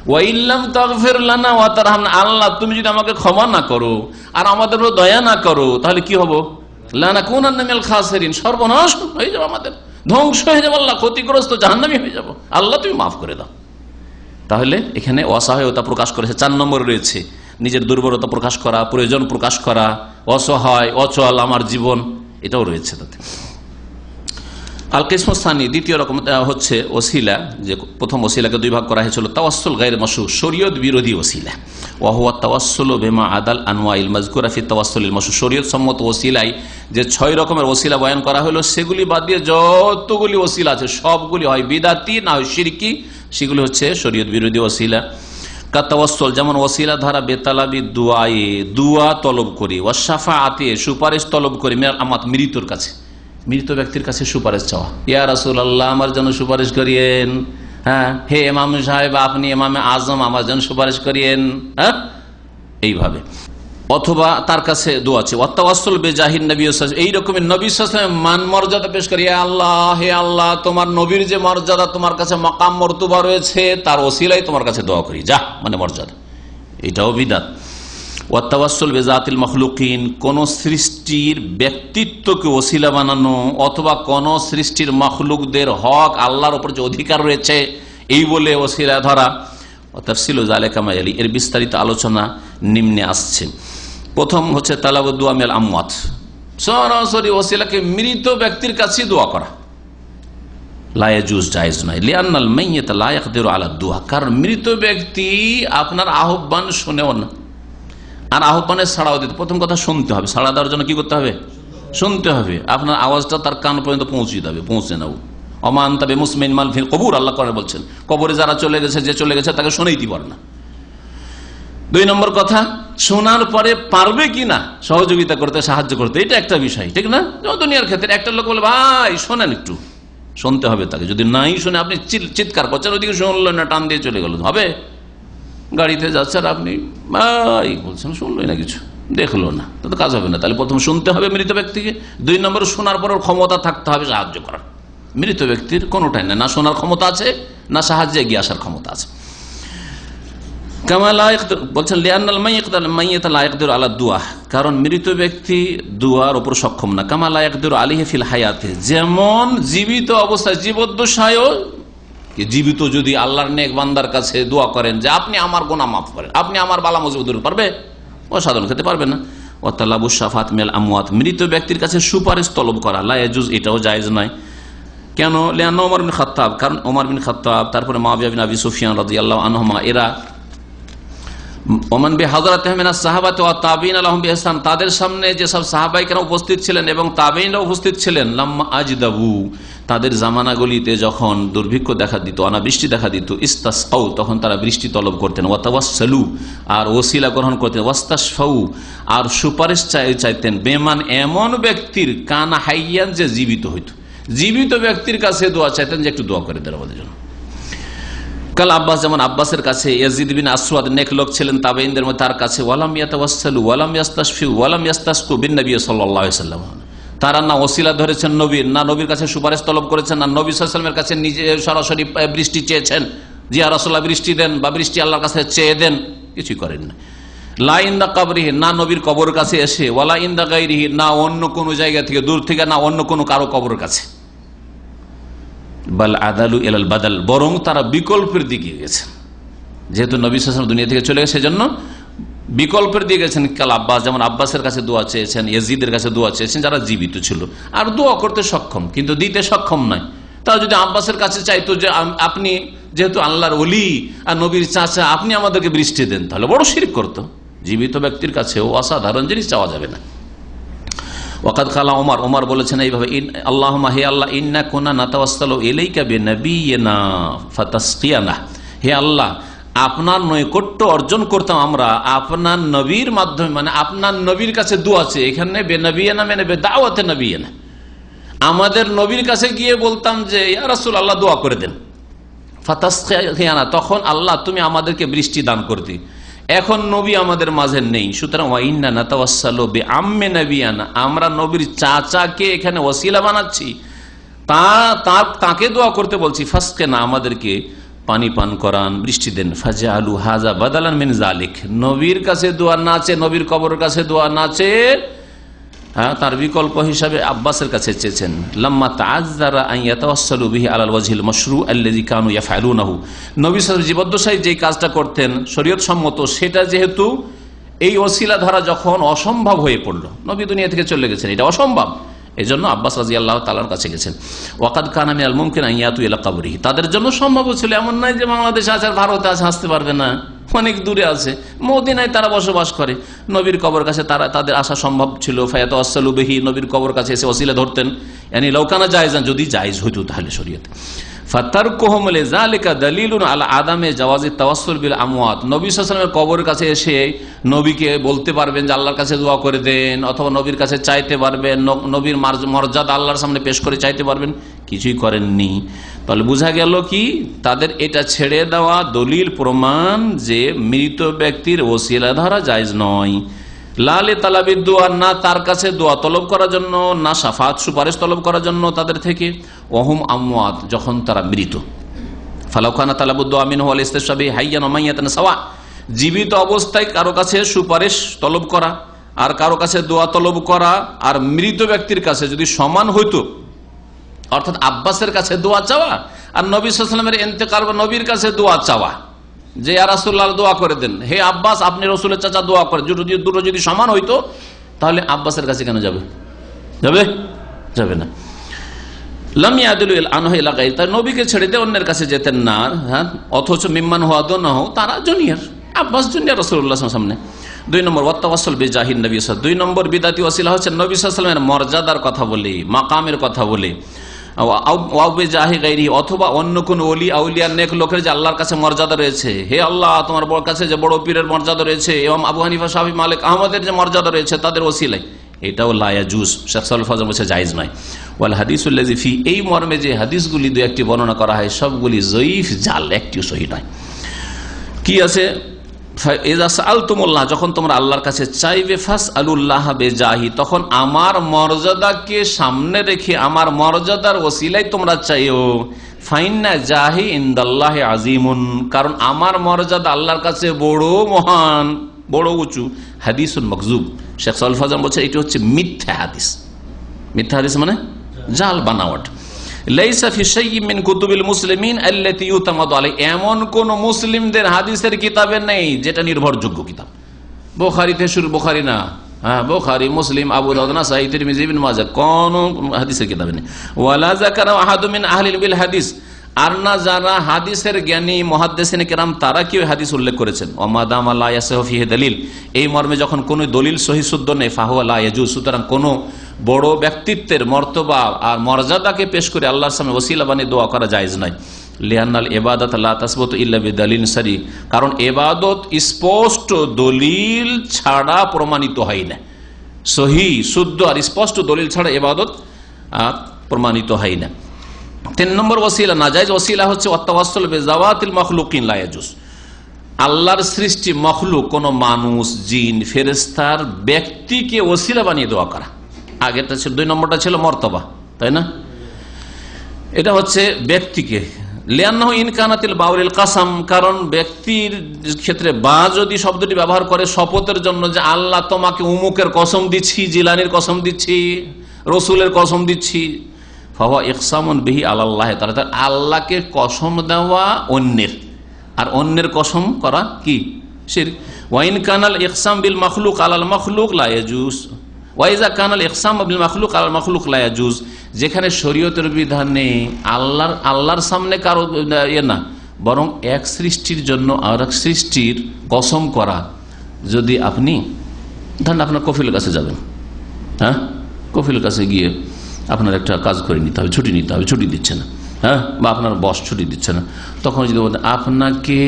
ওয়া ইল্লাম তাগফির লানা ওয়া তারহামনা, আল্লাহ তুমি যদি আমাকে ক্ষমা না করো আর আমাদের উপর দয়া না করো, তাহলে কি হবো, লানাকুনান্না মিনাল খাসিরিন, সর্বনাশ হয়ে যাবে, আমাদের ধ্বংস হয়ে যাবে, আল্লাহ ক্ষতিগ্রস্ত জাহান্নামী হয়ে যাব, আল্লাহ তুমি মাফ করে দাও। তাহলে এখানে অসহায়তা প্রকাশ করেছে। 4 নম্বর রয়েছে নিজের দুর্বলতা প্রকাশ করা, প্রয়োজন প্রকাশ করা, অসহায় অচল আমার জীবন, এটাও রয়েছে তাতে। আল কিসমুস্তানি, দ্বিতীয় রকম হচ্ছে ওসিলা, যে প্রথম ওসিলাকে 2 ভাগ করা হয়েছিল, তাওয়াসসুল গায়রে মাশরু, শরীয়ত বিরোধী ওসিলা, ওয়া হুয়া তাওয়াসসুলু বিমা আদাল আনওয়াইল মাযকুরা ফি তাওয়াসসুলিল মাশরু, শরীয়ত সম্মত ওসিলাই যে 6 রকমের ওসিলা বয়ান করা হলো, সেগুলি বাদ দিয়ে যতগুলি ওসিলা আছে সবগুলি হয় বিদাতি না হয় শিরকি, সেগুলি হচ্ছে শরীয়ত বিরোধী ওসিলা। কাতাওয়াসসুল, যেমন ওসিলা ধারা বেতালাবি দুআয়ে, দুআ তলব করি, ওয়া শাফাআতে, সুপারিশ তলব করি, মিনাল আমাত, মৃত্যুর কাছে, মৃত ব্যক্তির কাছে সুপারিশ চাওয়া, ইয়া রাসূলুল্লাহ আমার জন্য সুপারিশ করিয়েন, হ্যাঁ হে ইমাম সাহেব আপনি ইমামে আজম আমার জন্য সুপারিশ করিয়েন, হ্যাঁ এইভাবে। অথবা তার কাছে দোয়া আছে, ওয়াতাওয়াসসুল বিজাহিন নবী সাল্লাল্লাহু আলাইহি ওয়াসাল্লাম, এই রকমের নবী সাল্লাল্লাহু আলাইহি ওয়াসাল্লাম মান মর্যাদা পেশ করি, হে আল্লাহ তোমার নবীর যে মর্যাদা, তোমার কাছে মাকাম মর্তবা রয়েছে, তার ওসিলায় তোমার কাছে দোয়া করি, যা মানে মর্যাদা, এটাও বিদআত। ওয়াতাওয়াসসুল বিজাতিল মাখলুকিন, কোন সৃষ্টির ব্যক্তিত্বকে ওসিলা বানানো, অথবা কোন সৃষ্টির মাখলুকদের হক আল্লাহর উপর যে অধিকার রয়েছে এই বলে ওসিলা ধরা। তাফসিলু যালিকা মা ইয়ালি, এর বিস্তারিত আলোচনা নিম্নে আসছে। প্রথম হচ্ছে তালাবুদ দুআ মিনাল আমওয়াত, সরাসরি ওসিলাকে মৃত ব্যক্তির কাছে দোয়া করা, লা ইয়াজুজ, জায়েজ নয়। লিআন্নাল মাইয়িত লা ইয়াকদিরু আলা দুআ, কারণ মৃত ব্যক্তি আপনার আহ্বান শুনেও না, আর আহ্বানের সাড়াও দিতে, প্রথম কথা শুনতে হবে, সাড়া দেওয়ার জন্য কি করতে হবে, শুনতে হবে, আপনার আওয়াজটা তার কান পর্যন্ত পৌঁছে নাও। অমান তবে মুসমিন মাল ফিল কবুর, আল্লাহ করে বলছেন কবরে যারা চলে গেছে, যে চলে গেছে তাকে শোনাই দিতে পারে না। 2 নম্বর কথা, শোনার পরে পারবে কিনা সহযোগিতা করতে, সাহায্য করতে, এটা একটা বিষয়, ঠিক না। দুনিয়ার ক্ষেত্রে একটা লোক বলে ভাই শোনেন, একটু শুনতে হবে তাকে, যদি নাই শুনে আপনি চিৎকার করছেন, ওইদিকে শুনলেন না, টান দিয়ে চলে গেল, হবে? গাড়িতে যাচ্ছে আর আপনি ভাই বলছেন, শুনলোই না, কিছু দেখলো না, তো কাজ হবে না। তাহলে প্রথম শুনতে হবে মৃত ব্যক্তিকে, 2 নম্বর শোনার পর ক্ষমতা থাকতে হবে সাহায্য করার। মৃত ব্যক্তির কোনোটাই না শোনার ক্ষমতা আছে, না সাহায্যে এগিয়ে আসার ক্ষমতা আছে। বলছেন কারণ মৃত ব্যক্তি দুয়ার উপর সক্ষম না, কামা লা ইয়াকদিরু আলাইহি ফিল হায়াতে, যেমন জীবিত অবস্থায়, জীবদ্দশায়ও, জীবিত যদি আল্লাহর নেক বান্দার কাছে দোয়া করেন যে আপনি আমার গুনাহ মাফ করেন, আপনি আমার বালা মুসিবত দূর পারবে, ও সাধারণ খেতে পারবে না। ওয়া তালাবু শাফাত মিনাল আমওয়াত, মৃত ব্যক্তির কাছে সুপারিশ তলব করা, লা ইয়াজুজ, এটাও জায়েজ নয়। কেন? লিআন্না ওমর বিন খাত্তাব, কারণ ওমর বিন খাত্তাব, তারপরে মুআবিয়া বিন আবি সুফিয়ান রাদিয়াল্লাহু আনহুমা, এরা ওমান বিহাদরাতিহিম মিনাস সাহাবাতি ওয়া তাবিঈন লাহুম বিইহসান, তাদের সামনে যে সব সাহাবায়ে কেরাম উপস্থিত ছিলেন এবং তাবেঈনরা উপস্থিত ছিলেন, লাম্মা আজদাবু, তাদের জামানাগুলিতে যখন দুর্ভিক্ষ দেখা দিত, অনাবৃষ্টি দেখা দিত, ইস্তাসকাউ, তখন তারা বৃষ্টি তলব করতেন, ওয়া তাওয়াসসালু, আর ওসিলা গ্রহণ করতেন, ওয়াস্তাশফাউ, আর সুপারিশ চাইতেন, বেমান, এমন ব্যক্তির, কানা হাইয়ান, যে জীবিত হইত, জীবিত ব্যক্তির কাছে দোয়া চাইতেন যে একটু দোয়া করে দেন আমাদের জন্য। কাল আব্বাস, যেমন আব্বাসের কাছে, ইয়াজিদ বিন আসওয়াদ, নেক লোক ছিলেন তাবেঈনদের মধ্যে, তার কাছে, ওয়ালাম ইয়াতাওয়াসসালু ওয়ালাম ইয়াস্তাশফিউ ওয়ালাম ইয়াস্তাসকু বিন নবী সাল্লাল্লাহু আলাইহি ওয়াসাল্লাম, তারা না ওসিলা ধরেছেন নবীর, না নবীর কাছে সুপারিশ তলব করেছেন, না নবী সাল্লাল্লাহু আলাইহি ওয়াসাল্লামের কাছে নিজে সরাসরি বৃষ্টি চেয়েছেন, যে ইয়া রাসূলুল্লাহ বৃষ্টি দেন বা বৃষ্টি আল্লাহর কাছে চেয়ে দেন, কিছুই করেন না। লা ইনদা কবরিহি, না নবীর কবরের কাছে এসে, ওয়ালা ইনদা গায়রিহি, না অন্য কোনো জায়গা থেকে দূর থেকে, না অন্য কোনো কারো কবরের কাছে। বাল আদালু ইলাল বাদাল, বরং তারা বিকল্পের দিকে গেছেন। যেহেতু নবী সাল্লাল্লাহু আলাইহি ওয়াসাল্লাম দুনিয়া থেকে চলে গেছে, সেজন্য বিকল্পের দিয়ে গেছেন। কাল আব্বাস, যেমন আব্বাসের কাছে দোয়া চেয়েছেন, ইয়াজিদের কাছে দোয়া চেয়েছেন, যারা জীবিত ছিল আর দোয়া করতে সক্ষম কিন্তু দিতে সক্ষম নয়। তারা যদি আব্বাসের কাছে চাইতো যে আপনি যেহেতু আল্লাহর ওলি আর নবীর চাচা, আপনি আমাদেরকে বৃষ্টি দেন, তাহলে বড় শিরক করতো। জীবিত ব্যক্তির কাছেও অসাধারণ জিনিস চাওয়া যাবে না। ওয়াকাদ কালা ওমর, ওমর বলেছেন এইভাবে, আল্লাহুম্মা, হে আল্লাহ, ইন্না কুনা নাতাওয়াসসালু ইলাইকা বিনাবিয়িনা ফাতাসকিয়ানা, হে আল্লাহ, আপনার নৈকট্য অর্জন করতাম আমরা আপনার নবীর মাধ্যমে, মানে আপনার নবীর কাছে দোয়া চেয়ে। এখানে বেনবিয়ানা মানে বেদাওয়াতে নবিয়ানা, আমাদের নবীর কাছে গিয়ে বলতাম যে ইয়া রাসূলুল্লাহ দোয়া করে দেন, ফাতাসকিয়ানা, তখন আল্লাহ তুমি আমাদেরকে বৃষ্টি দান করতে। এখন নবী আমাদের মাঝে নেই, সুতরাং ওয়া ইন্না নাতাওয়াসসালু বিআম্মি নবিয়ানা, আমরা নবীর চাচাকে এখানে ওসিলা বানাচ্ছি, তাকে দোয়া করতে বলছি। ফাসকিনা, আমাদেরকে পানি পান করান, বৃষ্টি দেন। ফাজআলু হাযা বাদালান মিন যালিক, নবীর কাছে দোয়া না চেয়ে, নবীর কবরের কাছে দোয়া না চেয়ে তার বিকল্প হিসাবে আব্বাসের কাছে চেয়েছেন। লাম্মা তাআজ্জারা আন ইয়াতাওয়াসসালু বিহি আলাল ওয়াজহিল মাশরু আল্লাযী কানু ইয়াফআলুনাহু, নবী সাল্লাল্লাহু আলাইহি জীবদ্দশায় যে কাজটা করতেন শরীয়ত সম্মত, সেটা যেহেতু এই ওসিলা ধরা যখন অসম্ভব হয়ে পড়ল, নবী দুনিয়া থেকে চলে গেছেন, এটা অসম্ভব, এজন্য আব্বাস রাদিয়াল্লাহু তাআলার কাছে গেছেন। ওয়াকাদ কানা মিনাল মুমকিন আন ইয়াতু ইলা কবরিহি, তাদের জন্য সম্ভব ছিল, এমন নয় যে বাংলাদেশে আছে আর ভারতে আছে, আসতে পারবে না, অনেক দূরে আছে, মদিনায় তারা বসবাস করে, নবীর কবর কাছে তাদের আসা সম্ভব ছিল। ফায়াতাওয়াসসালু বিহি, নবীর কবর কাছে এসে ওসিলা ধরতেন। ইয়ানি লাউ কানা জায়েজান, যদি জায়েজ হইতো তাহলে শরীয়তে। ফাতারকুহুম লিযালিকা দালিলুন আলা আদামে জাওয়াজি তাওয়াসসুল বিল আমওয়াত, নবী সাল্লাল্লাহু আলাইহি ওয়াসাল্লামের কবরের কাছে এসে নবীকে বলতে পারবেন যে আল্লাহর কাছে দোয়া করে দেন, অথবা নবীর কাছে চাইতে পারবেন, নবীর মর্যাদা আল্লাহর সামনে পেশ করে চাইতে পারবেন, কিছুই করেননি। তাহলে বোঝা গেল কি, তাদের এটা ছেড়ে দেওয়া দলিল প্রমাণ যে মৃত ব্যক্তির ওসিলা ধরা জায়েজ নয়। লালে তালাবির দোয়া, না তার কাছে দোয়া তলব করার জন্য, না শাফাত সুপারিশ তলব করার জন্য তাদের থেকে। ওহুম আমওয়াত, যখন তারা মৃত। ফালাউ কানা তালাবুদ দোয়া মিনহু ওয়াল ইসতিশফা বিহি হাইয়ান ওয়া মাইয়াতান সাওয়া, জীবিত অবস্থায় কারো কাছে সুপারিশ তলব করা আর কারো কাছে দোয়া তলব করা আর মৃত ব্যক্তির কাছে যদি সমান হইতো, অর্থাৎ আব্বাসের কাছে দোয়া চাওয়া আর নবী সাল্লাল্লাহু আলাইহি ওয়াসাল্লামের ইন্তেকাল বা নবীর কাছে দোয়া চাওয়া, যে ইয়া রাসূলুল্লাহ দোয়া করে দেন, হে আব্বাস আপনি রসুলের চাচা দোয়া করেন, দুটো যদি সমান হইতো তাহলে আব্বাসের কাছে কেন যাবে? যাবে না। লাম ইয়াদুলু আনহু ইলা গায়রি, তাই নবীকে ছেড়ে দিয়ে অন্যের কাছে যেতেন না। হ্যাঁ, অথচ মিম্মান হুয়া দুনহু, তারা জুনিয়র, আব্বাস জুনিয়র রাসূলুল্লাহ সাল্লাল্লাহু আলাইহি ওয়াসাল্লামের। 2 নম্বর ওয়াতাওয়াসসুল বিজাহিন নবী সাল্লাল্লাহু আলাইহি ওয়াসাল্লাম, 2 নম্বর বিদাতি ওসিলা হচ্ছে নবী সাল্লাল্লাহু আলাইহি ওয়াসাল্লামের মর্যাদার কথা বলে, মাকামের কথা বলে, অথবা অন্য কোন ওলি আউলিয়া নেক লোকের যে আল্লাহর কাছে মর্যাদা রয়েছে, হে আল্লাহ তোমার কাছে যে বড় পীরের মর্যাদা রয়েছে এবং আবু হানিফা, শাফি, মালিক, আহমদের যে মর্যাদা রয়েছে তাদের ওসিলায়, এটাও লা ইয়াজুজ, শেখ সালেহ ফাজল বলছে জায়েজ নয়। ওয়াল হাদিসুল্লাযী ফি, এই মর্মে যে হাদিসগুলি দুই একটি বর্ণনা করা হয় সবগুলি যঈফ, জাল, একটিও সহিহ নয়। কি আছে? যখন তোমরা আল্লাহর কাছে চাইবে, ফাসআলুল্লাহ বিজাহি, তখন আমার মর্যাদাকে সামনে রেখে আমার মর্যাদার ওসিলায় তোমরা চাইও। ফাইন্না জাহি ইনদাল্লাহি আযীমুন, কারণ আমার মর্যাদা আল্লাহর কাছে বড় মহান, বড় উঁচু। হাদিসুন মাকযুব, শেখ সালেহ ফাজল বলছে এটি হচ্ছে মিথ্যা হাদিস। মিথ্যা হাদিস মানে জাল, বানাওয়াট। লাইসা ফি শাইইন মিন কুতুবিল মুসলিমিন আল্লাতী ইউতামাদু আলাইহি, এমন কোন মুসলিমদের হাদিসের কিতাবে নেই যেটা নির্ভরযোগ্য কিতাব। বুখারীতে শুরু, বুখারী না, হ্যাঁ, বুখারী, মুসলিম, আবু দাউদ, নাসাঈ, তিরমিজি, ইবনে মাজাহ, কোন হাদিসের কিতাবে নেই। ওয়ালা যাকারা আহাদু মিন আহলিল বিল হাদিস, আর না যারা হাদিসের জ্ঞানী মুহাদ্দিসিন কেরাম তারা কি হাদিস উল্লেখ করেছেন। ওয়া দামা লা ইয়াসহু ফিহি দলিল, এই মর্মে যখন কোন দলিল সহিহ শুদ্ধ নেই, ফাহুয়া লা ইয়াজুজ, সুতরাং কোন বড় ব্যক্তিত্বের মর্তবা আর মর্যাদাকে পেশ করে আল্লাহর সামনে ওসিলা বানিয়ে দোয়া করা জায়েজ নয়। লিআন্নাল ইবাদাত লা তাসবুতু ইল্লা বিদালিল সারি, কারণ ইবাদত স্পষ্ট দলিল ছাড়া প্রমাণিত হয় না। সহিহ শুদ্ধ আর স্পষ্ট দলিল ছাড়া ইবাদত প্রমাণিত হয় না। 3 নম্বর ওসিলা, নাজায়েজ ওসিলা হচ্ছে ওয়াতাওয়াসসুল বিজাওয়াতিল মাখলুকিন লা ইয়াজুজ, আল্লাহর সৃষ্টি মখলুক, কোন মানুষ, জিন, ফেরেশতার ব্যক্তিকে ওসিলা বানিয়ে দোয়া করা। আগেরটা ছিল 2 নম্বরটা ছিল মর্তবা, তাই না? এটা হচ্ছে ব্যক্তিকে, লিআন্নাহু ইন কানাতিল বাউলিল কাসাম, কারণ ব্যক্তির ক্ষেত্রে বা যদি শব্দটি ব্যবহার করে শপথের জন্য, যে আল্লাহ তোমাকে উমুকের কসম দিচ্ছি, জিলানির কসম দিচ্ছি, রসুলের কসম দিচ্ছি, ফাহুয়া ইকসামুন বিহি আলাল্লাহ তাআলা, তার আল্লাহকে কসম দেওয়া অন্যের, আর অন্যের কসম করা কি শিরক। ওয়া ইন কানাল ইকসাম বিল মাখলুক আলাল মাখলুক লা ইয়াজুজ, ওয়া ইযা কানাল ইকসাম বিল মাখলুক আলাল মাখলুক লা ইয়াজুজ, যেখানে শরীয়তের বিধানে আল্লাহর সামনে কারো না, বরং এক সৃষ্টির জন্য আর এক সৃষ্টির কসম করা, যদি আপনি ধরেন আপনার কফিলের কাছে যাবেন, হ্যাঁ, কফিলের কাছে গিয়ে আপনার একটা কাজ করে নিতে হবে, ছুটি নিতে হবে, ছুটি দিচ্ছে না, হ্যাঁ, বা আপনার বস ছুটি দিচ্ছে না, তখন যদি বলেন আপনাকে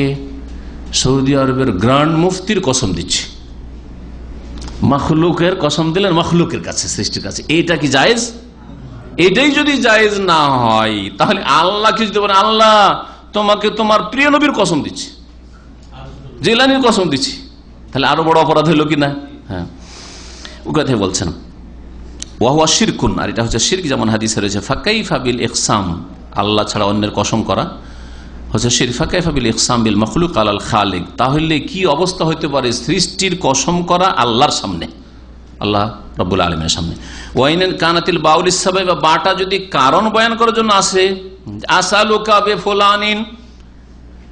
সৌদি আরবের গ্র্যান্ড মুফতির কসম দিচ্ছি, মখলুকের কসম দিলেন মখলুকের কাছে, সৃষ্টির কাছে, এইটা কি জায়েজ? এটাই যদি জায়েজ না হয়, তাহলে আল্লাহকে যদি বলেন আল্লাহ তোমাকে তোমার প্রিয় নবীর কসম দিচ্ছি, জিলানির কসম দিচ্ছি, তাহলে আরো বড় অপরাধ হইল কিনা? হ্যাঁ, ও কথাই বলছেন ওয়াহুয়া শিরকুন, আর এটা হচ্ছে শিরক, যেমন হাদিসে রয়েছে ফাকাইফা বিল ইকসাম, আল্লাহ ছাড়া অন্যের কসম করা হচ্ছে শিরক। ফাকাইফা বিল ইকসাম বিল মাখলুক আলাল খালিক, তাহলে কি অবস্থা হতে পারে সৃষ্টির কসম করা আল্লাহর সামনে, আল্লাহ রাব্বুল আলামিনের সামনে। ওয়াইন কানাতিল বাউলিস সাবাব, বাটা যদি কারণ বয়ান করার জন্য আসে, আসালুকা বিফুলানিন,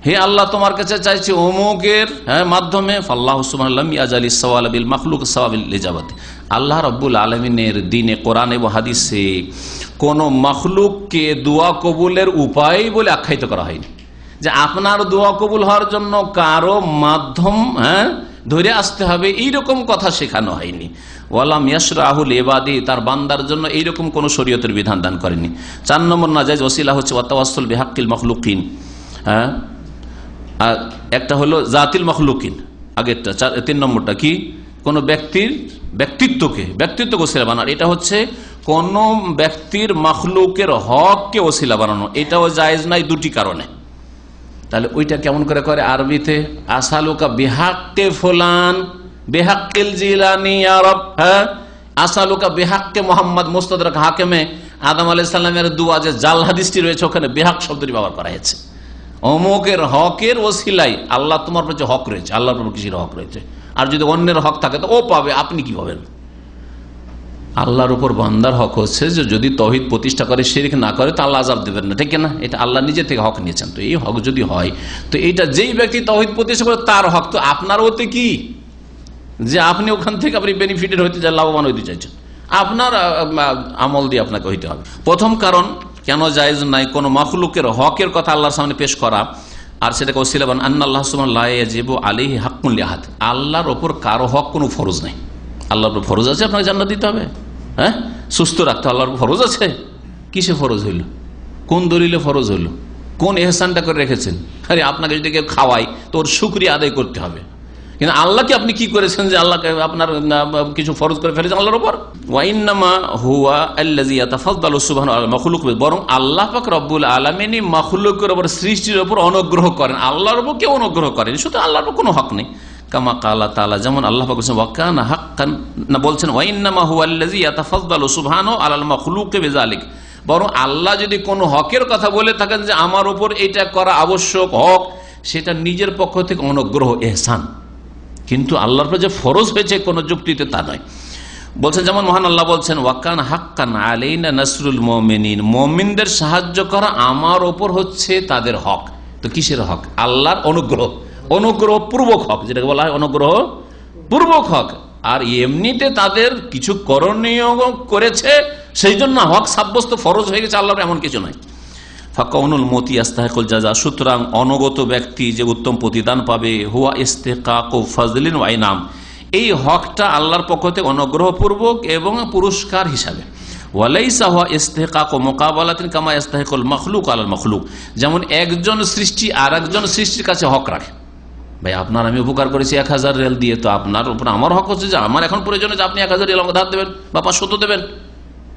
হে আল্লাহ তোমার কাছে চাইছি অমুকের মাধ্যমে, ফাল্লাহু সুবহানাহু লাম ইয়াজালিস সাওয়াল বিল মাখলুক সাওয়াবিল লিজাবাতি, আল্লাহ রাব্বুল আলামিনের দ্বীনে কোরআন এবং হাদিসে কোন মাখলুককে দোয়া কবুলের উপায় বলে আখ্যায়িত করা হয়নি, যে আপনার দোয়া কবুল হওয়ার জন্য কারো মাধ্যম ধরে আসতে হবে, এইরকম কথা শেখানো হয়নি। ওয়ালাম ইয়াশরাহু লিইবাদি, তার বান্দার জন্য এইরকম কোন শরীয়তের বিধান দান করেনি। 4 নম্বর নাজায়েজ ওসিলা হচ্ছে ওয়াতাওয়াসসুল বিহাক্কিল মাখলুকিন, একটা হলো জাতিল মখলুকিন, আগেরটা 3 নম্বরটা কি, কোন ব্যক্তির ব্যক্তিত্বকে ওসিলা বানানো, এটা হচ্ছে কোন ব্যক্তির মখলুকের হককে ওসিলা বানানো, এটাও জায়েজ নাই দুটি কারণে। তাহলে ওইটা কেমন করে করে আরবিতে, আসালুকা বিহাক্কে ফুলান বিহাক্কিল জিলানি ইয়া রব, হ্যাঁ, আসালুকা বিহাক্কে মুহাম্মদ মুস্তাদরাক হাকিমে আদম আলাইহিস সালামের দুআ যে জাল হাদিসটি রয়েছে, ওখানে বিহাক শব্দটি ব্যবহার করা হয়েছে, অমুকের হকের ওসিলাই আল্লাহ তোমার প্রতি হক রয়েছে, আল্লাহর উপর কিসের হক রয়েছে, আর যদি অন্যের হক থাকে তো ও পাবে, আপনি কি পাবেন? আল্লাহর উপর বান্দার হক হচ্ছে যে যদি তৌহিদ প্রতিষ্ঠা করে, শিরক না করে, তো আল্লাহ আযাব দেবেন না, ঠিক না? এটা আল্লাহ নিজে থেকে হক নিয়েছেন। তো এই হক যদি হয়, তো এইটা যেই ব্যক্তি তৌহিদ প্রতিষ্ঠা করে তার হক, তো আপনার ওতে কি যে আপনি ওখান থেকে আপনি বেনিফিটেড হইতে চান, লাভবান হইতে চাইছেন, আপনার আমল দিয়ে আপনাকে হইতে হবে। প্রথম কারণ কেন জায়েজ নাই কোন মাখলুকের হকের কথা আল্লাহর সামনে পেশ করা, আর সেটাকে ওসিলা বানানো, আন্নাল্লাহ সুবহানাহু লা ইয়াজিবু আলাইহি হাক্কুন লিআহাদ, আল্লাহর ওপর কারো হক কোনো ফরজ নাই। আল্লাহর উপর ফরজ আছে আপনাকে জান্নাত দিতে হবে, হ্যাঁ, সুস্থ রাখতে আল্লাহর উপর ফরজ আছে, কিসে ফরজ হইল, কোন দলিলে ফরজ হইল, কোন ইহসানটা করে রেখেছেন? আরে আপনাকে যদি কেউ খাওয়াই তো ওর শুকরিয়া আদায় করতে হবে, কিন্তু আল্লাহকে আপনি কি করেছেন যে আল্লাহকে আপনার কিছু ফরজ করে ফেলেছেন আল্লাহর উপর? ওয়া ইন্নামা হুয়া আল্লাযী ইয়াতাফাদ্দালু সুবহানাহু আলা মাখলুক, বরং আল্লাহ পাক রব্বুল আলামিনই মাখলুকের উপর, সৃষ্টির উপর অনুগ্রহ করেন, আল্লাহর উপর কেউ অনুগ্রহ করেন, শুধু আল্লাহর উপর কোনো হক নেই। কামা কালা তাআলা, যেমন আল্লাহ পাক বলেছেন ওয়া কানা হাক্কান, না বলছেন ওয়া ইন্নামা হুয়া আল্লাযী ইয়াতাফাদ্দালু সুবহানাহু আলাল মাখলুকি বিযালিক, বরং আল্লাহ যদি কোনো হকের কথা বলে থাকেন যে আমার উপর এটা করা আবশ্যক হক, সেটা নিজের পক্ষ থেকে অনুগ্রহ, ইহসান, কিন্তু আল্লাহর উপর যে ফরজ হয়েছে কোন যুক্তিতে তা নয়। বলছেন যেমন মহান আল্লাহ বলছেন ওয়াকান হাক্কান আলাইনা নাসরুল মুমিনিন, মুমিনদের সাহায্য করা আমার ওপর হচ্ছে তাদের হক। তো কিসের হক? আল্লাহর অনুগ্রহ পূর্বক হক, যেটাকে বলা হয় অনুগ্রহ পূর্বক হক। আর এমনিতে তাদের কিছু করণীয় করেছে, সেই জন্য হক সাব্যস্ত ফরজ হয়ে গেছে আল্লাহর, এমন কিছু নয়। ফাকাউনুল মতি আস্তাহিকুল জাযা, সুতরাং অনুগত ব্যক্তি যে উত্তম প্রতিদান পাবে, হুয়া ইস্তিকাকু ফাজলিন ওয়া ইনাম, এই হকটা আল্লাহর পক্ষ থেকে অনুগ্রহপূর্বক এবং পুরস্কার হিসাবে। ওয়ালাইসা হুয়া ইস্তিকাকু মুকাবালাতিন কামা ইস্তাহিকুল মাখলুক আলাল মাখলুক, যেমন একজন সৃষ্টি আর একজন সৃষ্টির কাছে হক রাখে। ভাই আপনার আমি উপকার করেছি 1000 রিয়াল দিয়ে, তো আপনার উপর আমার হক হচ্ছে যে আমার এখন প্রয়োজন যে আপনি 1000 রিয়াল আমাকে ধার দেবেন বা 500 দেবেন,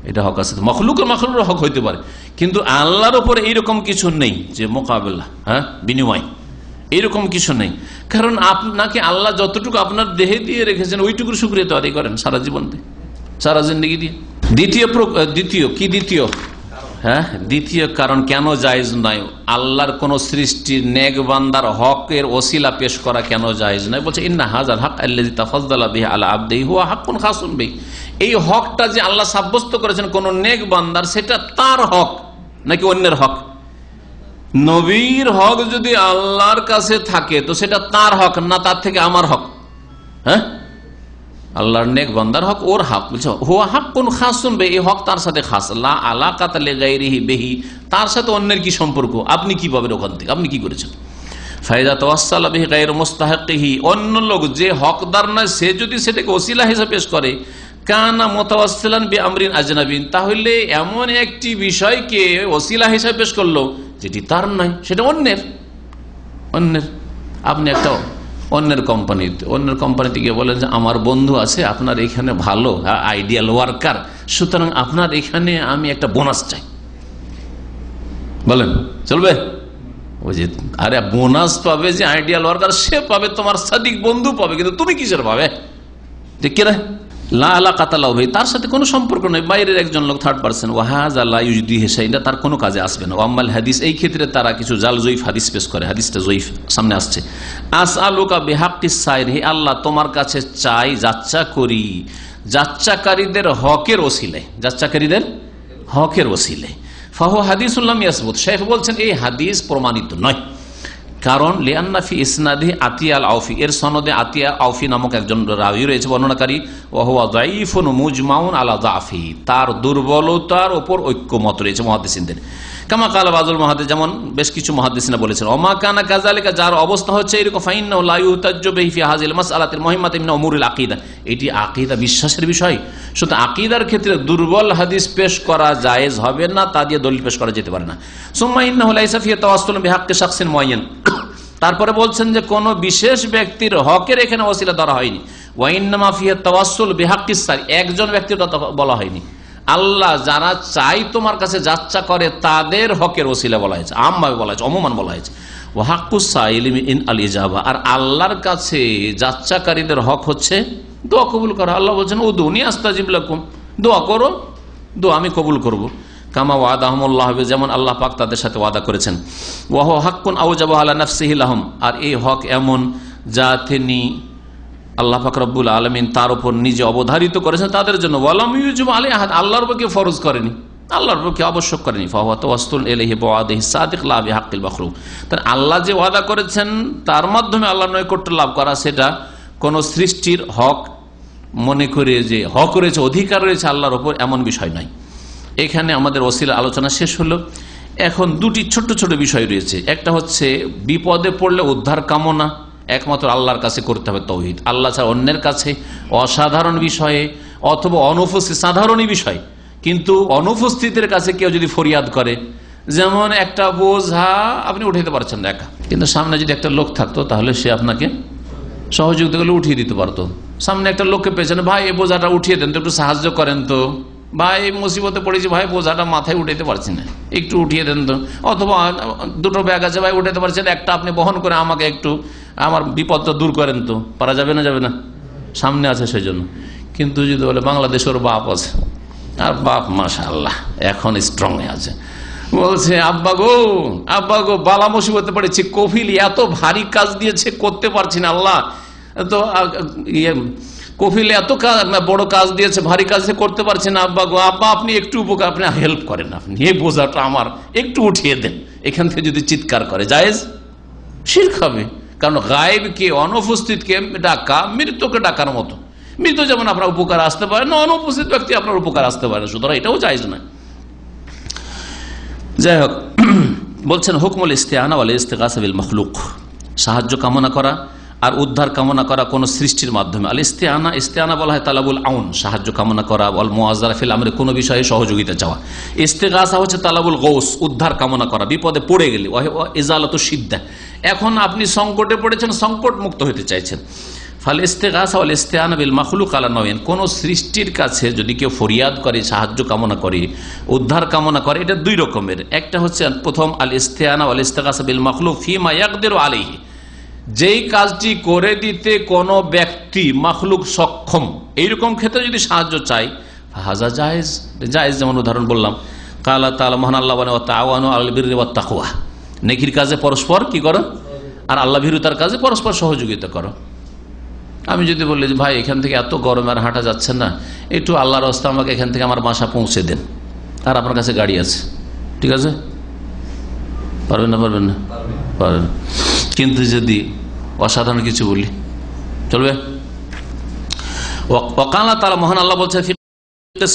এটা হক আছে। মখলুকের হক হইতে পারে, কিন্তু আল্লাহর উপরে এইরকম কিছু নেই যে মোকাবেলা, বিনিময়, এইরকম কিছু নেই। কারণ আপনাকে আল্লাহ যতটুকু আপনার দেহে দিয়ে রেখেছেন ওইটুকুর শুকরিয়া তো আদায় করেন সারা জীবন দিয়ে, সারা জিন্দগি দিয়ে। দ্বিতীয় হ্যাঁ, দ্বিতীয় কারণ কেন জায়েজ নয়, আল্লাহর কোন সৃষ্টির নেক বান্দার হকের ওসিলা পেশ করা কেন জায়েজ নয়? বলছে ইন্না হাযাল হক আল্লাযী তাফাদ্দালা বিহি আলা আবদিহি হুয়া হাক্কুন খাসুন বিহি। এই হকটা যে আল্লাহ সাব্যস্ত করেছেন কোন নেক বান্দার, সেটা তার হক নাকি অন্যের হক? নবীর হক যদি আল্লাহর কাছে থাকে তো সেটা তার হক না, তার থেকে আমার হক? হ্যাঁ, আল্লাহর নেক বান্দার হক ওর হক। বলছে হুয়া হাক্কুন খাসুন বিহি, এই হক তার সাথে খাস, লা আলাকাতা লিগাইরিহি বিহি, তার সাথে অন্যের কি সম্পর্ক? আপনি কি পাবেন ওখান থেকে? আপনি কি করেছেন? ফায়দা তাওয়াসসালা বিহি গায়রু মুস্তাহিকিহি, অন্য লোক যে হকদার নয় সে যদি সেটাকে ওসিলা হিসেবে পেশ করে, কানা মুতাওয়াসসিলান বিআমরিন আজনাবিন, তাহলে এমন একটি বিষয়কে ওসিলা হিসেবে পেশ করলো যেটি তার নয়, সেটা অন্যের। আপনি একটা অন্যের কোম্পানিতে গিয়ে বলেন যে আমার বন্ধু আছে আপনার এখানে ভালো আইডিয়াল ওয়ার্কার, সুতরাং আপনার এখানে আমি একটা বোনাস চাই, বলেন চলবে? ওই যে আরে বোনাস পাবে যে আইডিয়াল ওয়ার্কার, সে পাবে, তোমার সাদিক বন্ধু পাবে, কিন্তু তুমি কিসের পাবে? ঠিক কিনা? লা আলাকাতা লাহু বিহি, তার সাথে কোনো সম্পর্ক নেই, বাইরের একজন লোক, থার্ড পার্সন। ওয়া হাযা লা ইউজদিহি শাইআন, তার কোনো কাজে আসবে না। ওয়াম্মাল হাদিস, এই ক্ষেত্রে তারা কিছু জাল জয়ীফ হাদিস পেশ করে, হাদিসটা জয়ীফ সামনে আসছে। আসআলুকা বিহাক্কিস সাইর, হে আল্লাহ তোমার কাছে চাই, যাচ্চা করি যাচ্চাকারীদের হকের ওসিলায়, যাচ্চাকারীদের হকের ওসিলায়। ফাহু হাদিসুল লাম ইয়াসবুত, শেখ বলছেন এই হাদিস প্রমাণিত নয়। কারণ লিআন্না ফি ইসনাদি আতিয়া আল আউফি, এর সনদে আতিয়া আউফি নামক একজন রাবী রয়েছে, বর্ণনাকারী, ওয়া হুয়া যায়ীফুন মুজমাউন আলা যাফি, তার দুর্বলতার উপর ঐক্যমত রয়েছে মুহাদ্দিসিনদের। কামা কালা বাযুল মুহাদ্দিস, যেমন বেশ কিছু মুহাদ্দিসিনা বলেছেন। ওমা কানা কাযালিকা, যার অবস্থা হচ্ছে এরকম, ফাইন্নাহু লা ইউতাজ্জু বিহি ফি হাযিল মাসআলাতিল মুহিম্মাতি মিন উমুরিল আকীদা, এটি আকীদা বিশ্বাসের বিষয়, সুতরাং আকীদার ক্ষেত্রে দুর্বল হাদিস পেশ করা জায়েজ হবে না, তা দিয়ে দলিল পেশ করা যেতে পারে না। সুম্মা ইন্নাহু লাইসা ফি তাওয়াসসুল বিহাক্কি শাখসিন মুআয়্যান, তারপরে বলছেন যে কোন বিশেষ ব্যক্তির হকের এখানে ওসিলা ধরা হয়নি। ওয়া ইন্নামা ফি তাওয়াসসুল বিহাক্কিস সারি, একজন ব্যক্তির কথা বলা হয়নি, আল্লাহ যারা চাই তোমার কাছে যাচ্চা করে তাদের হকের ওসিলা বলা হয়েছে, আমভাবে বলা হয়েছে, অমুমান বলা হয়েছে। ওয়া হাক্কুস সাইলি ইন আল ইজাবা, আর আল্লাহর কাছে যাচ্চাকারীদের হক হচ্ছে দোয়া কবুল করা। আল্লাহ বলছেন উদুনি আস্তাজিব লাকুম, দোয়া করো, দোয়া আমি কবুল করব। কামা ওয়াদাহুমুল্লাহ, যেমন আল্লাহ পাক তাদের সাথে ওয়াদা করেছেন। ওয়া হুয়া হাক্কুন আওজাবা আলা নাফসিহি লাহুম, আর এই হক এমন যা তিনি আল্লাহ পাক রব্বুল আলামিন তার উপর নিজে অবধারিত করেছেন তাদের জন্য। ওয়ালাম ইউজিব আলাইহি আহাদ, আল্লাহর উপর ফরজ করেনি, আল্লাহর উপর আবশ্যক করেনি। ফাহুয়া তাওয়াসসুল ইলাইহি বিওয়াদিহি সাদিক লা বিহাক্কিল মাখলুক, তার আল্লাহ যে ওয়াদা করেছেন তার মাধ্যমে আল্লাহর নৈকট্য লাভ করা, সেটা কোন সৃষ্টির হক মনে করে যে হক রয়েছে, অধিকার রয়েছে আল্লাহর উপর, এমন বিষয় নয়। এখানে আমাদের ওসিলা আলোচনা শেষ হলো। এখন দুটি ছোট ছোট বিষয় রয়েছে। একটা হচ্ছে বিপদে পড়লে উদ্ধার কামনা একমাত্র আল্লাহর কাছে করতে হবে, তাওহীদ। আল্লাহ ছাড়া অন্যের কাছে অসাধারণ বিষয়ে অথবা অনুপস্থিত, সাধারণই বিষয় কিন্তু অনুপস্থিতের কাছে কেউ যদি ফরিয়াদ করে, যেমন একটা বোঝা আপনি উঠাইতে পারছেন না একা, কিন্তু সামনে যদি একটা লোক থাকতো তাহলে সে আপনাকে সহযোগিতা করলে উঠিয়ে দিতে পারতো। সামনে একটা লোককে পেয়েছেন, ভাই এই বোঝাটা উঠিয়ে দেন তো, একটু সাহায্য করেন তো, ভাই মুসিবতে পড়েছি, ভাই বোঝাটা মাথায় উঠাইতে পারছি না, একটু উঠিয়ে দেন তো। অথবা দুটো ব্যাগ আছে, ভাই উঠাইতে পারছেন, একটা আপনি বহন করে আমাকে একটু আমার বিপদটা দূর করেন তো। পারা যাবে না? যাবে না, সামনে আছে সেই জন্য। কিন্তু যদি বলে বাংলাদেশের বাপ আছে, আর বাপ মাশাআল্লাহ এখন স্ট্রং আছে, বলছে আব্বা গো বালা মুসিবতে পড়েছি, কফিল এত ভারী কাজ দিয়েছে করতে পারছি না, আল্লাহ তো কফিল এত বড় কাজ দিয়েছে, ভারী কাজ করতে পারছি না, আব্বা গো, আব্বা আপনি একটু উপকার, আপনি হেল্প করেন, আপনি এই বোঝাটা আমার একটু উঠিয়ে দেন। এখান থেকে যদি চিৎকার করে জায়েজ? শিরক হবে, কারণ গায়েবকে অনুপস্থিতকে ডাকা মৃতকে ডাকার মতো। মৃত যেমন আপনার উপকার আসতে পারে না, অনুপস্থিত ব্যক্তি আপনার উপকার আসতে পারে না, সুতরাং এটাও জায়েজ না। যাই হোক, বলছেন হুকমুল ইস্তিআনা ওয়াল ইস্তিগাসা বিল মাখলুক, সাহায্য কামনা করা আর উদ্ধার কামনা করা কোন সৃষ্টির মাধ্যমে। আল ইস্তিআনা বলা হয় তালাবুল আউন, সাহায্য কামনা করা, ওয়াল মুআযারা ফিল আমরি, কোনো বিষয়ে সহযোগিতা চাওয়া। ইস্তিগাসা হচ্ছে তালাবুল গৌস, উদ্ধার কামনা করা, বিপদে পড়ে গেলে, ইজালাতু শিদ্দা, এখন আপনি সংকটে পড়েছেন, সংকট মুক্ত হতে চাইছেন। ফাল ইস্তিগাসা ওয়াল ইস্তিআনা বিল মাখলুক আলা নওয়াইন, কোন সৃষ্টির কাছে যদি কেউ ফরিয়াদ করে, সাহায্য কামনা করে, উদ্ধার কামনা করে, এটা দুই রকমের। একটা হচ্ছে প্রথম আল ইস্তিআনা ওয়াল ইস্তিগাসা বিল মাখলুক ফিমা ইয়াকদিরু আলাইহি, যেই কাজটি করে দিতে কোন ব্যক্তি মাখলুক সক্ষম, এইরকম ক্ষেত্রে যদি সাহায্য চাই, হাজা জায়েজ, যেমন উদাহরণ বললাম। কালা তাআলা মহান আল্লাহ বলেন, ওয়া তাআওয়ানু আলাল বিররি ওয়াত তাকওয়া, নেকির কাজে পরস্পর কি করো, আর আল্লাহ ভীরুতার কাজে পরস্পর সহযোগিতা করো। আমি যদি বলি যে ভাই এখান থেকে এত গরম আর হাঁটা যাচ্ছে না, একটু আল্লাহর রাস্তা আমাকে এখান থেকে আমার বাসা পৌঁছে দেন, আর আপনার কাছে গাড়ি আছে, ঠিক আছে, পারবেন না? পারবেন না? পারবেন। কিন্তু যদি অসাধারণ কিছু বলি, চলবে? ওয়াকালা তাআলা মহান আল্লাহ বলছে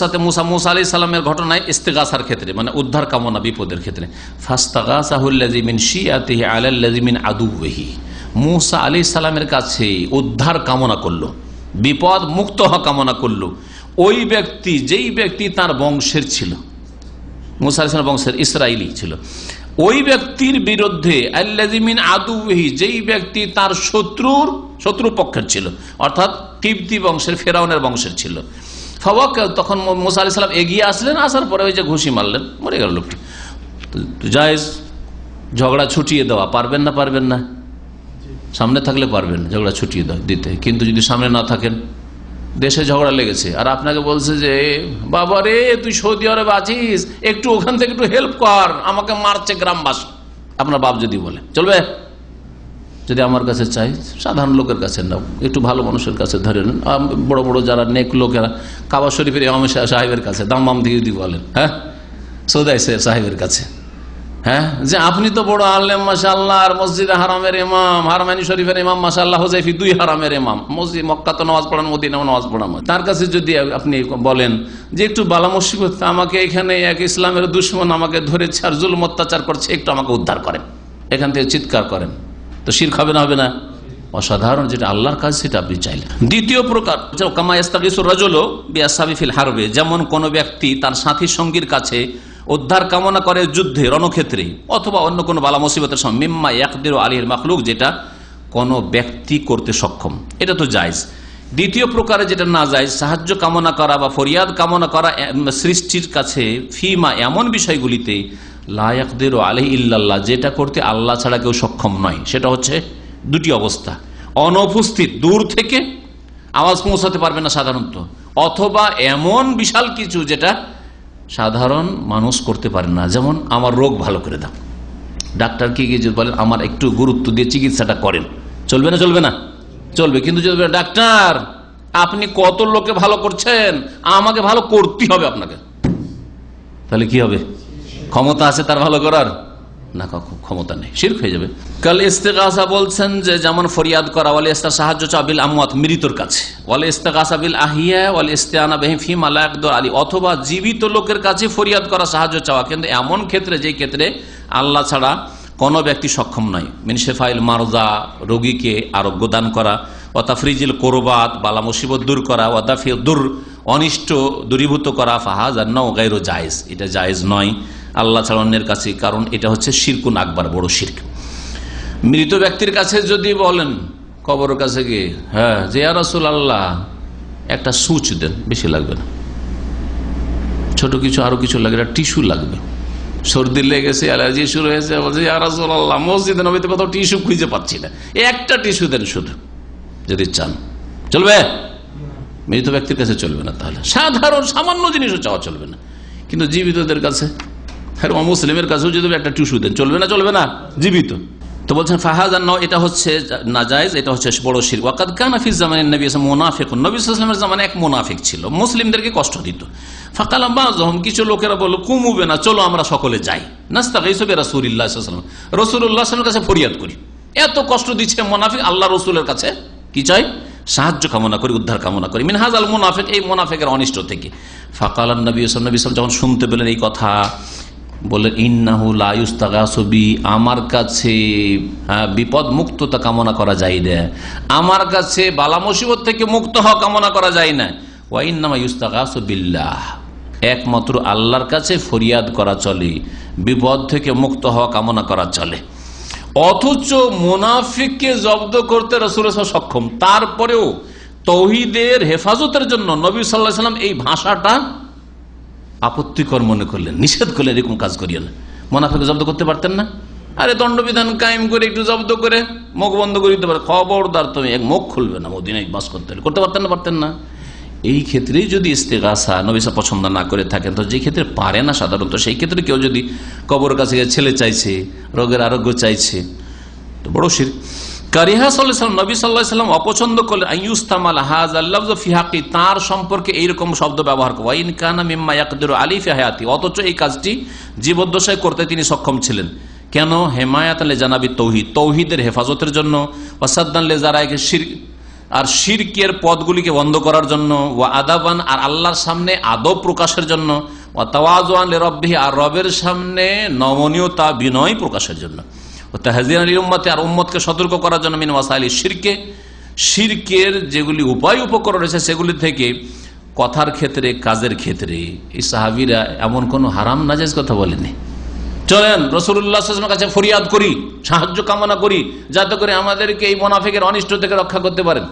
সাথে মুসা আলাইহিস সালামের ঘটনায় ইস্তিগাসার ক্ষেত্রে, মানে উদ্ধার কামনা বিপদের ক্ষেত্রে, ফাস্তাগাসাহুল্লাযী মিন শিয়াতিহি আলাল্লাযী মিন আদুওয়িহি, মুসা আলাইহিস সালামের কাছে উদ্ধার কামনা করলো, বিপদ মুক্ত হওয়া কামনা করলো ওই ব্যক্তি যেই ব্যক্তি তার বংশের ছিল, মুসা আলাইহিস সালামের বংশের ইসরাইলি ছিল, ওই ব্যক্তির বিরুদ্ধে আল্লাযী মিন আদুওয়িহি, যেই ব্যক্তি তার শত্রু পক্ষের ছিল, অর্থাৎ কিবতী বংশের, ফেরাউনের বংশের ছিল। ফাওয়াক্কাল, তখন মুসা আলাইহিস সালাম এগিয়ে আসলেন, আসার পরে ওই যে ঘুষি মারলেন, মরে গেল লোকটি। জায়েজ ঝগড়া ছুটিয়ে দেওয়া, পারবেন না? পারবেন না? সামনে থাকলে পারবেন ঝগড়া ছুটিয়ে দিতে, কিন্তু যদি সামনে না থাকেন, দেশে ঝগড়া লেগেছে আর আপনাকে বলছে যে বাবা রে তুই সৌদি আরবে আছিস, একটু ওখান থেকে একটু হেল্প কর, আমাকে মারছে গ্রামবাসী, আপনার বাপ যদি বলে, চলবে? যদি আমার কাছে চাই, সাধারণ লোকের কাছে না, একটু ভালো মানুষের কাছে ধরে নেন, বড় বড় যারা নেক লোকেরা, কাবা শরীফের ইমাম সাহেবের কাছে দাম দিয়ে যদি বলেন, হ্যাঁ, সৌদাই সাহেবের কাছে, হ্যাঁ, যে আপনি তো বড় আলেম মাশাআল্লাহ, আর মসজিদে হারামের ইমাম, হারমাইনি শরীফের ইমাম মাশাআল্লাহ, হুযাইফি 2 হারামের ইমাম, মসজিদ মক্কা তো নামাজ পড়ান, মদিনাও নামাজ পড়ান, তার কাছে যদি আপনি বলেন যে একটু বালা মুসিবত, আমাকে এখানে এক ইসলামের দুশমন আমাকে ধরেছে আর জুলুম অত্যাচার করছে, একটু আমাকে উদ্ধার করেন, এখান থেকে চিৎকার করেন, তো শিরক হবে না? হবে না? অসাধারণ, যেটা আল্লাহর কাজ সেটা আপনি চাইলেন। দ্বিতীয় প্রকার, কামা ইস্তাগিসুর রাজুলু বিআসহাবি ফিল হারবে, যেমন কোন ব্যক্তি তার সাথী সঙ্গীর কাছে উদ্ধার কামনা করে যুদ্ধে, রণক্ষেত্রে, অথবা অন্য কোনো বালা মুসিবতের সময়, মিম্মা ইয়াকদিরু আলাইহিল মাখলুক, যেটা কোনো ব্যক্তি করতে সক্ষম, এটা তো জায়েজ। দ্বিতীয় প্রকারে যেটা না জায়েজ, সাহায্য কামনা করা বা ফরিয়াদ কামনা করা সৃষ্টির কাছে, ফিমা, এমন বিষয়গুলিতে, লা ইয়াকদিরু আলাইহি ইল্লাল্লাহ, যেটা করতে আল্লাহ ছাড়া কেউ সক্ষম নয়। সেটা হচ্ছে দুটি অবস্থা: অনুপস্থিত, দূর থেকে আওয়াজ পৌঁছাতে পারবে না সাধারণত, অথবা এমন বিশাল কিছু যেটা সাধারণ মানুষ করতে পারে না, যেমন আমার রোগ ভালো করে দাও, ডাক্তারকে গিয়ে যদি বলেন আমার একটু গুরুত্ব দিয়ে চিকিৎসাটা করেন, চলবে না? চলবে না? চলবে। কিন্তু যদি ডাক্তার আপনি কত লোকে ভালো করছেন, আমাকে ভালো করতে হবে আপনাকে, তাহলে কি হবে? ক্ষমতা আছে তার ভালো করার? না, ক্ষমতা নেই, শিরক হয়ে যাবে। কাল ইস্তেগাসা বলছেন যে যেমন ফরিয়াদ করা, ওয়াল ইস্তা, সাহায্য চাওয়া, বিল আমওয়াত, মৃতর কাছে, ওয়াল ইস্তেগাসা বিল আহিয়া ওয়াল ইস্তিআনা বিহিম ফিমা লা ইয়াকদিরু আলাইহি, অথবা জীবিত লোকের কাছে ফরিয়াদ করা, সাহায্য চাওয়া, কিন্তু এমন ক্ষেত্রে যে ক্ষেত্রে আল্লাহ ছাড়া কোনো ব্যক্তি সক্ষম নয়। মিন শিফাইল মারজা, রোগীকে আরোগ্য দান করা, ওয়া তাফরিজিল কুরবাত, বালা মুসিবত দূর করা, ওয়া দাফি দুর, অনিষ্ট দূরীভূত করা, ফাহাযা নাও গায়রু জায়েজ, এটা জায়েজ নয় আল্লাহ ছাড়া অন্যের কাছে, কারণ এটা হচ্ছে শিরকুন আকবার, বড় শিরক। মৃত ব্যক্তির কাছে যদি বলেন, কবরের কাছে গিয়ে, হ্যাঁ যে ইয়া রাসূলুল্লাহ একটা সুচ দেন, বেশি লাগবে না, ছোট কিছু আরো কিছু লাগবে, একটা টিস্যু লাগবে, সর্দি লেগেছে, অ্যালার্জি শুরু হয়েছে, বলছে ইয়া রাসূলুল্লাহ মসজিদে নববীতে কোথাও টিস্যু খুঁজে পাচ্ছি না, একটা টিস্যু দেন শুধু, যদি চান। চলবে? মৃত ব্যক্তির কাছে চলবে না। তাহলে সাধারণ সামান্য জিনিসও চাওয়া চলবে না, কিন্তু জীবিতদের কাছে, হ্যাঁ মুসলিমের কাছেও যদি একটা টিস্যু দেন, চলবে না? চলবে না? জীবিত তো বলছেন ফাহাজান, এটা হচ্ছে নাজায়েজ, এটা হচ্ছে বড় শিরক। ওয়াকাদ কানা ফি জামানিন নবী মুনাফিকুন, নবী সাল্লাল্লাহু আলাইহি ওয়াসাল্লামের জামানায় এক মুনাফিক ছিল, মুসলিমদেরকে কষ্ট দিত। ফাকালা বাযুহুম, কিছু লোকেরা বলল, কুমুবে না, চলো আমরা সকলে যাই, নাস্তাগীসু বিরাসূলিল্লাহ সাল্লাল্লাহু আলাইহি ওয়াসাল্লাম, রাসূলুল্লাহ সাল্লাল্লাহু আলাইহি ওয়াসাল্লামের কাছে ফরিয়াদ করি, এত কষ্ট দিচ্ছে মুনাফিক, আল্লাহ রাসূলের কাছে কি চাই? সাহায্য কামনা করি, উদ্ধার কামনা করি, মিন হাযাল মুনাফিক, এই মুনাফিকের অনিষ্ট থেকে। ফাকালা নবী সাল্লাল্লাহু আলাইহি ওয়াসাল্লাম যখন শুনতে পেলেন এই কথা, বললেন ইন্নাহু লা ইউস্তাগাসু বি, আমার কাছে বিপদ মুক্ততা কামনা করা যায় না, আমার কাছে বালা মুসিবত থেকে মুক্ত হওয়া কামনা করা যায় না। ওয়া ইন্নামা ইউস্তাগাসু বিল্লাহ, একমাত্র আল্লাহর কাছে ফরিয়াদ করা চলে, বিপদ থেকে মুক্ত হওয়া কামনা করা চলে। অথচ মুনাফিককে জব্দ করতে রাসূলুল্লাহ সক্ষম, তারপরেও তৌহিদের হেফাজতের জন্য নবী সাল্লাল্লাহু আলাইহি ওয়াসাল্লাম এই ভাষাটা আপত্তিকর মনে করলেন, নিষেধ করলেন, এরকম কাজ করিও না। মুনাফিক জব্দ করতে পারতেন না? আরে দণ্ডবিধান কায়েম করে একটু জব্দ করে মুখ বন্ধ করে দিতে পারে, খবরদার তুমি এক মুখ খুলবে না, মদিনায় বাস করতে পারতেন না? পারতেন না? এই ক্ষেত্রেই যদি ইস্তেগাসা নবী সাল্লাল্লাহু আলাইহি ওয়াসাল্লাম পছন্দ না করে থাকেন, তো যে ক্ষেত্রে পারে না সাধারণত, সেই ক্ষেত্রে কেউ যদি কবর কাছে গিয়ে ছেলে চাইছে, রোগের আরোগ্য চাইছে, তো বড় শিরক। কারিহা সাল্লাল্লাহু আলাইহি ওয়াসাল্লাম, নবী সাল্লাল্লাহু আলাইহি ওয়াসাল্লাম অপছন্দ করলেন আইয়ুস্তামাল হাযাল লাফয ফি হাক্কি, তার সম্পর্কে এইরকম শব্দ ব্যবহার করা, ইন কানা মিম্মা ইয়াকদিরু আলাইহি ফি হায়াতি, অথচ এই কাজটি জীবদ্দশায় করতে তিনি সক্ষম ছিলেন। কেন? হেমায়াত লে জানাবি তৌহিদ, তৌহিদের হেফাজতের জন্য, ওয়াসাদ্দান লে যারাইকে শিরক, আর শিরকের পদগুলিকে বন্ধ করার জন্য, ওয়া আদাবান, আর আল্লাহর সামনে আদব প্রকাশের জন্য, ওয়া তাওয়াজুআন লিরাব্বিহি, আর রবের সামনে নমনীয়তা বিনয় প্রকাশের জন্য, ও তাহযীরান লিল উম্মতি, আর উম্মতকে সতর্ক করার জন্য, মিন ওয়াসাইলি শিরকে, শিরকের যেগুলি উপায় উপকরণ রয়েছে সেগুলি থেকে, কথার ক্ষেত্রে, কাজের ক্ষেত্রে। এই সাহাবীরা এমন কোন হারাম নাজায়েজ কথা বলেনি। চলেন রাসূলুল্লাহ সাল্লাল্লাহু আলাইহি ওয়াসাল্লামের কাছে ফরিয়াদ করি, সাহায্য কামনা করি, যাতে করে আমাদেরকে এই মুনাফিকের অনিষ্ট থেকে রক্ষা করতে পারেন।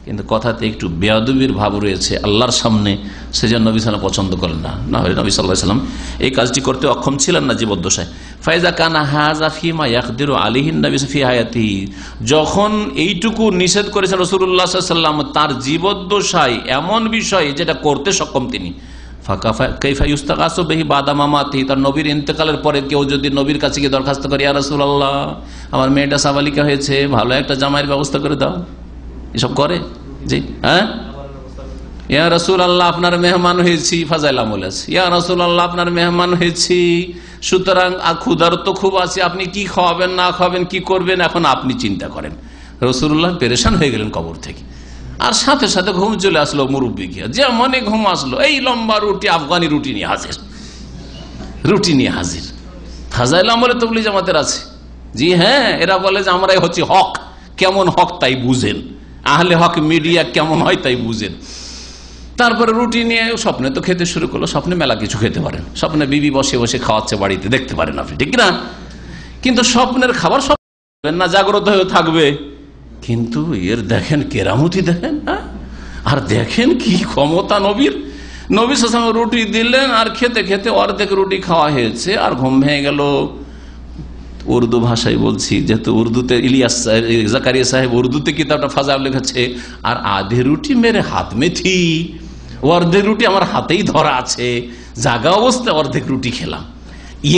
কিন্তু কথাতে একটু বেয়াদবির ভাব রয়েছে আল্লাহর সামনে, সেজন্য নবী সাল্লাল্লাহু আলাইহি ওয়াসাল্লাম পছন্দ করেন না। না হলে নবী সাল্লাল্লাহু আলাইহি ওয়াসাল্লাম এই কাজটি করতে অক্ষম ছিলেন না জীবদ্দশায়। ফাইজা কানা হাযা ফিমা ইয়াকদিরু আলাইহি নবী ফি হায়াতি, যখন এইটুকু নিষেধ করেছেন রাসূলুল্লাহ সাল্লাল্লাহু আলাইহি ওয়াসাল্লাম তার জীবদ্দশায়, এমন বিষয় যেটা করতে সক্ষম তিনি, কাইফা ইউস্তাগাসু বিহি বাদা মামাতিহি, তার নবীর ইন্তেকালের পরে কেউ যদি নবীর কাছে গিয়ে দরখাস্ত করে, ইয়া রাসূলুল্লাহ, আমার মেয়েটা সাবালিকা হয়েছে, ভালো একটা জামাইয়ের ব্যবস্থা করে দাও, এসব করে? জি, হ্যাঁ, ইয়া রাসূলুল্লাহ, আপনার মেহমান হয়েছি, ফাজাইল আমল আছে, ইয়া রাসূলুল্লাহ, আপনার মেহমান হয়েছি, সুতরাং ক্ষুধার্ত খুব আছে, আপনি কি খাওয়াবেন না খাওয়াবেন, কি করবেন, এখন আপনি চিন্তা করেন। রাসূলুল্লাহ পেরেশান হয়ে গেলেন কবর থেকে, আর সাথে সাথে ঘুম চলে আসলো মুরব্বী গিয়া, যে মনে ঘুম আসলো, এই লম্বা রুটি, আফগানি রুটি নিয়ে হাজির, রুটি নিয়ে হাজির। ফাজাইল আমলে তাবলীগ জামাতের আছে। জি হ্যাঁ, এরা বলে যে আমরাই হচ্ছে হক, কেমন হক তাই বুঝেন, আহলে হক মিডিয়া কেমন হয় তাই বুঝেন। তারপরে রুটি নিয়ে স্বপ্নে তো খেতে শুরু করলো, স্বপ্নে মেলা কিছু খেতে পারেন, স্বপ্নে বিবি বসে বসে খাওয়াচ্ছে বাড়িতে, দেখতে পারেন আপনি, ঠিক না? কিন্তু স্বপ্নের খাবার সব না, জাগ্রত হয়ে থাকবে। কিন্তু এর দেখেন কেরামতি, দেখেন, হ্যাঁ, আর দেখেন কি ক্ষমতা নবীর। নবী সাল্লাল্লাহু আলাইহি ওয়াসাল্লাম রুটি দিলেন, আর খেতে খেতে অর্ধেক রুটি খাওয়া হয়েছে, আর ঘুম ভেঙে গেল। উর্দু ভাষায় বলছি, যেহেতু উর্দুতে ইলিয়াস জাকারিয়া সাহেব উর্দুতে কিতাবটা ফাজাইল লিখেছে, আর আধে রুটি মেরে হাত মে থি, অর্ধেক রুটি আমার হাতেই ধরা আছে, জাগা অবস্থায় অর্ধেক রুটি খেলাম।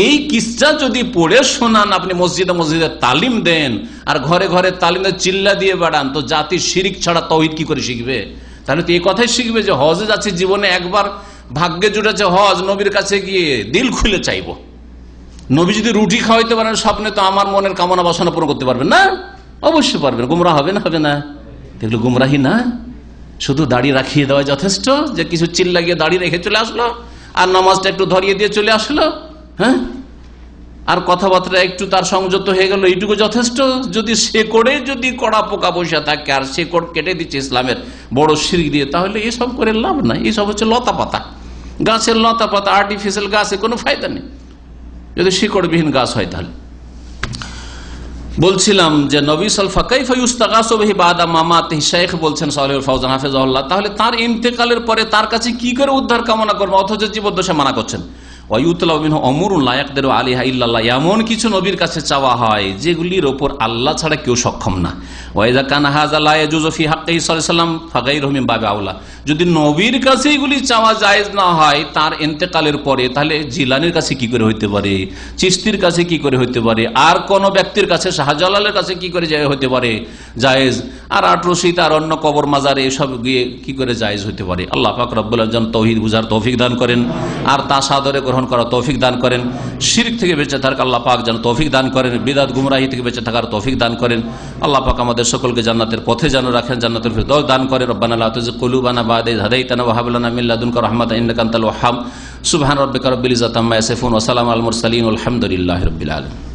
এই কিসসা যদি পড়ে শোনান, আপনি মসজিদে মসজিদে তালিম দেন, আর ঘরে ঘরে তালিম দেন, চিল্লা দিয়ে বেড়ান, তো জাতি শিরিক ছাড়া তাওহীদ কি করে শিখবে? তাহলে তো এই কথাই শিখবে যে হজে যাচ্ছে, জীবনে একবার ভাগ্যে জুটেছে হজ, নবীর কাছে গিয়ে দিল খুলে চাইবো। নবী যদি রুটি খাওয়াইতে পারেন স্বপ্নে, তো আমার মনের কামনা বাসনা পূরণ করতে পারবেন না? অবশ্যই পারবেন। গুমরাহ হবে না? হবে না। দেখলো গুমরাহি না, শুধু দাড়ি রাখিয়ে দেওয়া যথেষ্ট, যে কিছু চিল্লা গিয়ে দাড়ি রেখে চলে আসলো, আর নামাজটা একটু ধরিয়ে দিয়ে চলে আসলো, হ্যাঁ, আর কথাবার্তা একটু তার সংযত হয়ে গেল, এইটুকু যথেষ্ট। যদি শেকড়ে যদি কড়া পোকা বসে থাকে, আর শেকড় কেটে দিচ্ছে ইসলামের বড় শিরক দিয়ে, তাহলে এসব করে লাভ নাই। এইসব হচ্ছে লতা পাতা, গাছের লতা পাতা, আর্টিফিশিয়াল গাছে কোনো ফায়দা নেই যদি শিকড়বিহীন গাছ হয়। তাহলে বলছিলাম যে নবী সাল্লাল্লাহু কাইফা ইউস্তাগাসু বিহি বাদা মামাতিহি, শেখ বলছেন সালেহুল ফাওজান হাফিজাহুল্লাহ, তাহলে তার ইন্তেকালের পরে তার কাছে কি করে উদ্ধার কামনা করবে, অথচ জীবদ্দশায় মানা করছেন। এমন কিছু নবীর কাছে চাওয়া হয় যেগুলির ওপর আল্লাহ ছাড়া কেউ সক্ষম না। যদি নবীর কাছে এগুলি চাওয়া জায়েজ না হয় তার ইন্তেকালের পরে, তাহলে জিলানির কাছে কি করে হইতে পারে, চিশতির কাছে কি করে হইতে পারে, আর কোন ব্যক্তির কাছে, শাহজালালের কাছে কি করে হইতে পারে জায়েজ, আর আটরশি আর অন্য কবর মাজারে এসব গিয়ে কি করে জায়েজ হইতে পারে। আল্লাহ পাক রব্বুল আলামিন তাওহীদ বুঝার তৌফিক দান করেন, আর তা সাদরে গ্রহণ করার তৌফিক দান করেন। শিরক থেকে বেঁচে থাকার আল্লাহ পাক যেন তৌফিক দান করেন, বিদআত গুমরাহি থেকে বেঁচে থাকার তৌফিক দান করেন। আল্লাহ পাক আমাদের সকলকে জান্নাতের পথে যেন রাখেন, জান্নাতুল ফিরদাউস দান করেন। রব্বানা লা তুযিগ কুলুবানা বা'দা ইয হাদাইতানা ওয়া হাব লানা মিন লাদুনকা রাহমাতান ইন্নাকা আনতাল ওয়াহ্হাব। সুবহান রাব্বিকা রাব্বিল ইজ্জাতি আম্মা ইয়াসিফুন ওয়া সালামুন আলাল মুরসালিন ওয়াল হামদুলিল্লাহি রাব্বিল আলামিন।